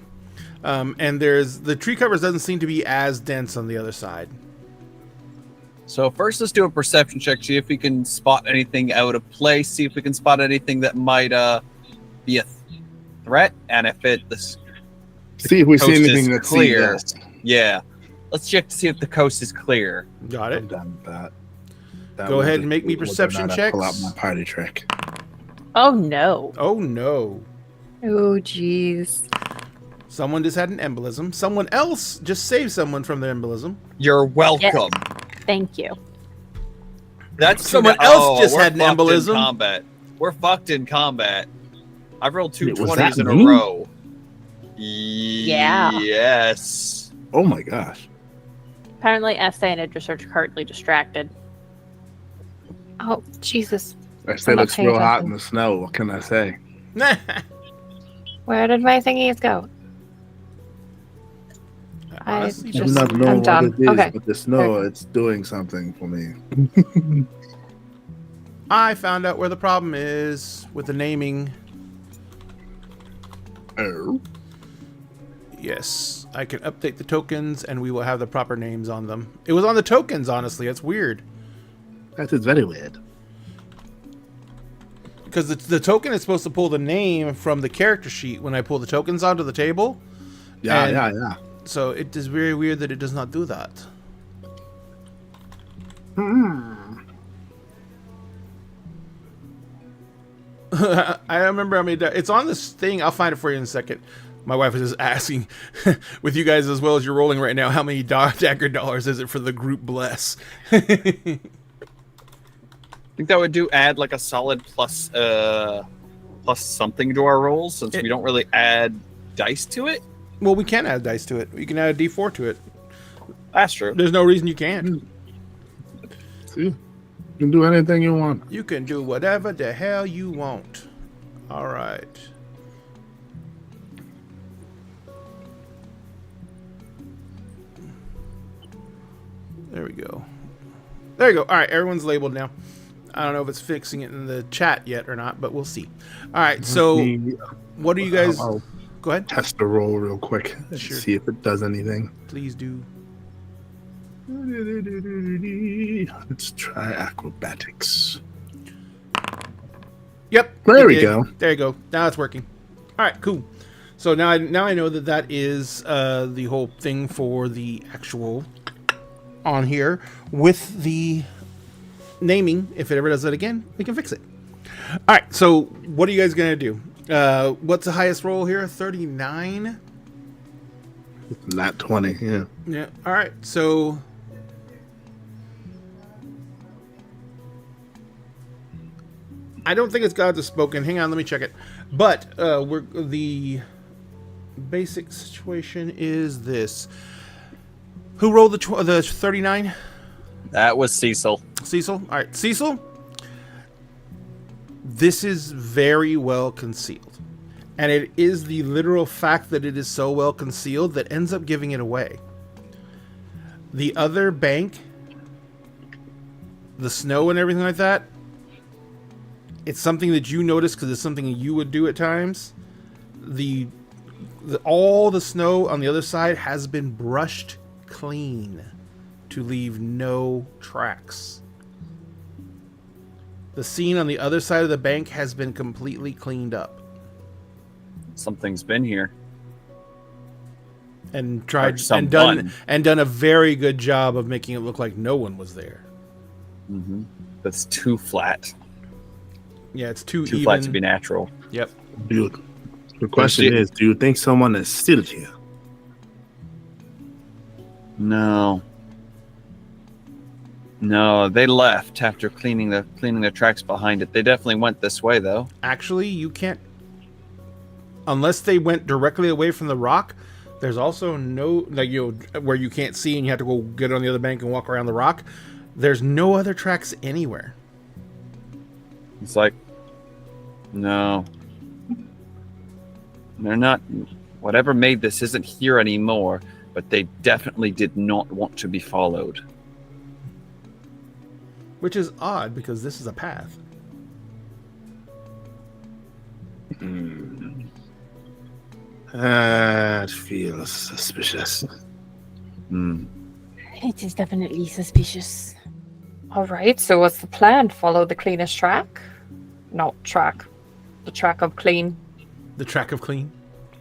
And the tree covers doesn't seem to be as dense on the other side. So first, let's do a perception check. See if we can spot anything out of place. See if we can spot anything that might be a threat. And if this See if we see coast is anything that's clear. clear. Yeah. Let's check to see if the coast is clear. Got I'm it? done with that. That Go was ahead it. and make me Whether or perception not I checks. Pull out my party trick. Oh no. Oh no. Oh, jeez. Someone just had an embolism. Someone else just saved someone from their embolism. You're welcome. Thank you. That's Someone else just we're had an fucked in embolism. combat. We're fucked in combat. I've rolled two Wait, was 20s that in a me? row. Yeah. Yes. Oh my gosh. Apparently, Esther and Idris are currently distracted. Oh, Jesus. I say I'm not looks paying real hot in attention. the snow. What can I say? Where did my thingies go? Honestly, just- I'm not I'm knowing what done. it is, Okay. but the snow, it's doing something for me. I found out where the problem is with the naming. Oh. Yes, I can update the tokens and we will have the proper names on them. It was on the tokens, honestly. That's weird. That is very weird. Because the token is supposed to pull the name from the character sheet when I pull the tokens onto the table. Yeah, And- yeah. So it is very weird that it does not do that. I remember how many. It's on this thing. I'll find it for you in a second. My wife was just asking, with you guys as well as you're rolling right now, how many dagger dollars is it for the group bless? I think that would add like a solid plus something to our rolls, since we don't really add dice to it. Well, we can add dice to it. You can add a D4 to it. That's true. There's no reason you can't. See, you can do anything you want. You can do whatever the hell you want. All right. There we go. There you go. All right, everyone's labeled now. I don't know if it's fixing it in the chat yet or not, but we'll see. All right, so what do you guys... I'll Go ahead. test the roll real quick. Sure. See if it does anything. Please do. Let's try acrobatics. Yep. There it we did. go. There you go. Now it's working. All right, cool. So now I know that is the whole thing for the actual on here with the naming. If it ever does that again, we can fix it. All right. So what are you guys gonna do? What's the highest roll here? 39. Not 20. Yeah. Yeah. All right. So I don't think it's Gods Have Spoken. Hang on, let me check it. But the basic situation is this. Who rolled the 39? That was Cecil. Cecil? All right, Cecil. This is very well concealed. And it is the literal fact that it is so well concealed that ends up giving it away. The other bank, the snow and everything like that, it's something that you notice because it's something you would do at times. All the snow on the other side has been brushed clean to leave no tracks. The scene on the other side of the bank has been completely cleaned up Something's been here. and tried Or and done a very good job of making it look like no one was there. Mm-hmm. That's too flat. Yeah, it's too Too even. flat to be natural. Yep. Dude, the question is, do you think someone is still here? No. No, they left after cleaning the tracks behind it. They definitely went this way though. Actually, you can't, unless they went directly away from the rock. There's also no, like, where you can't see and you have to go get on the other bank and walk around the rock. There's no other tracks anywhere. It's like, no. They're not, whatever made this isn't here anymore, but they definitely did not want to be followed. Which is odd because this is a path. That feels suspicious. Hmm. It is definitely suspicious. All right, so what's the plan? Follow the cleanest track? Not track. The track of clean. The track of clean.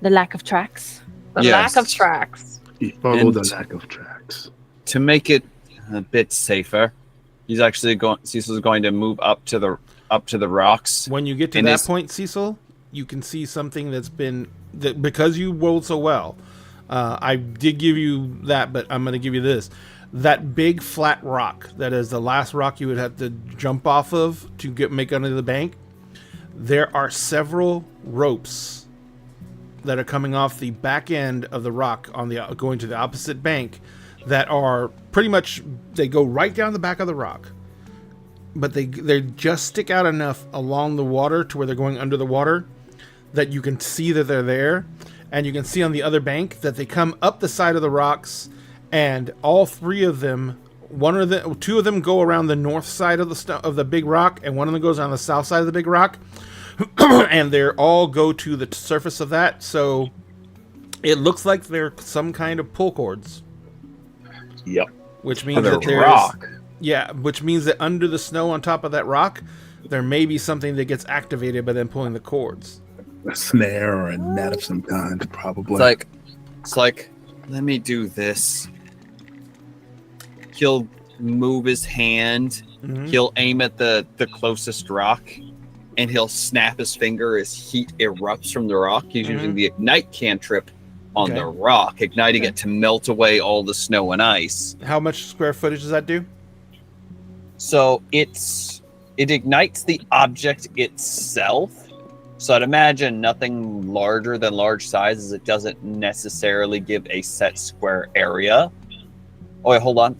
The lack of tracks. The Yes. lack of tracks. You follow And- the lack of tracks. To make it a bit safer, Cecil's going to move up to the rocks. When you get to And that it's- point, Cecil, you can see something because you rolled so well. I did give you that, but I'm going to give you this. That big flat rock that is the last rock you would have to jump off of to make under the bank. There are several ropes that are coming off the back end of the rock going to the opposite bank that are pretty much, they go right down the back of the rock, but they just stick out enough along the water to where they're going under the water that you can see that they're there, and you can see on the other bank that they come up the side of the rocks, and all three of them, two of them go around the north side of the big rock, and one of them goes on the south side of the big rock, and they all go to the surface of that. So it looks like they're some kind of pull cords. Yep. Which means The that there's rock. which means that under the snow on top of that rock, there may be something that gets activated by them pulling the cords. A snare or a net of some kind, probably. It's like, let me do this. He'll move his hand. Mhm. He'll aim at the closest rock, and he'll snap his finger as heat erupts from the rock. He's using the ignite cantrip on the rock, igniting it to melt away all the snow and ice. How much square footage does that do? So it ignites the object itself. So I'd imagine nothing larger than large sizes. It doesn't necessarily give a set square area. Oh wait, hold on.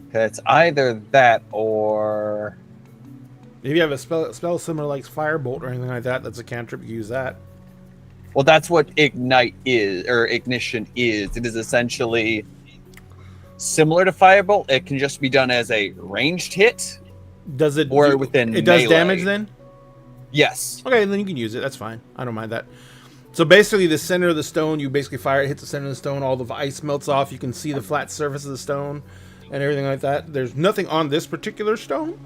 Okay, it's either that or If you have a spell similar like Firebolt or anything like that, that's a cantrip. You use that. well, that's what ignite is, or ignition is. It is essentially similar to Firebolt. It can just be done as a ranged hit. Does it? Or within it does melee. damage then? Yes. Okay, then you can use it. That's fine. I don't mind that. So basically, the center of the stone, you basically fire it, hits the center of the stone, all the ice melts off. You can see the flat surface of the stone and everything like that. There's nothing on this particular stone,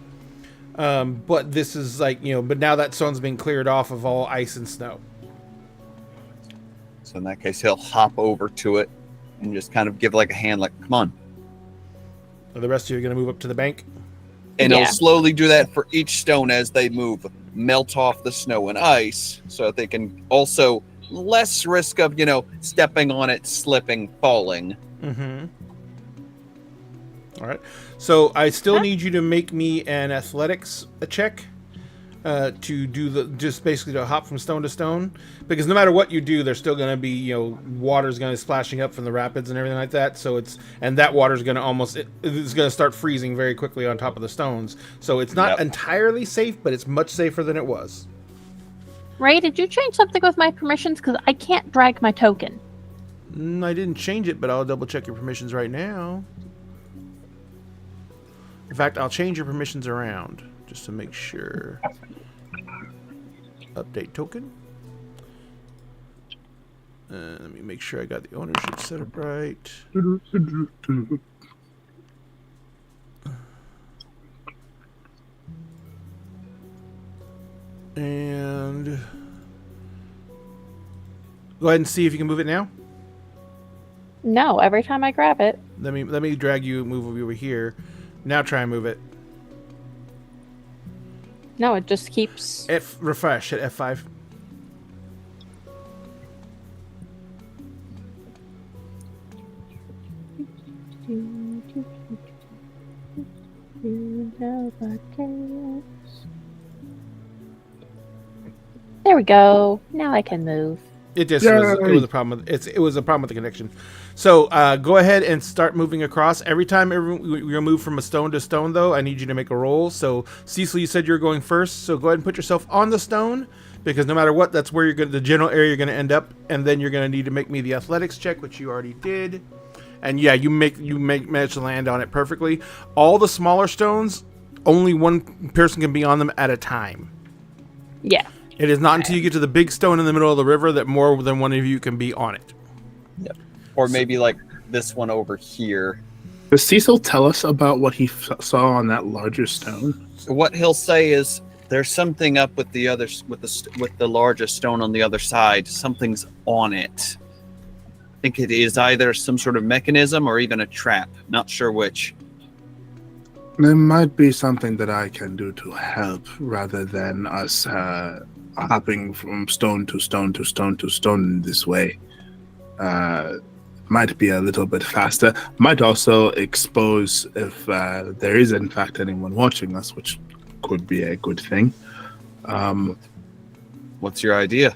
but this is like, but now that stone's been cleared off of all ice and snow. So in that case, he'll hop over to it and just kind of give like a hand, like, come on. So the rest of you are going to move up to the bank. And Yeah. he'll slowly do that for each stone as they move, melt off the snow and ice, so that they can also less risk of, stepping on it, slipping, falling. Mm-hmm. All right. So I still need you to make me an athletics check to do just basically to hop from stone to stone, because no matter what you do, there's still going to be water's going to splashing up from the rapids and everything like that. So that water's going to it's going to start freezing very quickly on top of the stones. So it's not entirely safe, but it's much safer than it was. Ray, did you change something with my permissions? Because I can't drag my token. I didn't change it, but I'll double check your permissions right now. In fact, I'll change your permissions around just to make sure. Update token. Let me make sure I got the ownership set up right. And go ahead and see if you can move it now. No, every time I grab it. Let me drag you, move over here. Now try and move it. No, it just keeps. Refresh at F5. There we go. Now I can move. It just was a problem. It was a problem with the connection. So go ahead and start moving across. Every time you're gonna move from a stone to stone, though, I need you to make a roll. So Cecil, you said you were going first. So go ahead and put yourself on the stone, because no matter what, that's where the general area you're gonna end up. And then you're gonna need to make me the athletics check, which you already did. And yeah, you managed to land on it perfectly. All the smaller stones, only one person can be on them at a time. Yeah. It is not until you get to the big stone in the middle of the river that more than one of you can be on it. Yep. Or maybe like this one over here. Does Cecil tell us about what he saw on that larger stone? So what he'll say is, there's something up with the largest stone on the other side. Something's on it. I think it is either some sort of mechanism or even a trap. Not sure which. There might be something that I can do to help, rather than us hopping from stone to stone to stone to stone this way. Might be a little bit faster. Might also expose if there is in fact anyone watching us, which could be a good thing. What's your idea?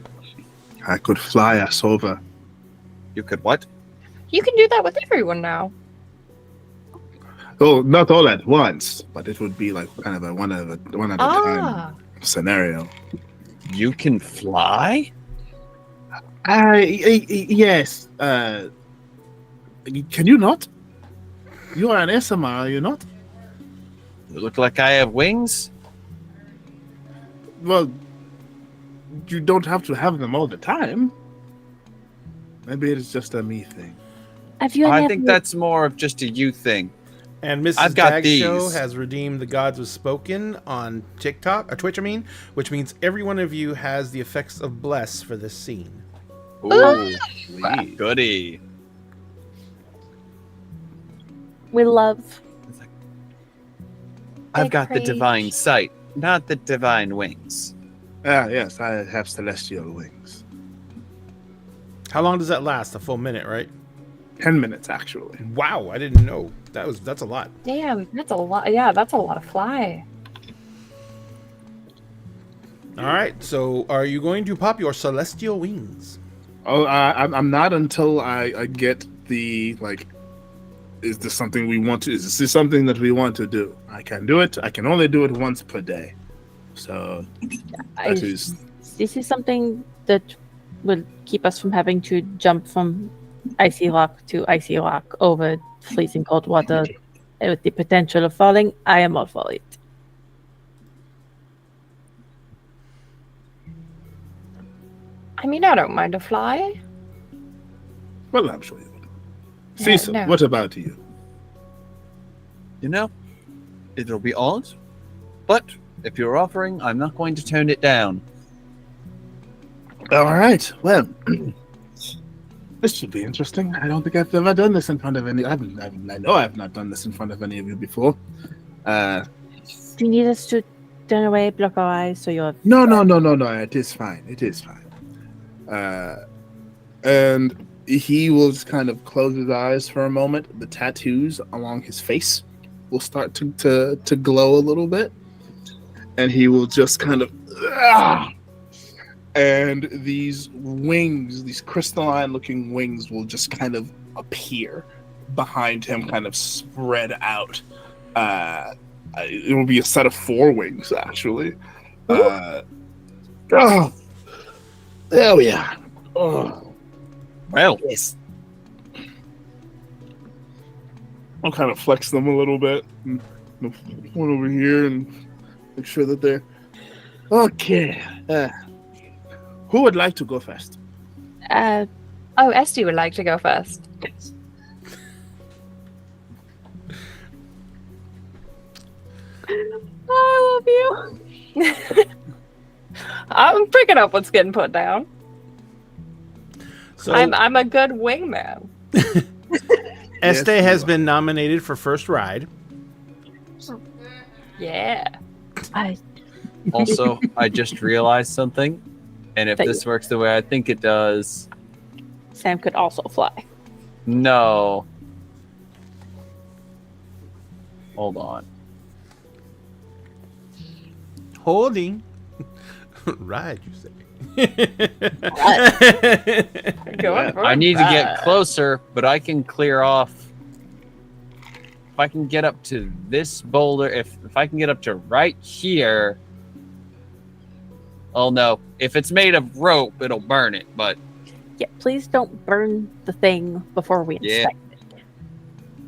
I could fly us over. You could what? You can do that with everyone now. Oh, not all at once, but it would be like kind of a one at a time scenario. You can fly? Yes. Can you not? You are an SMR, are you not? You look like I have wings? Well, you don't have to have them all the time. Maybe it's just a me thing. Have you I think that's more of just a you thing. And Mrs. I've got Dag Show these. has redeemed the Gods Was Spoken on Twitch, which means every one of you has the effects of Bless for this scene. Ooh, goody. We love. It's like, I've got the Praise. divine sight, not the divine wings. Ah, yes, I have celestial wings. How long does that last? A full minute, right? 10 minutes, actually. Wow, I didn't know. That's a lot. Damn, that's a lot. Yeah, that's a lot of fly. All right. So, are you going to pop your celestial wings? Oh, I'm not until I get the, like, is this something we want to, is this something that we want to do? I can do it. I can only do it once per day. So, I, that is, this is something that will keep us from having to jump from icy rock to icy rock over freezing cold water with the potential of falling. I am all for it. I mean, I don't mind a fly. well, I'm sure you would. Yeah, Cecil, no. what about you? You know, it'll be odd, but if you're offering, I'm not going to turn it down. All right. Well, this should be interesting. I don't think I've ever done this in front of any. I know I've not done this in front of any of you before. Do you need us to turn away, block our eyes, so you're... No. It is fine. It is fine. And he will just kind of close his eyes for a moment. The tattoos along his face will start to glow a little bit, and he will just kind of. And these wings, these crystalline-looking wings, will just kind of appear behind him, kind of spread out. It will be a set of 4 wings, actually. There we are. Oh, Well, yes. I'll kind of flex them a little bit. And one over here and make sure that they're okay. Who would like to go first? Uh, Oh, Esty would like to go first. I love you. I'm picking up what's getting put down. So, I'm a good wingman. Este Yes, has you are. been nominated for first ride. Yeah. also, I just realized something, and if That this works the way I think it does, Sam could also fly. no. Hold on. Holding. Ride, you say. Going for I a need to get ride. closer, but I can clear off. If I can get up to this boulder, if I can get up to right here. Oh no! If it's made of rope, it'll burn it. But Yeah, please don't burn the thing before we Yeah. inspect it.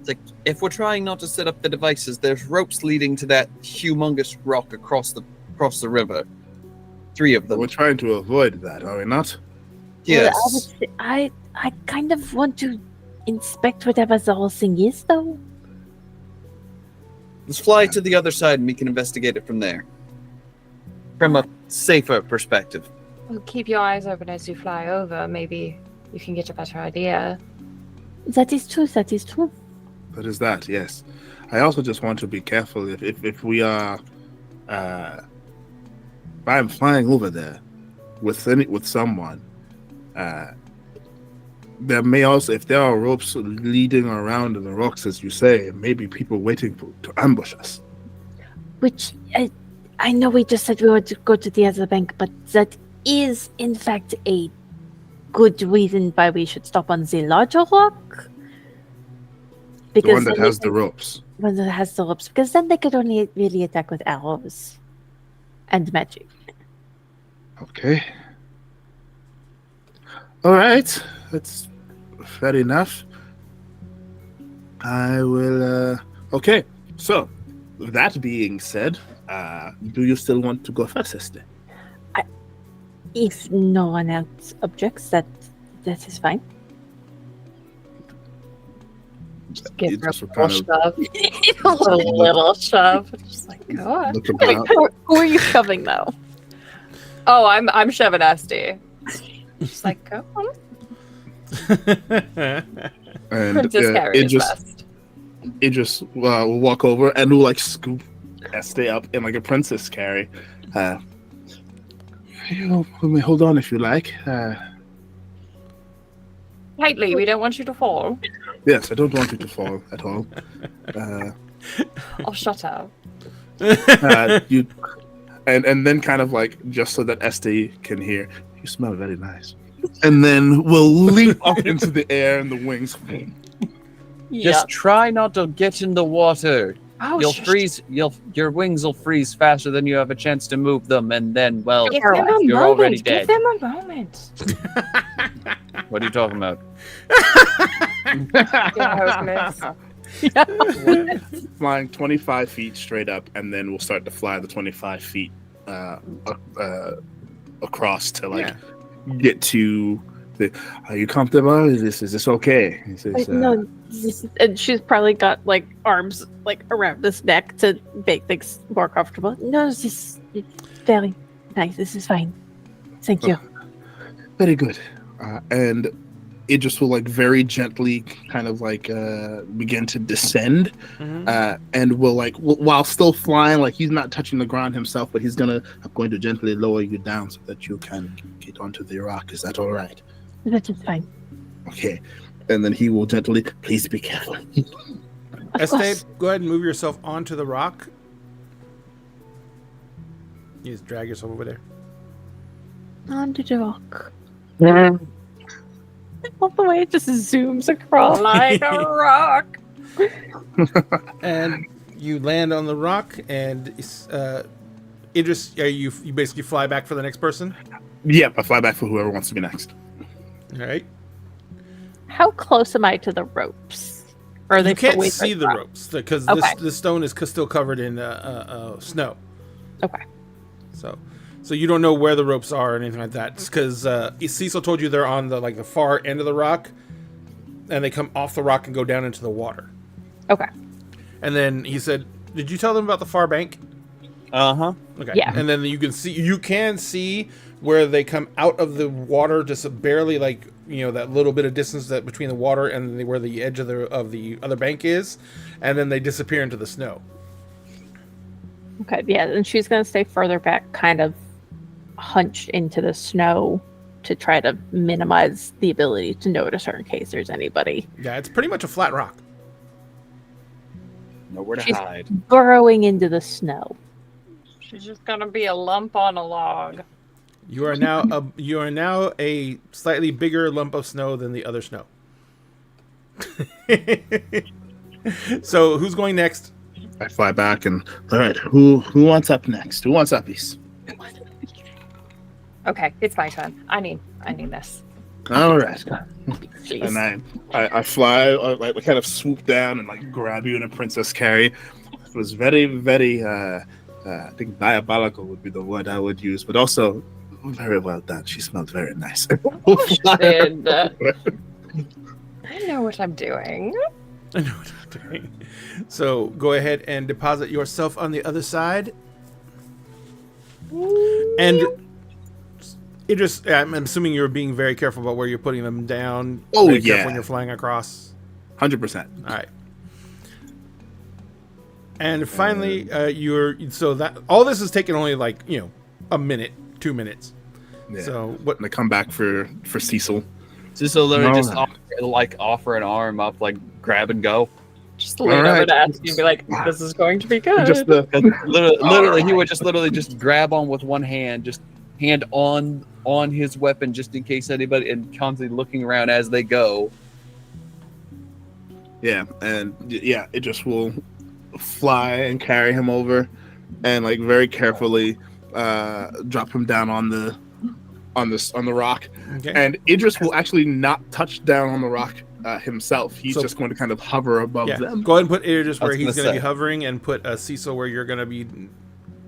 it's like if we're trying not to set up the devices, there's ropes leading to that humongous rock across the river. 3 of them. We're trying to avoid that, are we not? Yes. Well, I kind of want to inspect whatever the whole thing is, though. Let's fly to the other side and we can investigate it from there. From a safer perspective. Well, keep your eyes open as you fly over. Maybe you can get a better idea. That is true. That is true. That is that, yes. I also just want to be careful if we are if I'm flying over there with someone, there may also, if there are ropes leading around in the rocks, as you say, maybe people waiting to ambush us. Which I know we just said we were to go to the other bank, but that is in fact a good reason why we should stop on the larger rock. The one then that has the ropes. one that has the ropes, because then they could only really attack with arrows and magic. Okay. All right. That's fair enough. I will. Okay. So, with that being said, do you still want to go first, Esther? If no one else objects, that is fine. Give You her just a kind little of shove. A little shove. Just like, go on. look about. Who are you shoving though? Oh, I'm shoving Esty. Just like, go on. And Princess Carrie it is just best. Idris will walk over and will like scoop Este up in like a princess carry. Hold on if you like. Tightly, we don't want you to fall. Yes, I don't want you to fall at all. Oh, shut up. You and then kind of like just so that Este can hear, you smell very nice. And then we'll leap up into the air and the wings. Just try not to get in the water. Oh, You'll freeze. Your wings will freeze faster than you have a chance to move them, and then, well, Give them a you're moment. already dead. Give them a moment. What are you talking about? Flying 25 feet straight up, and then we'll start to fly the 25 feet across to like get to the. Are you comfortable? Is this okay? He says, No, and she's probably got like arms like around this neck to make things more comfortable. No, this is very nice. This is fine. Thank you. Very good. And it just will like very gently kind of like begin to descend, and will like while still flying, like he's not touching the ground himself, but I'm going to gently lower you down so that you can get onto the rock. Is that all right? That is fine. Okay. And then he will gently, please be careful. Este, go ahead and move yourself onto the rock. You just drag yourself over there. Onto the rock. I love the way it just zooms across Like a rock. And you land on the rock, and Idris, you basically fly back for the next person. Yep, I fly back for whoever wants to be next. All right. How close am I to the ropes? Or are they You can't away see from the rock? ropes because Okay. this stone is still covered in snow. Okay. So you don't know where the ropes are or anything like that. Because Cecil told you they're on the far end of the rock, and they come off the rock and go down into the water. Okay. And then he said, "Did you tell them about the far bank?" Okay. Yeah. And then you can see where they come out of the water, just barely that little bit of distance that between the water and where the edge of the other bank is, and then they disappear into the snow. Okay, yeah, and she's gonna stay further back, kind of hunched into the snow to try to minimize the ability to notice her in case there's anybody. Yeah, it's pretty much a flat rock. Nowhere to She's- hide. Burrowing into the snow. She's just gonna be a lump on a log. You are now a slightly bigger lump of snow than the other snow. So who's going next? I fly back and all right, who wants up next? Who wants uppies? Okay, it's my turn. I need this. All right. Jeez. And I fly, I kind of swoop down and like grab you in a princess carry. It was very, very, I think diabolical would be the word I would use, but also very well done. She smelled very nice. Bullshit. I know what I'm doing. I know what I'm doing. So go ahead and deposit yourself on the other side. And I'm assuming you're being very careful about where you're putting them down. Oh, Very careful yeah. when you're flying across. 100%. All right. And finally, all this is taking only a minute, 2 minutes. Yeah. So what? And I come back for Cecil. Cecil literally No. just offer an arm up, like grab and go. Just lean over Alright. to ask you and be like, this is going to be good. Just the Literally, he would just grab on with one hand, just hand on his weapon, just in case anybody, and constantly looking around as they go. yeah, and yeah, it just will fly and carry him over, and like very carefully drop him down on the rock. Okay. And Idris will actually not touch down on the rock himself. He's So- just going to kind of hover above Yeah. them. Go ahead and put Idris I where was he's gonna going to be say. hovering, and put Cecil where you're going to be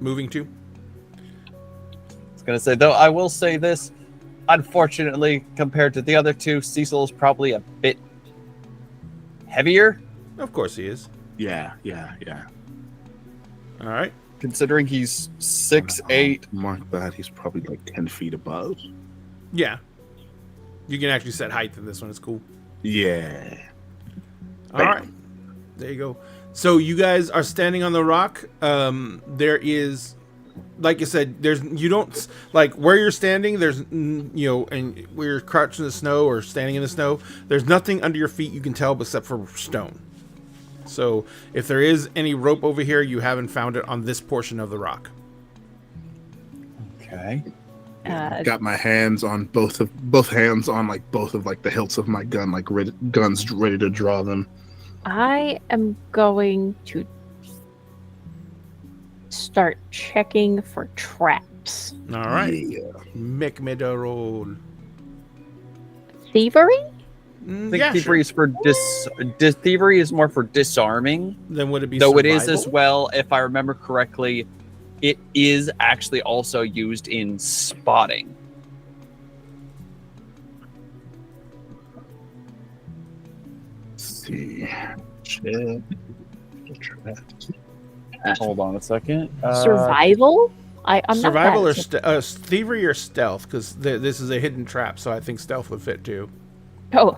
moving to. I was gonna say, though, I will say this. Unfortunately, compared to the other two, Cecil is probably a bit heavier, Of course he is. Yeah. All right. considering he's 6'8". Mark that he's probably like 10 feet above. Yeah. You can actually set height in this one. It's cool. Yeah. All right. There you go. So you guys are standing on the rock. There is, like I said, you don't like where you're standing. There's and where you're crouched in the snow or standing in the snow. There's nothing under your feet you can tell except for stone. So if there is any rope over here, you haven't found it on this portion of the rock. Okay. Got my hands on both hands on both of the hilts of my gun, guns ready to draw them. I am going to start checking for traps. All right. Yeah. Make me the roll. Thievery? I think thievery is for thievery is more for disarming. Then would it be Though survival? it is as well, if I remember correctly, it is actually also used in spotting. Let's see. Hold on a second. Survival? I'm Survival not or thievery or stealth? Because this is a hidden trap, so I think stealth would fit too. Oh,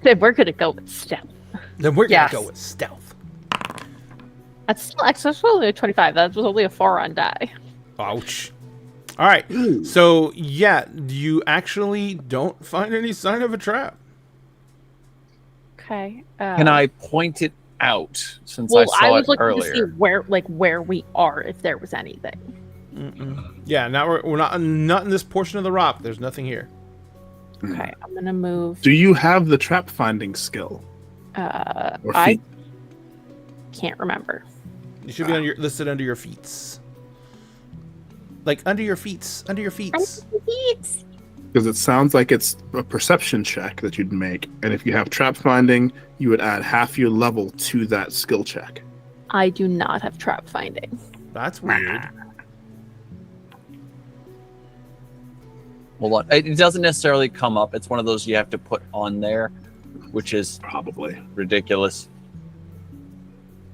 then we're gonna go with stealth. Then we're gonna Yes. go with stealth. That's still only a 25. That was only a 4 on die. Ouch. All right. So yeah, you actually don't find any sign of a trap. Okay. Can I point it out since Well, I saw was it looking earlier? to see where we are, if there was anything. Yeah. Now we're not in this portion of the rock. There's nothing here. Okay, I'm gonna move. Do you have the trap finding skill? Or I feet? can't remember. You should be listed under your feet. Like under your feet. Under your feet. Because it sounds like it's a perception check that you'd make, and if you have trap finding, you would add half your level to that skill check. I do not have trap finding. That's weird. Hold on. It doesn't necessarily come up. It's one of those you have to put on there, which is Probably. ridiculous.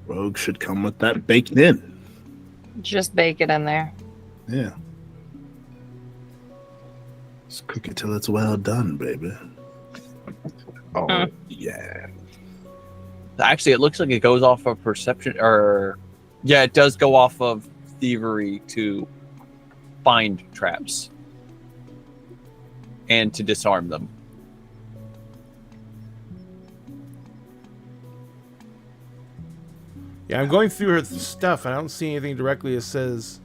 Rogue should come with that baked in. Just bake it in there. Yeah. Just cook it till it's well done, baby. Oh, yeah. Actually, it looks like it goes off of perception, or yeah, it does go off of thievery to find traps and to disarm them. Yeah, I'm going through her stuff. I don't see anything directly that says.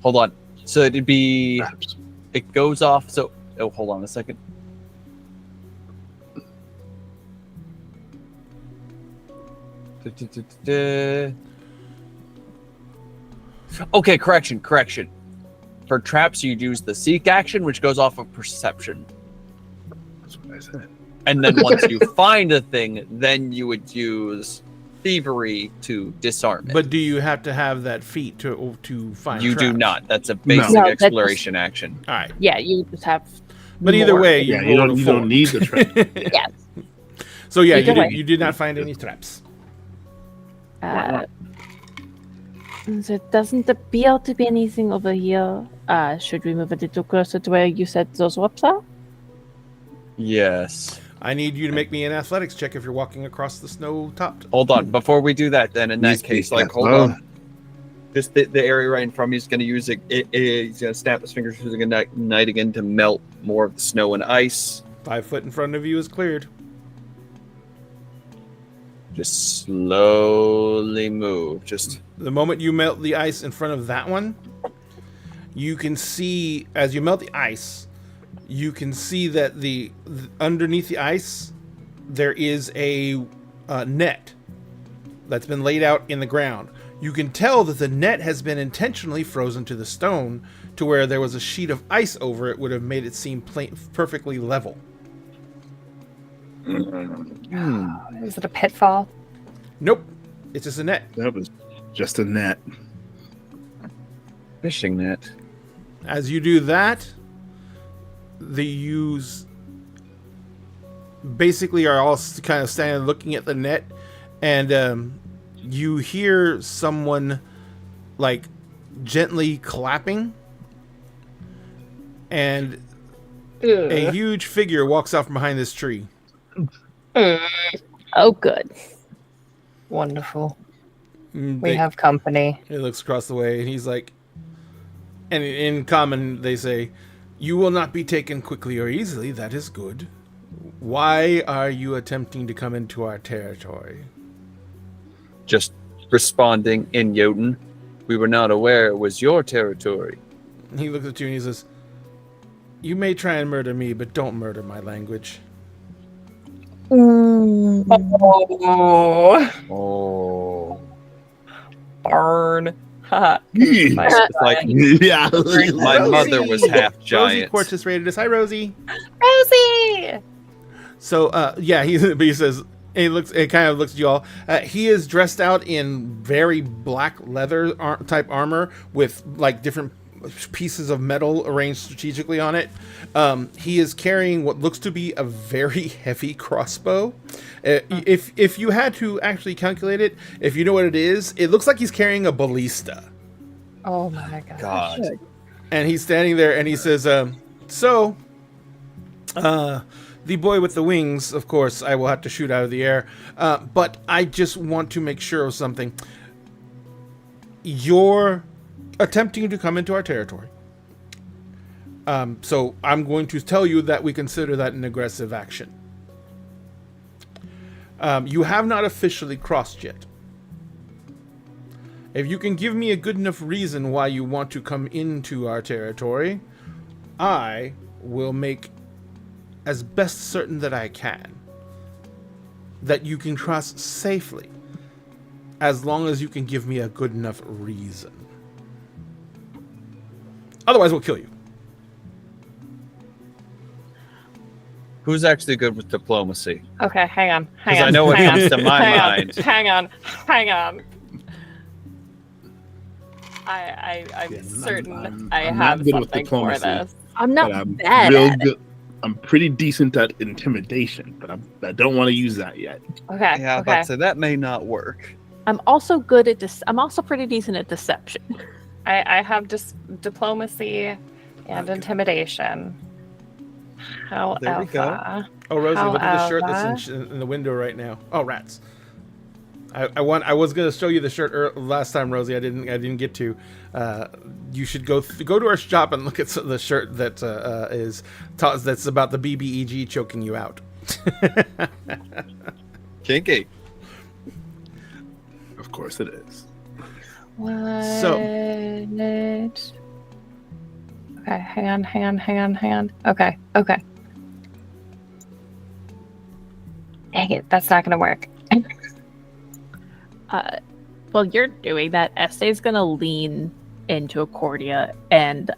Hold on. So it'd be Traps. it goes off. So hold on a second. Okay, correction. For traps, you'd use the seek action, which goes off of perception. That's what I said. And then once you find a thing, then you would use thievery to disarm it. But do you have to have that feat to find? You do traps? not. That's a basic No, that's exploration action. All right. Yeah, you just have. But either more. way, Yeah, you rolled a don't four. need the trap. Yes. So yeah, Either way. you did not find any traps. There doesn't appear to be anything over here. Should we move a little closer to where you said those ropes are? Yes. I need you to make me an athletics check if you're walking across the snow topped. Hold on. Before we do that, then in that Needs to be case, like, hold slow. on. Just the area right in front of me is going to use it. He's going to snap his fingers using a night again to melt more of the snow and ice. 5 foot in front of you is cleared. Just slowly move. Just The moment you melt the ice in front of that one, you can see as you melt the ice, you can see that underneath the ice there is a net that's been laid out in the ground. You can tell that the net has been intentionally frozen to the stone to where there was a sheet of ice over it would have made it seem perfectly level. Is it a pitfall? Nope, it's just a net. That was just a net. fishing net. As you do that, the ewes basically are all kind of standing looking at the net, and you hear someone like gently clapping, and a huge figure walks out from behind this tree. Oh, good. Wonderful. We They- have company. He looks across the way and he's like, and in common they say, "You will not be taken quickly or easily. That is good. Why are you attempting to come into our territory?" Just responding in Jotun. We were not aware it was your territory. He looks at you and he says, "You may try and murder me, but don't murder my language." Oh, Oh. burn. Haha. Yeah. It's like Yeah. my mother was half Rosie giant. Quartus rated us. Hi, Rosie. Rosie! So, yeah, but he says, it kind of looks at you all. He is dressed out in very black leather type armor with like different pieces of metal arranged strategically on it. He is carrying what looks to be a very heavy crossbow. If you had to actually calculate it, if you know what it is, it looks like he's carrying a ballista. Oh my god. God. And he's standing there and he says, the boy with the wings, of course, I will have to shoot out of the air. But I just want to make sure of something. You're attempting to come into our territory. So I'm going to tell you that we consider that an aggressive action. You have not officially crossed yet. If you can give me a good enough reason why you want to come into our territory, I will make as best certain that I can that you can cross safely, as long as you can give me a good enough reason. Otherwise, we'll kill you. Who's actually good with diplomacy? Okay, hang on. Hang 'Cause on. I know what hang comes on, to my hang on, mind. Hang on. I'm Yeah, certain I'm I not have good with something for diplomacy. this. I'm But not I'm bad real at it. good. I'm pretty decent at intimidation, but I don't want to use that yet. Okay. Yeah, okay. but so that may not work. I'm also good at I'm also pretty decent at deception. I have diplomacy and intimidation. However, There we go. Oh, Rosie, look at the shirt However- that's in the window right now. Oh, rats! I was gonna show you the shirt last time, Rosie. I didn't get to. You should go to our shop and look at the shirt that that's about the BBEG choking you out. Kinky. Of course it is. What? So- Okay, hang on. Okay. Dang it, that's not gonna work. While you're doing that, Este's gonna lean into Accordia, and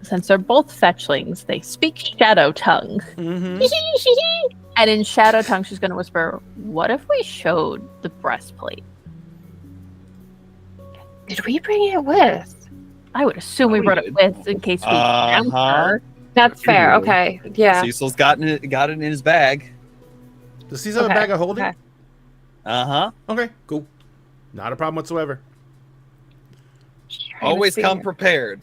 since they're both fetchlings, they speak Shadow Tongue. Mm-hmm. And in Shadow Tongue, she's gonna whisper, "What if we showed the breastplate?" Did we bring it with? I would assume we We brought it did. with in case we found her. That's fair. Ooh. Okay. Yeah. Cecil's got it in his bag. Does he have Okay, a bag of holding? okay. Uh-huh. Okay, cool. Not a problem whatsoever. Just trying to Always see come it. prepared.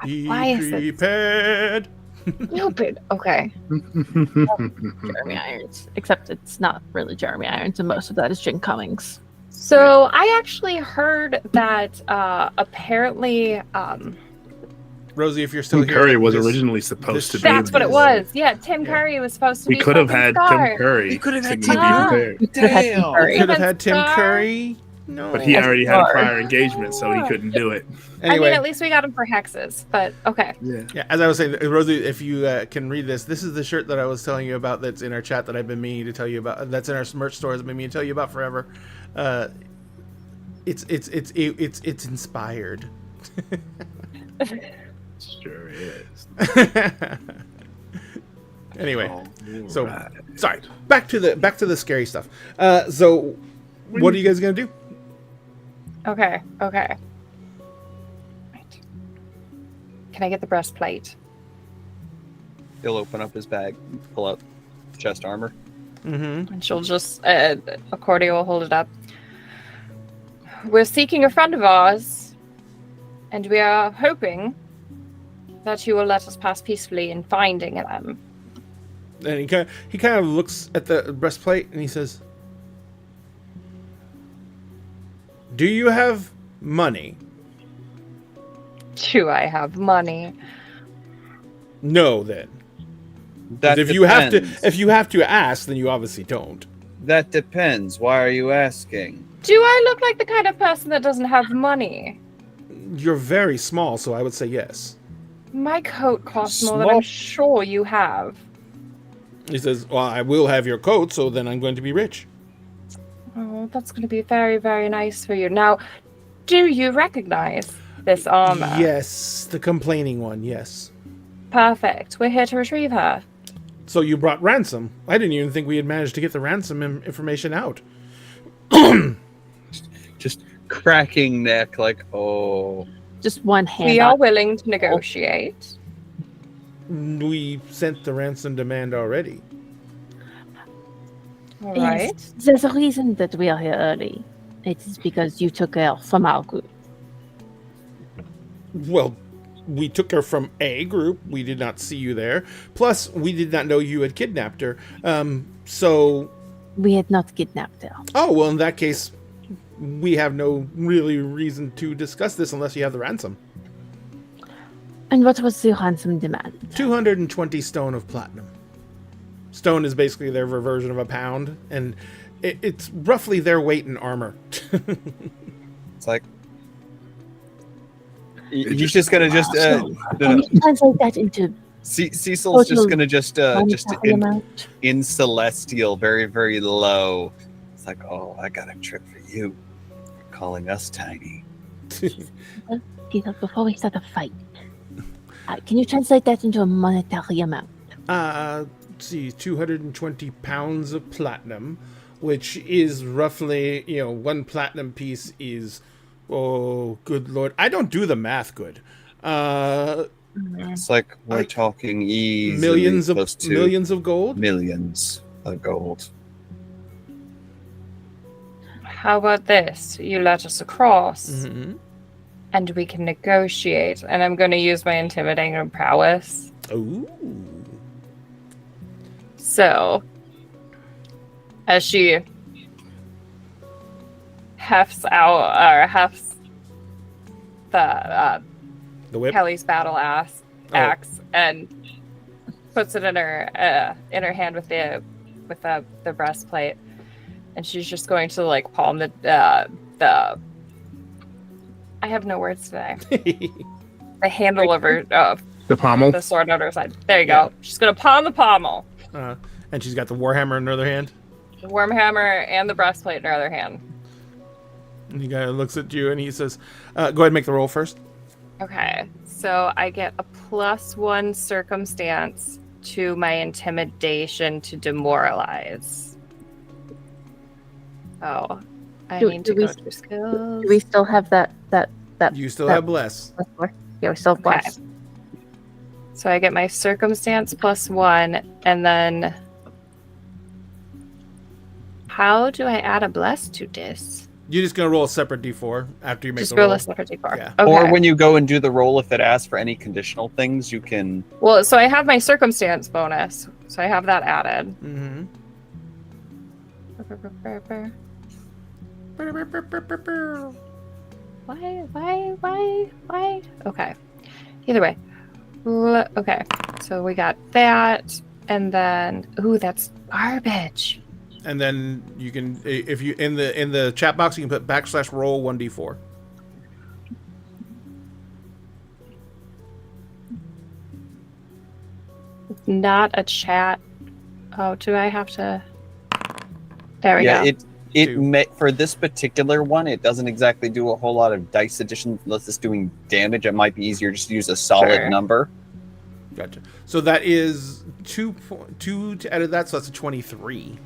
Be Why is it- prepared. Stupid. Okay. Jeremy Irons, except it's not really Jeremy Irons, and most of that is Jim Cummings. So I actually heard that apparently Rosie, if you're still Tim here, Curry was this- originally supposed to be. that's what it this. was. Yeah, Tim Yeah. Curry was supposed to We be. could have fucking had Scar. Tim Curry. You could have had singing Tim Be Curry. Prepared. Could have had Tim Damn. Curry. Could have had Tim Star. Curry. No. But he already had a Scar. prior engagement, so he couldn't do it. Anyway, I mean, at least we got him for hexes. But okay. Yeah. yeah, as I was saying, Rosie, if you can read this is the shirt that I was telling you about. That's in our chat that I've been meaning to tell you about. That's in our merch stores. I've been meaning to tell you about forever. It's inspired. Sure is. Anyway, All so- right. sorry. Back to the scary stuff. So, what are you guys gonna do? Okay. Right. Can I get the breastplate? He'll open up his bag, pull out chest armor. Mm-hmm. And she'll just, Accordia will hold it up. We're seeking a friend of ours, and we are hoping that you will let us pass peacefully in finding them. And he kind of looks at the breastplate and he says, Do you have money? Do I have money? No, then. That If depends. you have to ask, then you obviously don't. That depends. Why are you asking? Do I look like the kind of person that doesn't have money? You're very small, so I would say yes. My coat costs more than Small- I'm sure you have. He says, "Well, I will have your coat, so then I'm going to be rich." Oh, that's going to be very, very nice for you. Now, do you recognize this armor? Yes, the complaining one. Yes. Perfect. We're here to retrieve her. So you brought ransom. I didn't even think we had managed to get the ransom information out. Just cracking neck, like, oh. Just one hand. We on- are willing to negotiate. We sent the ransom demand already. All Yes, right. there's a reason that we are here early. It is because you took her from our group. Well, we took her from a group. We did not see you there. Plus, we did not know you had kidnapped her. So, We had not kidnapped her. oh, well, in that case, we have no really reason to discuss this unless you have the ransom. And what was the ransom demand? 220 stone of platinum. Stone is basically their version of a pound, and it's roughly their weight in armor. It's like he's just gonna just Can you translate that into Cecil's just Total gonna just monetary amount? in celestial, very very low. It's like, oh, I got a trick for you. Calling us tiny. Peter, before we start a fight, can you translate that into a monetary amount? Let's see, 220 pounds of platinum, which is roughly, one platinum piece is, oh, good lord. I don't do the math good. It's like we're talking easily Millions close to of gold. millions of gold. How about this? You let us across, Mm-hmm. and we can negotiate. And I'm going to use my intimidating prowess. Ooh. So, as she hefts the The whip. Kelly's battle axe and puts it in her hand with the breastplate, and she's just going to like palm the I have no words today. The handle of her The pommel. the sword on her side. There you Yeah. go. She's gonna palm the pommel, And she's got the warhammer in her other hand. the wormhammer, and the breastplate in her other hand. And the guy looks at you and he says, go ahead and make the roll first. Okay, so I get a +1 circumstance to my intimidation to demoralize. Oh, I Do- need do to we- go through skills. Do we still have that? You still that- have bless. Yeah, we still have Okay. bless. So I get my circumstance +1, and then how do I add a bless to this? You're just going to roll a separate d4 after you make Just the roll roll. a separate d4. Yeah. Okay. Or when you go and do the roll, if it asks for any conditional things, you can. Well, so I have my circumstance bonus, so I have that added. Mm-hmm. Why? Okay. Either way. Okay. So we got that, and then that's garbage. And then you can, if you in the chat box, you can put /roll 1d4. Not a chat. Oh, do I have to? There we Yeah, go. it Two. may, for this particular one, it doesn't exactly do a whole lot of dice addition unless it's doing damage. It might be easier just to use a solid Sure. number. Gotcha. So that is 2 to edit that, so that's a 23.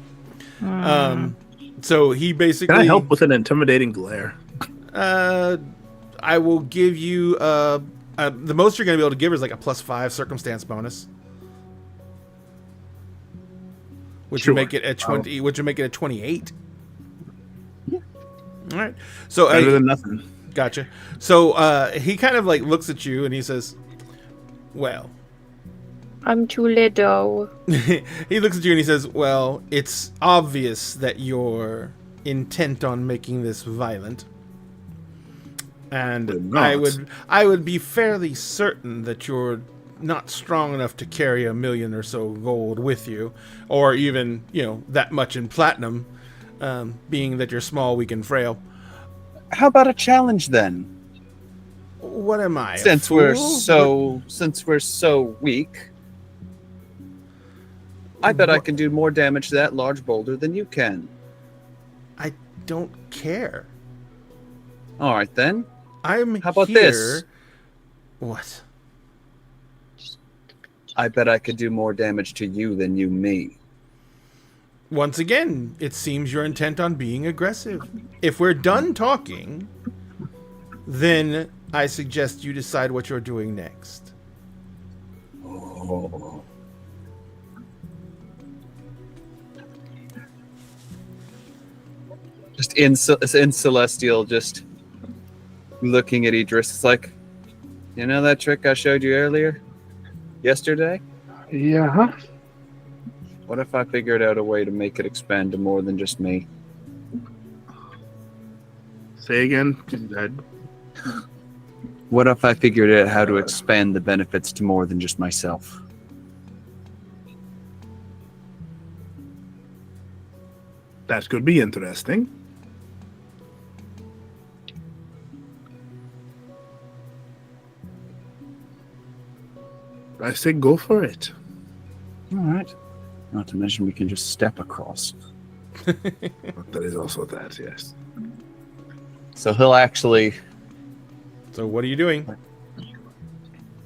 So he basically. Can I help with an intimidating glare? I will give you the most you're going to be able to give her is like a +5 circumstance bonus, which Sure. would make it a 20. Which would make it a 28. All right. So Better than nothing. gotcha. So he kind of like looks at you and he says, "Well." I'm too little. He looks at you and he says, "Well, it's obvious that you're intent on making this violent. And Not. I would be fairly certain that you're not strong enough to carry 1 million or so gold with you, or even, that much in platinum, being that you're small, weak, and frail. How about a challenge then? What am I? Since we're so weak, I bet I can do more damage to that large boulder than you can. I don't care. All right then. I'm How about here. this? What? I bet I could do more damage to you than you me. Once again, it seems you're intent on being aggressive. If we're done talking, then I suggest you decide what you're doing next. Oh. Just in Celestial, just looking at Idris. It's like, you know that trick I showed you earlier? Yesterday? Yeah. What if I figured out a way to make it expand to more than just me? Say again. What if I figured out how to expand the benefits to more than just myself? That could be interesting. I say go for it. All right. Not to mention we can just step across. There is also that, yes. So he'll actually So what are you doing?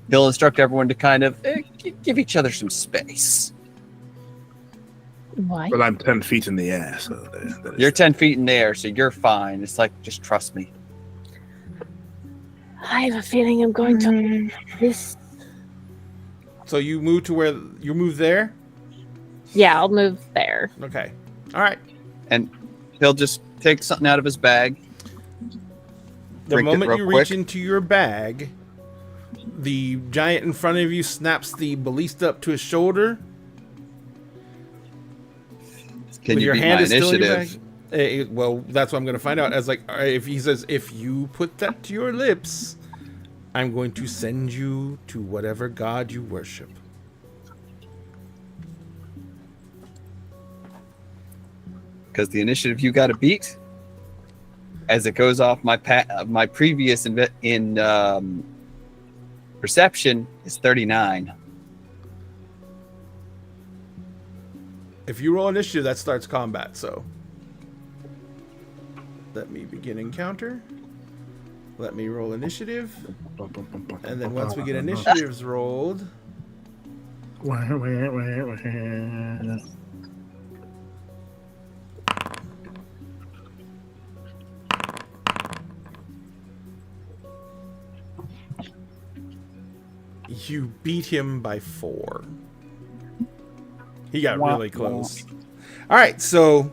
he'll instruct everyone to kind of give each other some space. Why? But I'm 10 feet in the air, so that is You're 10 feet in the air, so you're fine. It's like, just trust me. I have a feeling I'm going to this. So you move to where you move there? Yeah, I'll move there. Okay. All right. And he'll just take something out of his bag. The Drink it moment real you quick. reach into your bag, the giant in front of you snaps the ballista up to his shoulder. Can with you your beat hand my is still in your initiative? bag. Well, that's what I'm going to find out. As like, if he says, if you put that to your lips, I'm going to send you to whatever god you worship. Because the initiative you got to beat, as it goes off my my previous in perception, is 39. If you roll initiative, that starts combat. So let me begin encounter. Let me roll initiative, and then once we get initiatives rolled, you beat him by 4. He got really close. All right, so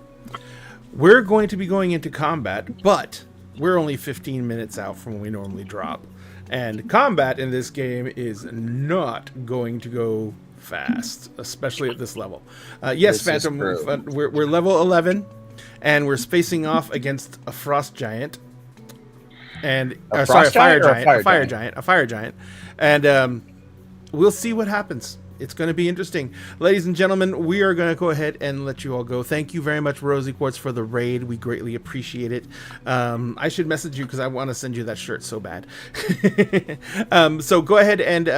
we're going to be going into combat, but we're only 15 minutes out from when we normally drop. And combat in this game is not going to go fast, especially at this level. Yes, This is Phantom, true. we're level 11, and we're facing off against a frost giant. And A sorry, a frost fire giant or a giant, fire a fire giant? giant, a fire giant, and we'll see what happens. It's going to be interesting. Ladies and gentlemen, we are going to go ahead and let you all go. Thank you very much, Rosie Quartz, for the raid. We greatly appreciate it. I should message you because I want to send you that shirt so bad. So go ahead and,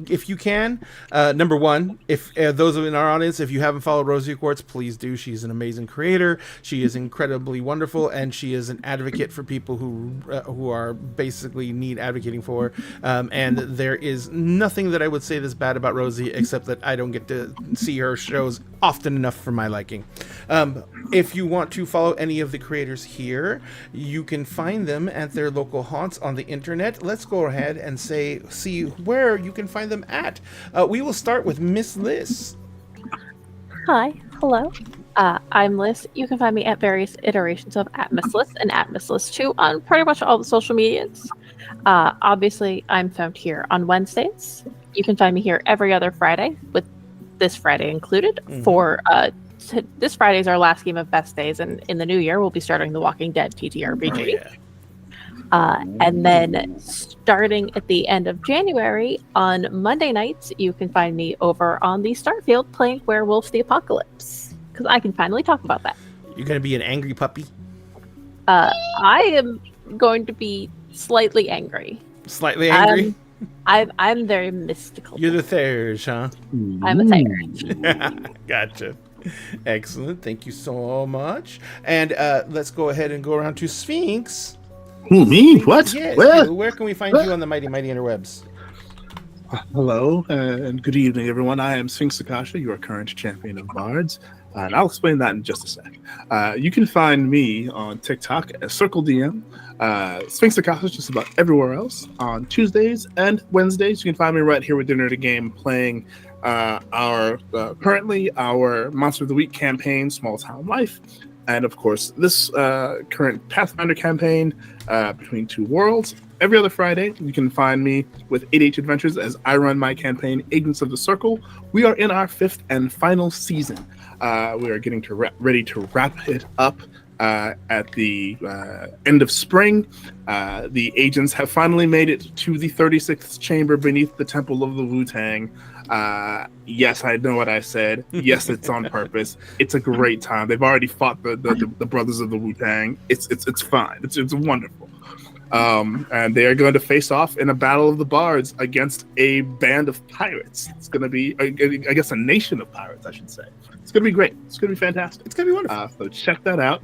if you can, number one, if those in our audience, if you haven't followed Rosie Quartz, please do. She's an amazing creator. She is incredibly wonderful, and she is an advocate for people who are basically need advocating for. And there is nothing that I would say this bad about Rosie, except that I don't get to see her shows often enough for my liking. If you want to follow any of the creators here, you can find them at their local haunts on the internet. Let's go ahead and see where you can find them at. We will start with Miss Liz. Hi, hello. I'm Liz. You can find me at various iterations of @MissLiz and @MissLiz2 on pretty much all the social medias. Obviously, I'm found here on Wednesdays. You can find me here every other Friday, with this Friday included. For this Friday is our last game of Best Days, and in the new year, we'll be starting the Walking Dead TTRPG. Oh, yeah. And then starting at the end of January, on Monday nights, you can find me over on the Starfield playing Werewolf the Apocalypse. Because I can finally talk about that. You're gonna be an angry puppy. I am going to be slightly angry. Slightly angry. I'm very mystical. You're the Therge, huh? I'm a Therge. Gotcha. Excellent. Thank you so much. And let's go ahead and go around to Sphinx. Who, me? What? Yes. Where? Where can we find you on the mighty interwebs? Hello, and good evening, everyone. I am Sphinx Akasha, your current champion of bards, and I'll explain that in just a sec. You can find me on TikTok as Circle DM. Sphinx Akasha is just about everywhere else. On Tuesdays and Wednesdays, you can find me right here with Dinner at a Game playing currently our Monster of the Week campaign, Small Town Life. And of course, this current Pathfinder campaign, Between Two Worlds. Every other Friday, you can find me with 8H Adventures as I run my campaign, Agents of the Circle. We are in our 5th and final season. We are getting ready to wrap it up at the end of spring. The agents have finally made it to the 36th chamber beneath the Temple of the Wu-Tang. Yes, I know what I said. Yes, it's on purpose. It's a great time. They've already fought the brothers of the Wu-Tang. It's fine. It's wonderful. And they are going to face off in a battle of the bards against a band of pirates. It's going to be, I guess, a nation of pirates, I should say. It's going to be great. It's going to be fantastic. It's going to be wonderful. So check that out.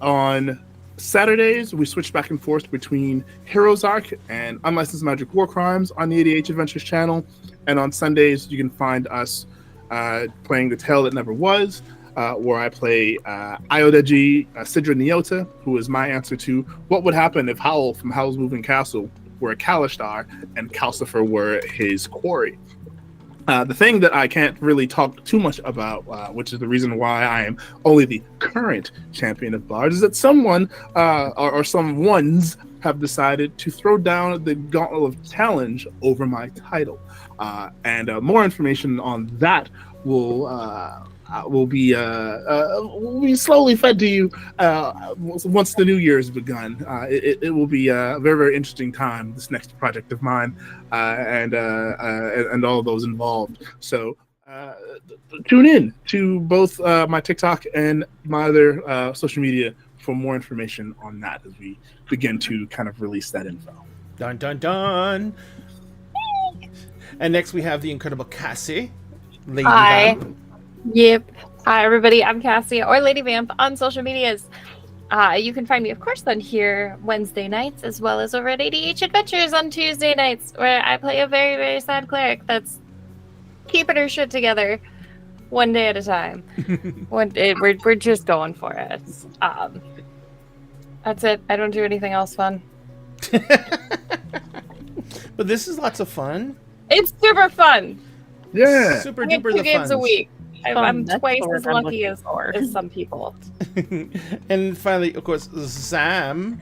On Saturdays, we switch back and forth between Heroes Arc and Unlicensed Magic War Crimes on the 88 Adventures channel. And on Sundays, you can find us playing The Tale That Never Was, where I play Iodaji Sidra Nyota, who is my answer to what would happen if Howl from Howl's Moving Castle were a Kalashtar and Calcifer were his quarry. The thing that I can't really talk too much about, which is the reason why I am only the current champion of bards, is that someone or some ones have decided to throw down the Gauntlet of Challenge over my title. And more information on that will be slowly fed to you once the new year has begun. It will be a very, very interesting time, this next project of mine, and all those involved. So tune in to both my TikTok and my other social media for more information on that as we begin to kind of release that info. Dun dun dun. And next we have the incredible Cassie. Lady Hi. Vamp. Yep. Hi, everybody. I'm Cassie, or Lady Vamp, on social medias. You can find me, of course, on here Wednesday nights, as well as over at 80H Adventures on Tuesday nights, where I play a very, very sad cleric that's keeping her shit together one day at a time. We're just going for it. That's it. I don't do anything else fun. But this is lots of fun. It's super fun. Yeah. Super I get duper 2 the games a funs. week. I'm That's twice the word as I'm lucky looking as for. some people. And finally, of course, Sam.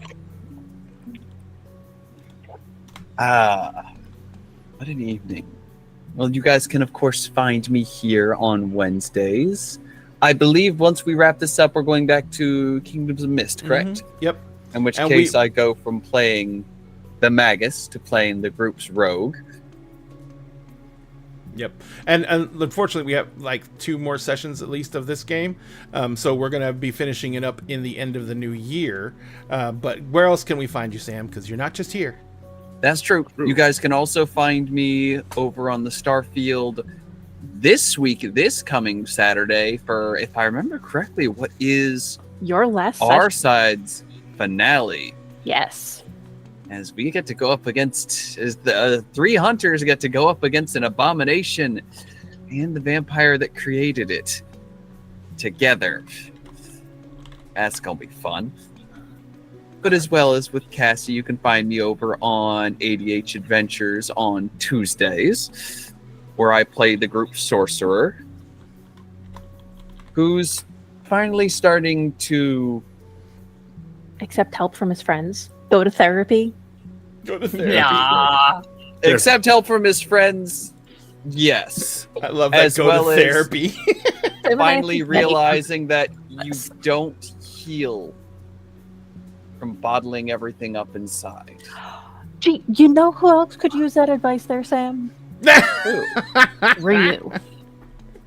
What an evening. Well, you guys can, of course, find me here on Wednesdays. I believe once we wrap this up, we're going back to Kingdoms of Mist, correct? Mhm. Yep. In which And case I go from playing the Magus to playing the group's rogue. Yep. And unfortunately, we have like 2 more sessions at least of this game. So we're going to be finishing it up in the end of the new year. But where else can we find you, Sam? Because you're not just here. That's true. You guys can also find me over on the Starfield this week, this coming Saturday, for, if I remember correctly, what is Your last our session. side's finale. Yes. As we get to go up against, as the 3 hunters get to go up against an abomination and the vampire that created it together. That's gonna be fun. But as well as with Cassie, you can find me over on 80H Adventures on Tuesdays, where I play the group Sorcerer, who's finally starting to Accept help from his friends. Go to therapy. Go to therapy. Yeah. accept help from his friends. Yes. I love that. As Go well to as- therapy. Finally realizing that you don't heal from bottling everything up inside. Gee, you know who else could use that advice there, Sam? Ryu.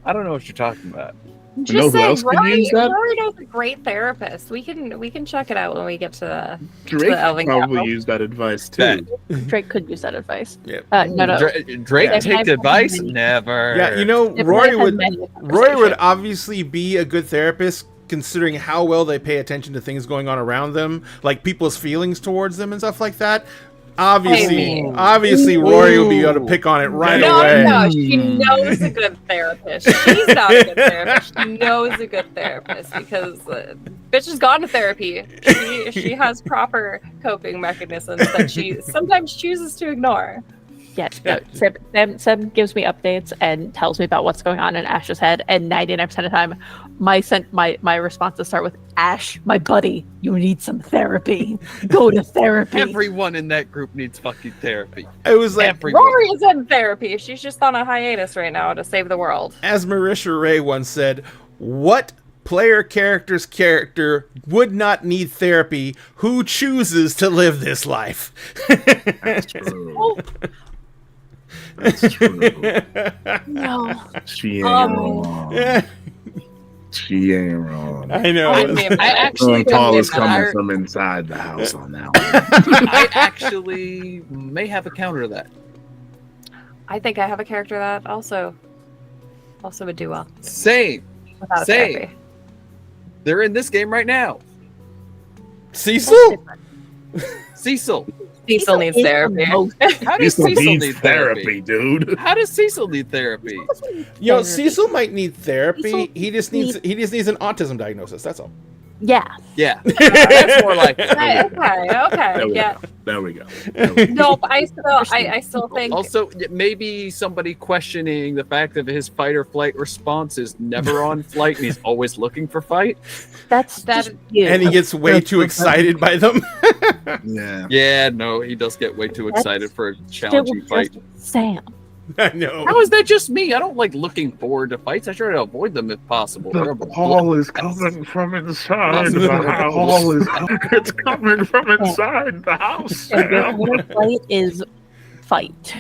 I don't know what you're talking about. know Just who saying, else could Rory, use that? Rory knows a great therapist. We can check it out when we get to the Drake Elven probably Capital. used that advice too. Drake could use that advice. Yep. No. Drake Yeah. take advice? Never. Yeah, you know, If Rory I've had would many Rory would conversations. obviously be a good therapist considering how well they pay attention to things going on around them, like people's feelings towards them and stuff like that. Obviously, Rory would be able to pick on it right away. No, she knows a good therapist. She's not a good therapist. She knows a good therapist because bitch has gone to therapy. She has proper coping mechanisms that she sometimes chooses to ignore. Yes, no, Sam gives me updates and tells me about what's going on in Ash's head, and 99% of the time, my responses start with, Ash, my buddy, you need some therapy. Go to therapy. Everyone in that group needs fucking therapy. It was like, Everyone. Rory is in therapy. She's just on a hiatus right now to save the world. as Marisha Ray once said, what player character's character would not need therapy who chooses to live this life? That's true. That's true. No. She ain't wrong. She ain't wrong. I know. I mean, I actually Call is think that coming I- from inside the house on that one. I actually may have a counter to that. I think I have a character that also would do well Same. without Same. therapy. They're in this game right now. Cecil? Cecil. Cecil needs is the therapy. most- How does Cecil Cecil needs need therapy, therapy? dude. How does Cecil need therapy? You know, Therapy. Cecil might need therapy. Cecil He just needs an autism diagnosis. That's all. Yeah. Yeah, that's more like it. Okay, There we yeah. go. There we go. There we go. No, but I still think Also, maybe somebody questioning the fact that his fight or flight response is never on flight and he's always looking for fight. That's That- just you. And he gets way too excited by them. Yeah. Yeah, no, he does get way too excited for a challenging Still fight. just Sam. I know. How is that just me? I don't like looking forward to fights. I try to avoid them if possible. The call is coming from inside the house. Call is it's coming from inside the house. And your winner fight is fight.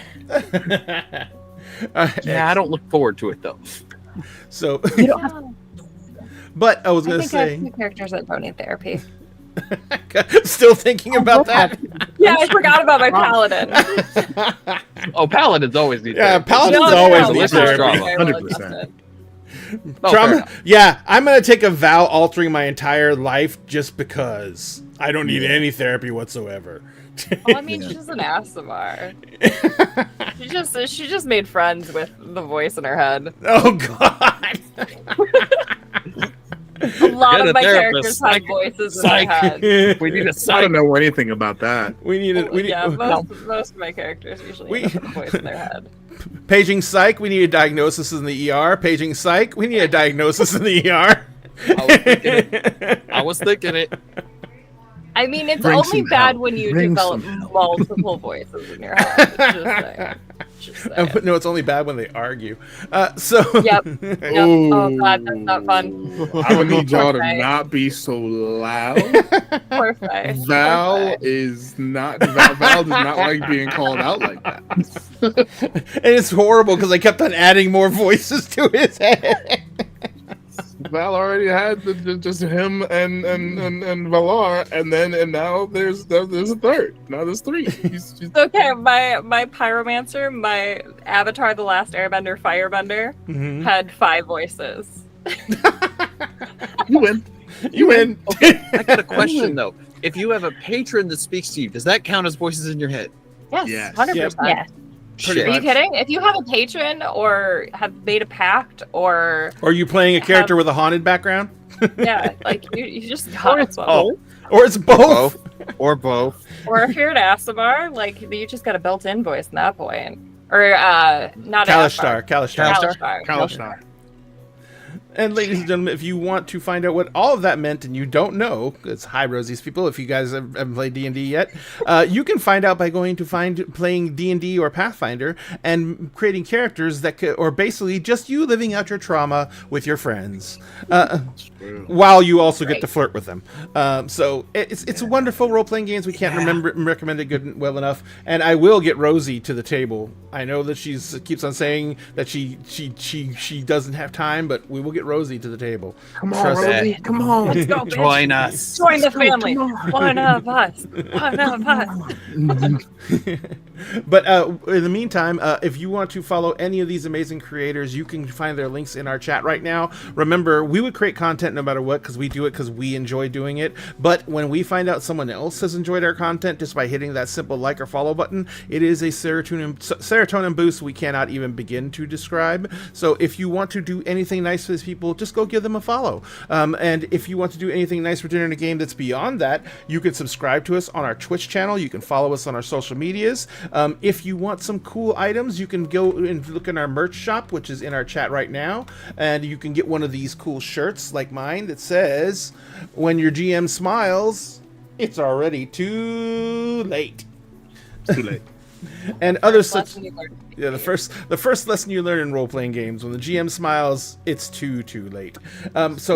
Yeah, I don't look forward to it though. So, You don't have but I was I gonna think I have say, two characters that don't need therapy. still thinking about that. Yeah, I forgot about my paladin. Oh, paladins always need Yeah, therapy. paladins No, always no, need it's therapy. drama. 100%. Oh, fair Trauma. enough. Yeah, I'm gonna take a vow altering my entire life just because I don't need any therapy whatsoever. Well, I mean, she's an Asimar. She just made friends with the voice in her head. Oh God. A lot Get of a my therapist. characters have voices in their head. We need a I side. don't know anything about that. We need it. We need Yeah, most of my characters usually have a voice in their head. paging psych. We need a diagnosis in the ER. Paging psych. We need a diagnosis in the ER. I was thinking it. I mean, it's Bring only some bad help. when you Bring develop some help. multiple voices in your head. Just saying. Just saying. No, it's only bad when they argue. So. Yep. Yep. Oh god, that's not fun. I would need y'all to Okay. not be so loud. Poor Faye. Val is not. Val does not like being called out like that. And it's horrible because I kept on adding more voices to his head. Val already had just him and Valar, and now there's a third. Now there's three. She's Okay, my pyromancer, my Avatar: The Last Airbender Firebender Mhm. had 5 voices. you win. You win. I got a question though. If you have a patron that speaks to you, does that count as voices in your head? Yes, Yes. 100%. Yes. Pretty Are you much. kidding? If you have a patron or have made a pact or Or are you playing a character with a haunted background? yeah, like you just got it. Or it's both. Or both. Or if you're an Asimar, like you just got a built-in voice at that point. Or not Kalishtar. Asimar. Kalishtar. Kalishtar. Kalishtar. And ladies and gentlemen, if you want to find out what all of that meant and you don't know, it's hi Rosie's people, if you guys haven't played D&D yet, you can find out by going to playing D&D or Pathfinder and creating characters that or basically just you living out your trauma with your friends, while you also get to flirt with them. So it's wonderful role-playing games. We can't recommend it well enough. And I will get Rosie to the table. I know that she keeps on saying that she doesn't have time, but we will get Rosie to the table. Come on, Trust Rosie. me. Come on. Let's go, bitch. Join us. Join the family. One of us. One of us. But in the meantime, if you want to follow any of these amazing creators, you can find their links in our chat right now. Remember, we would create content no matter what because we do it because we enjoy doing it. But when we find out someone else has enjoyed our content just by hitting that simple like or follow button, it is a serotonin boost we cannot even begin to describe. So if you want to do anything nice for these people, just go give them a follow. And if you want to do anything nice for dinner in a game that's beyond that, you can subscribe to us on our Twitch channel. You can follow us on our social medias. If you want some cool items, you can go and look in our merch shop, which is in our chat right now, and you can get one of these cool shirts like mine that says, "When your GM smiles, it's already too late." Too late. And other such. Yeah, the first lesson you learn in role-playing games: when the GM smiles, it's too late. But It's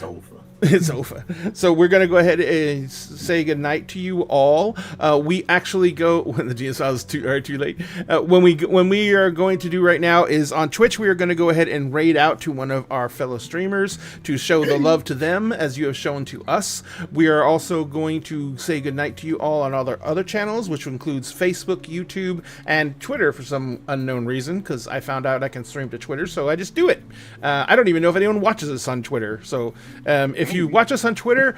over. it's over. So we're gonna go ahead and say goodnight to you all. We actually go when the GM smiles too late. When we are going to do right now is on Twitch. We are going to go ahead and raid out to one of our fellow streamers to show the love to them as you have shown to us. We are also going to say goodnight to you all on all our other channels, which includes Facebook, YouTube, and Twitter for some unknown reason, because I found out I can stream to Twitter, so I just do it. I don't even know if anyone watches us on Twitter. So if you watch us on Twitter,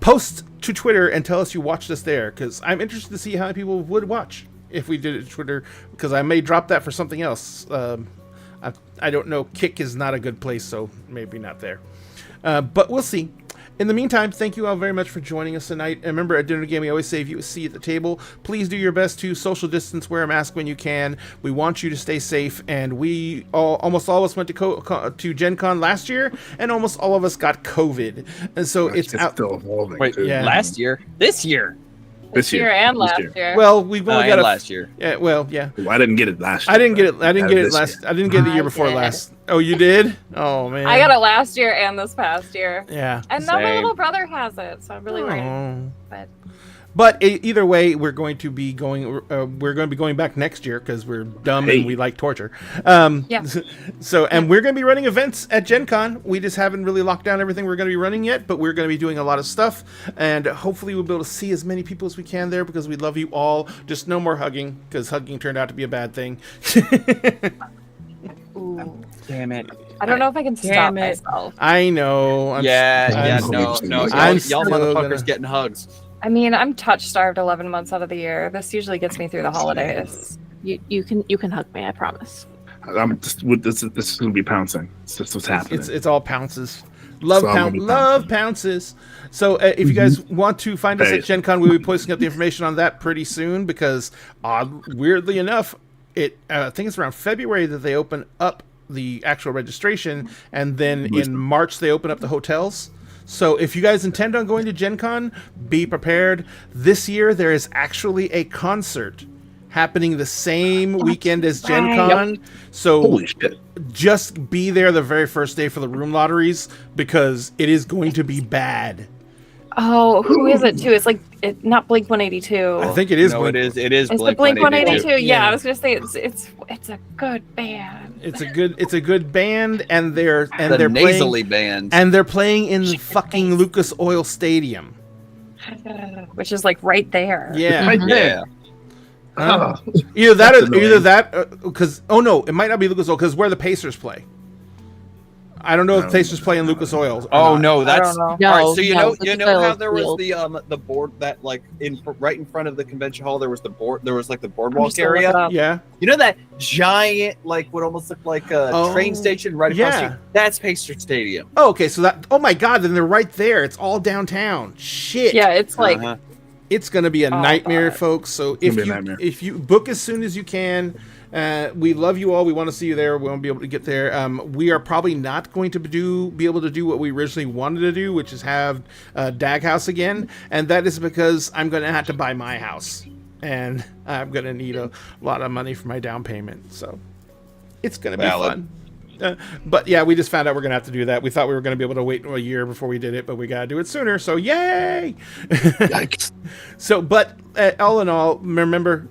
post to Twitter and tell us you watched us there, because I'm interested to see how many people would watch if we did it to Twitter, because I may drop that for something else. I don't know. Kick is not a good place, so maybe not there. But we'll see. In the meantime, thank you all very much for joining us tonight. And remember, at Dinner Game, we always say if you see at the table, please do your best to social distance, wear a mask when you can. We want you to stay safe. And we almost all of us went to Gen Con last year, and almost all of us got COVID. And so it's out. Still evolving. Wait, too. Yeah. last year? This year? This year and last year. Well, we've only got And a last year. Yeah, well, yeah. Well, I didn't get it last year. I didn't get it. I didn't get it this last. year. I didn't get it the year I before did. last. Oh, you did? Oh man. I got it last year and this past year. Yeah. And now my Same. little brother has it, so I'm really worried. Oh. But Either way, we're going to be going. We're going to be going back next year because we're dumb Hey. and we like torture. Yeah. So, and we're going to be running events at Gen Con. We just haven't really locked down everything we're going to be running yet, but we're going to be doing a lot of stuff, and hopefully we'll be able to see as many people as we can there because we love you all. Just no more hugging because hugging turned out to be a bad thing. ooh, Damn it. I don't know if I can stop Damn it. myself. I know. I'm No, still y'all, I'm y'all still motherfuckers gonna- getting hugs. I mean, I'm touch starved 11 months out of the year. This usually gets me through the holidays. You can hug me, I promise. I'm just with this is gonna be pouncing. It's just what's happening. It's all pounces. Love It's all gonna be love pounces. So if you guys want to find us at Hey. Gen Con, we'll be posting up the information on that pretty soon because weirdly enough, I think it's around February that they open up the actual registration, and then in March they open up the hotels. So if you guys intend on going to Gen Con, be prepared. This year there is actually a concert happening the same weekend as Gen right. Con. So Holy shit! just be there the very first day for the room lotteries because it is going to be bad. Oh, who is it too? It's like not Blink 182. I think it is. No, Blink- it is. It is It's Blink the Blink 182. 182. Yeah, Yeah. I was gonna say it's a good band. It's a good band, and they're The playing, nasally band. and they're playing in the fucking Lucas Oil Stadium. Which is like right there. Yeah, Right there. Yeah. Huh? Either that That's or either annoying. that because no, it might not be Lucas Oil because where the Pacers play. I don't know if No. Pacers play in Lucas Oil. or Oh not. no, I that's don't know. all right. No, So you no, know, Lucas you know Oil how is there was field. the board that like right in front of the convention hall. There was the board. There was like the I'm boardwalk just gonna look it area. up. Yeah. You know that giant, like what almost looked like a Oh, train station right across the yeah. street? That's Pacer Stadium. Oh, okay. So that. Oh my God! Then they're right there. It's all downtown. Shit. Yeah, it's like Uh-huh. It's going to be a nightmare, God. folks. So gonna be a nightmare. if you book as soon as you can, we love you all. We want to see you there. We won't be able to get there. We are probably not going to be able to do what we originally wanted to do, which is have Dag House again, and that is because I'm going to have to buy my house, and I'm going to need a lot of money for my down payment. So it's going to be Valid. fun. But yeah, we just found out we're gonna have to do that. We thought we were gonna be able to wait a year before we did it, but we gotta do it sooner. So yay! Yikes. So, but all in all, remember,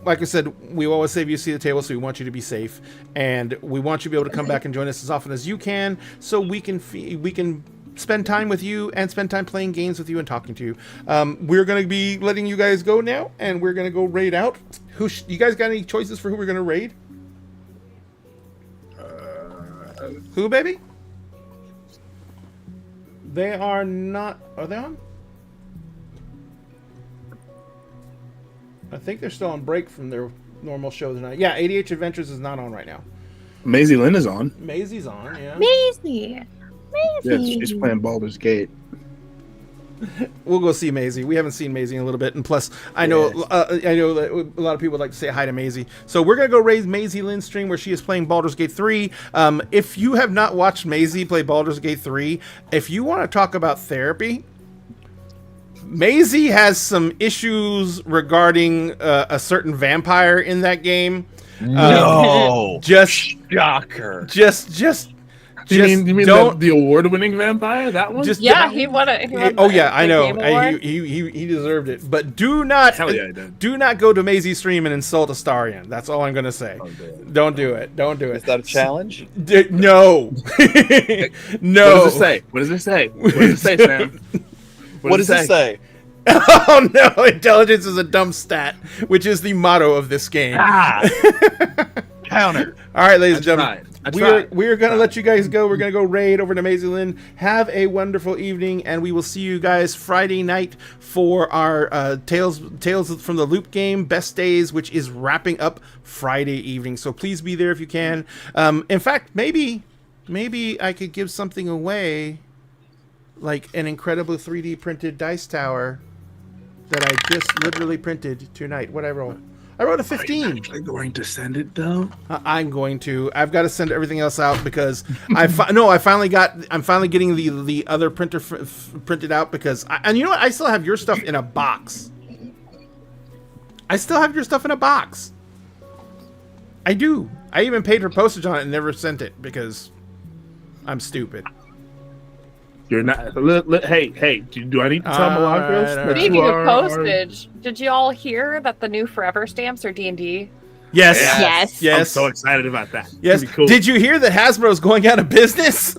like I said, we always save you a seat at the table, so we want you to be safe, and we want you to be able to come back and join us as often as you can, so we can spend time with you and spend time playing games with you and talking to you. We're gonna be letting you guys go now, and we're gonna go raid out. You guys got any choices for who we're gonna raid? Who, baby? They are not. Are they on? I think they're still on break from their normal show tonight. Yeah, ADH Adventures is not on right now. Maisie Lynn is on. Maisie's on, yeah. Maisie. Yeah, she's playing Baldur's Gate. We'll go see Maisie. We haven't seen Maisie in a little bit, and plus, I know that a lot of people would like to say hi to Maisie. So we're gonna go raid Maisie Lynn's stream where she is playing Baldur's Gate 3. If you have not watched Maisie play Baldur's Gate 3, if you want to talk about therapy, Maisie has some issues regarding a certain vampire in that game. No. Just Shocker. You mean don't the award-winning vampire? That one? just Yeah, he won it. oh yeah, I know. He deserved it. But do not Hell yeah, I did. do not go to Maisie's stream and insult Astarion. That's all I'm gonna say. Don't do it. Don't do Is it. that a challenge? No. No. What does it say? What does it say? What does it say, Sam? What does it say? Oh no! Intelligence is a dumb stat, which is the motto of this game. Counter. All right, ladies and gentlemen. I tried. We're going to let you guys go. We're going to go raid over to Maisie Lynn. Have a wonderful evening, and we will see you guys Friday night for our Tales from the Loop game, Best Days, which is wrapping up Friday evening. So please be there if you can. In fact, maybe I could give something away, like an incredible 3D printed dice tower that I just literally printed tonight. What I roll? I wrote a 15. Are you actually going to send it though? I'm going to. I've got to send everything else out because I'm finally getting the other printer printed out because and you know what? I still have your stuff in a box. I do. I even paid for postage on it and never sent it because I'm stupid. You're not. Hey, do I need to tell Milagros? Alright. that Speaking you of are- postage, did you all hear that the new Forever stamps are D&D? Yes. Yes. Yes. I'm so excited about that. Yes. It's gonna be cool. Did you hear that Hasbro's going out of business?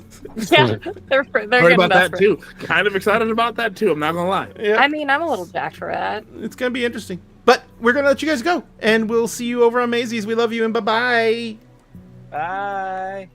Yeah, they're Heard getting about that desperate. too. Kind of excited about that too. I'm not gonna lie. Yeah. I mean, I'm a little jacked for that. It's going to be interesting. But we're going to let you guys go. And we'll see you over on Maisie's. We love you and bye-bye. Bye.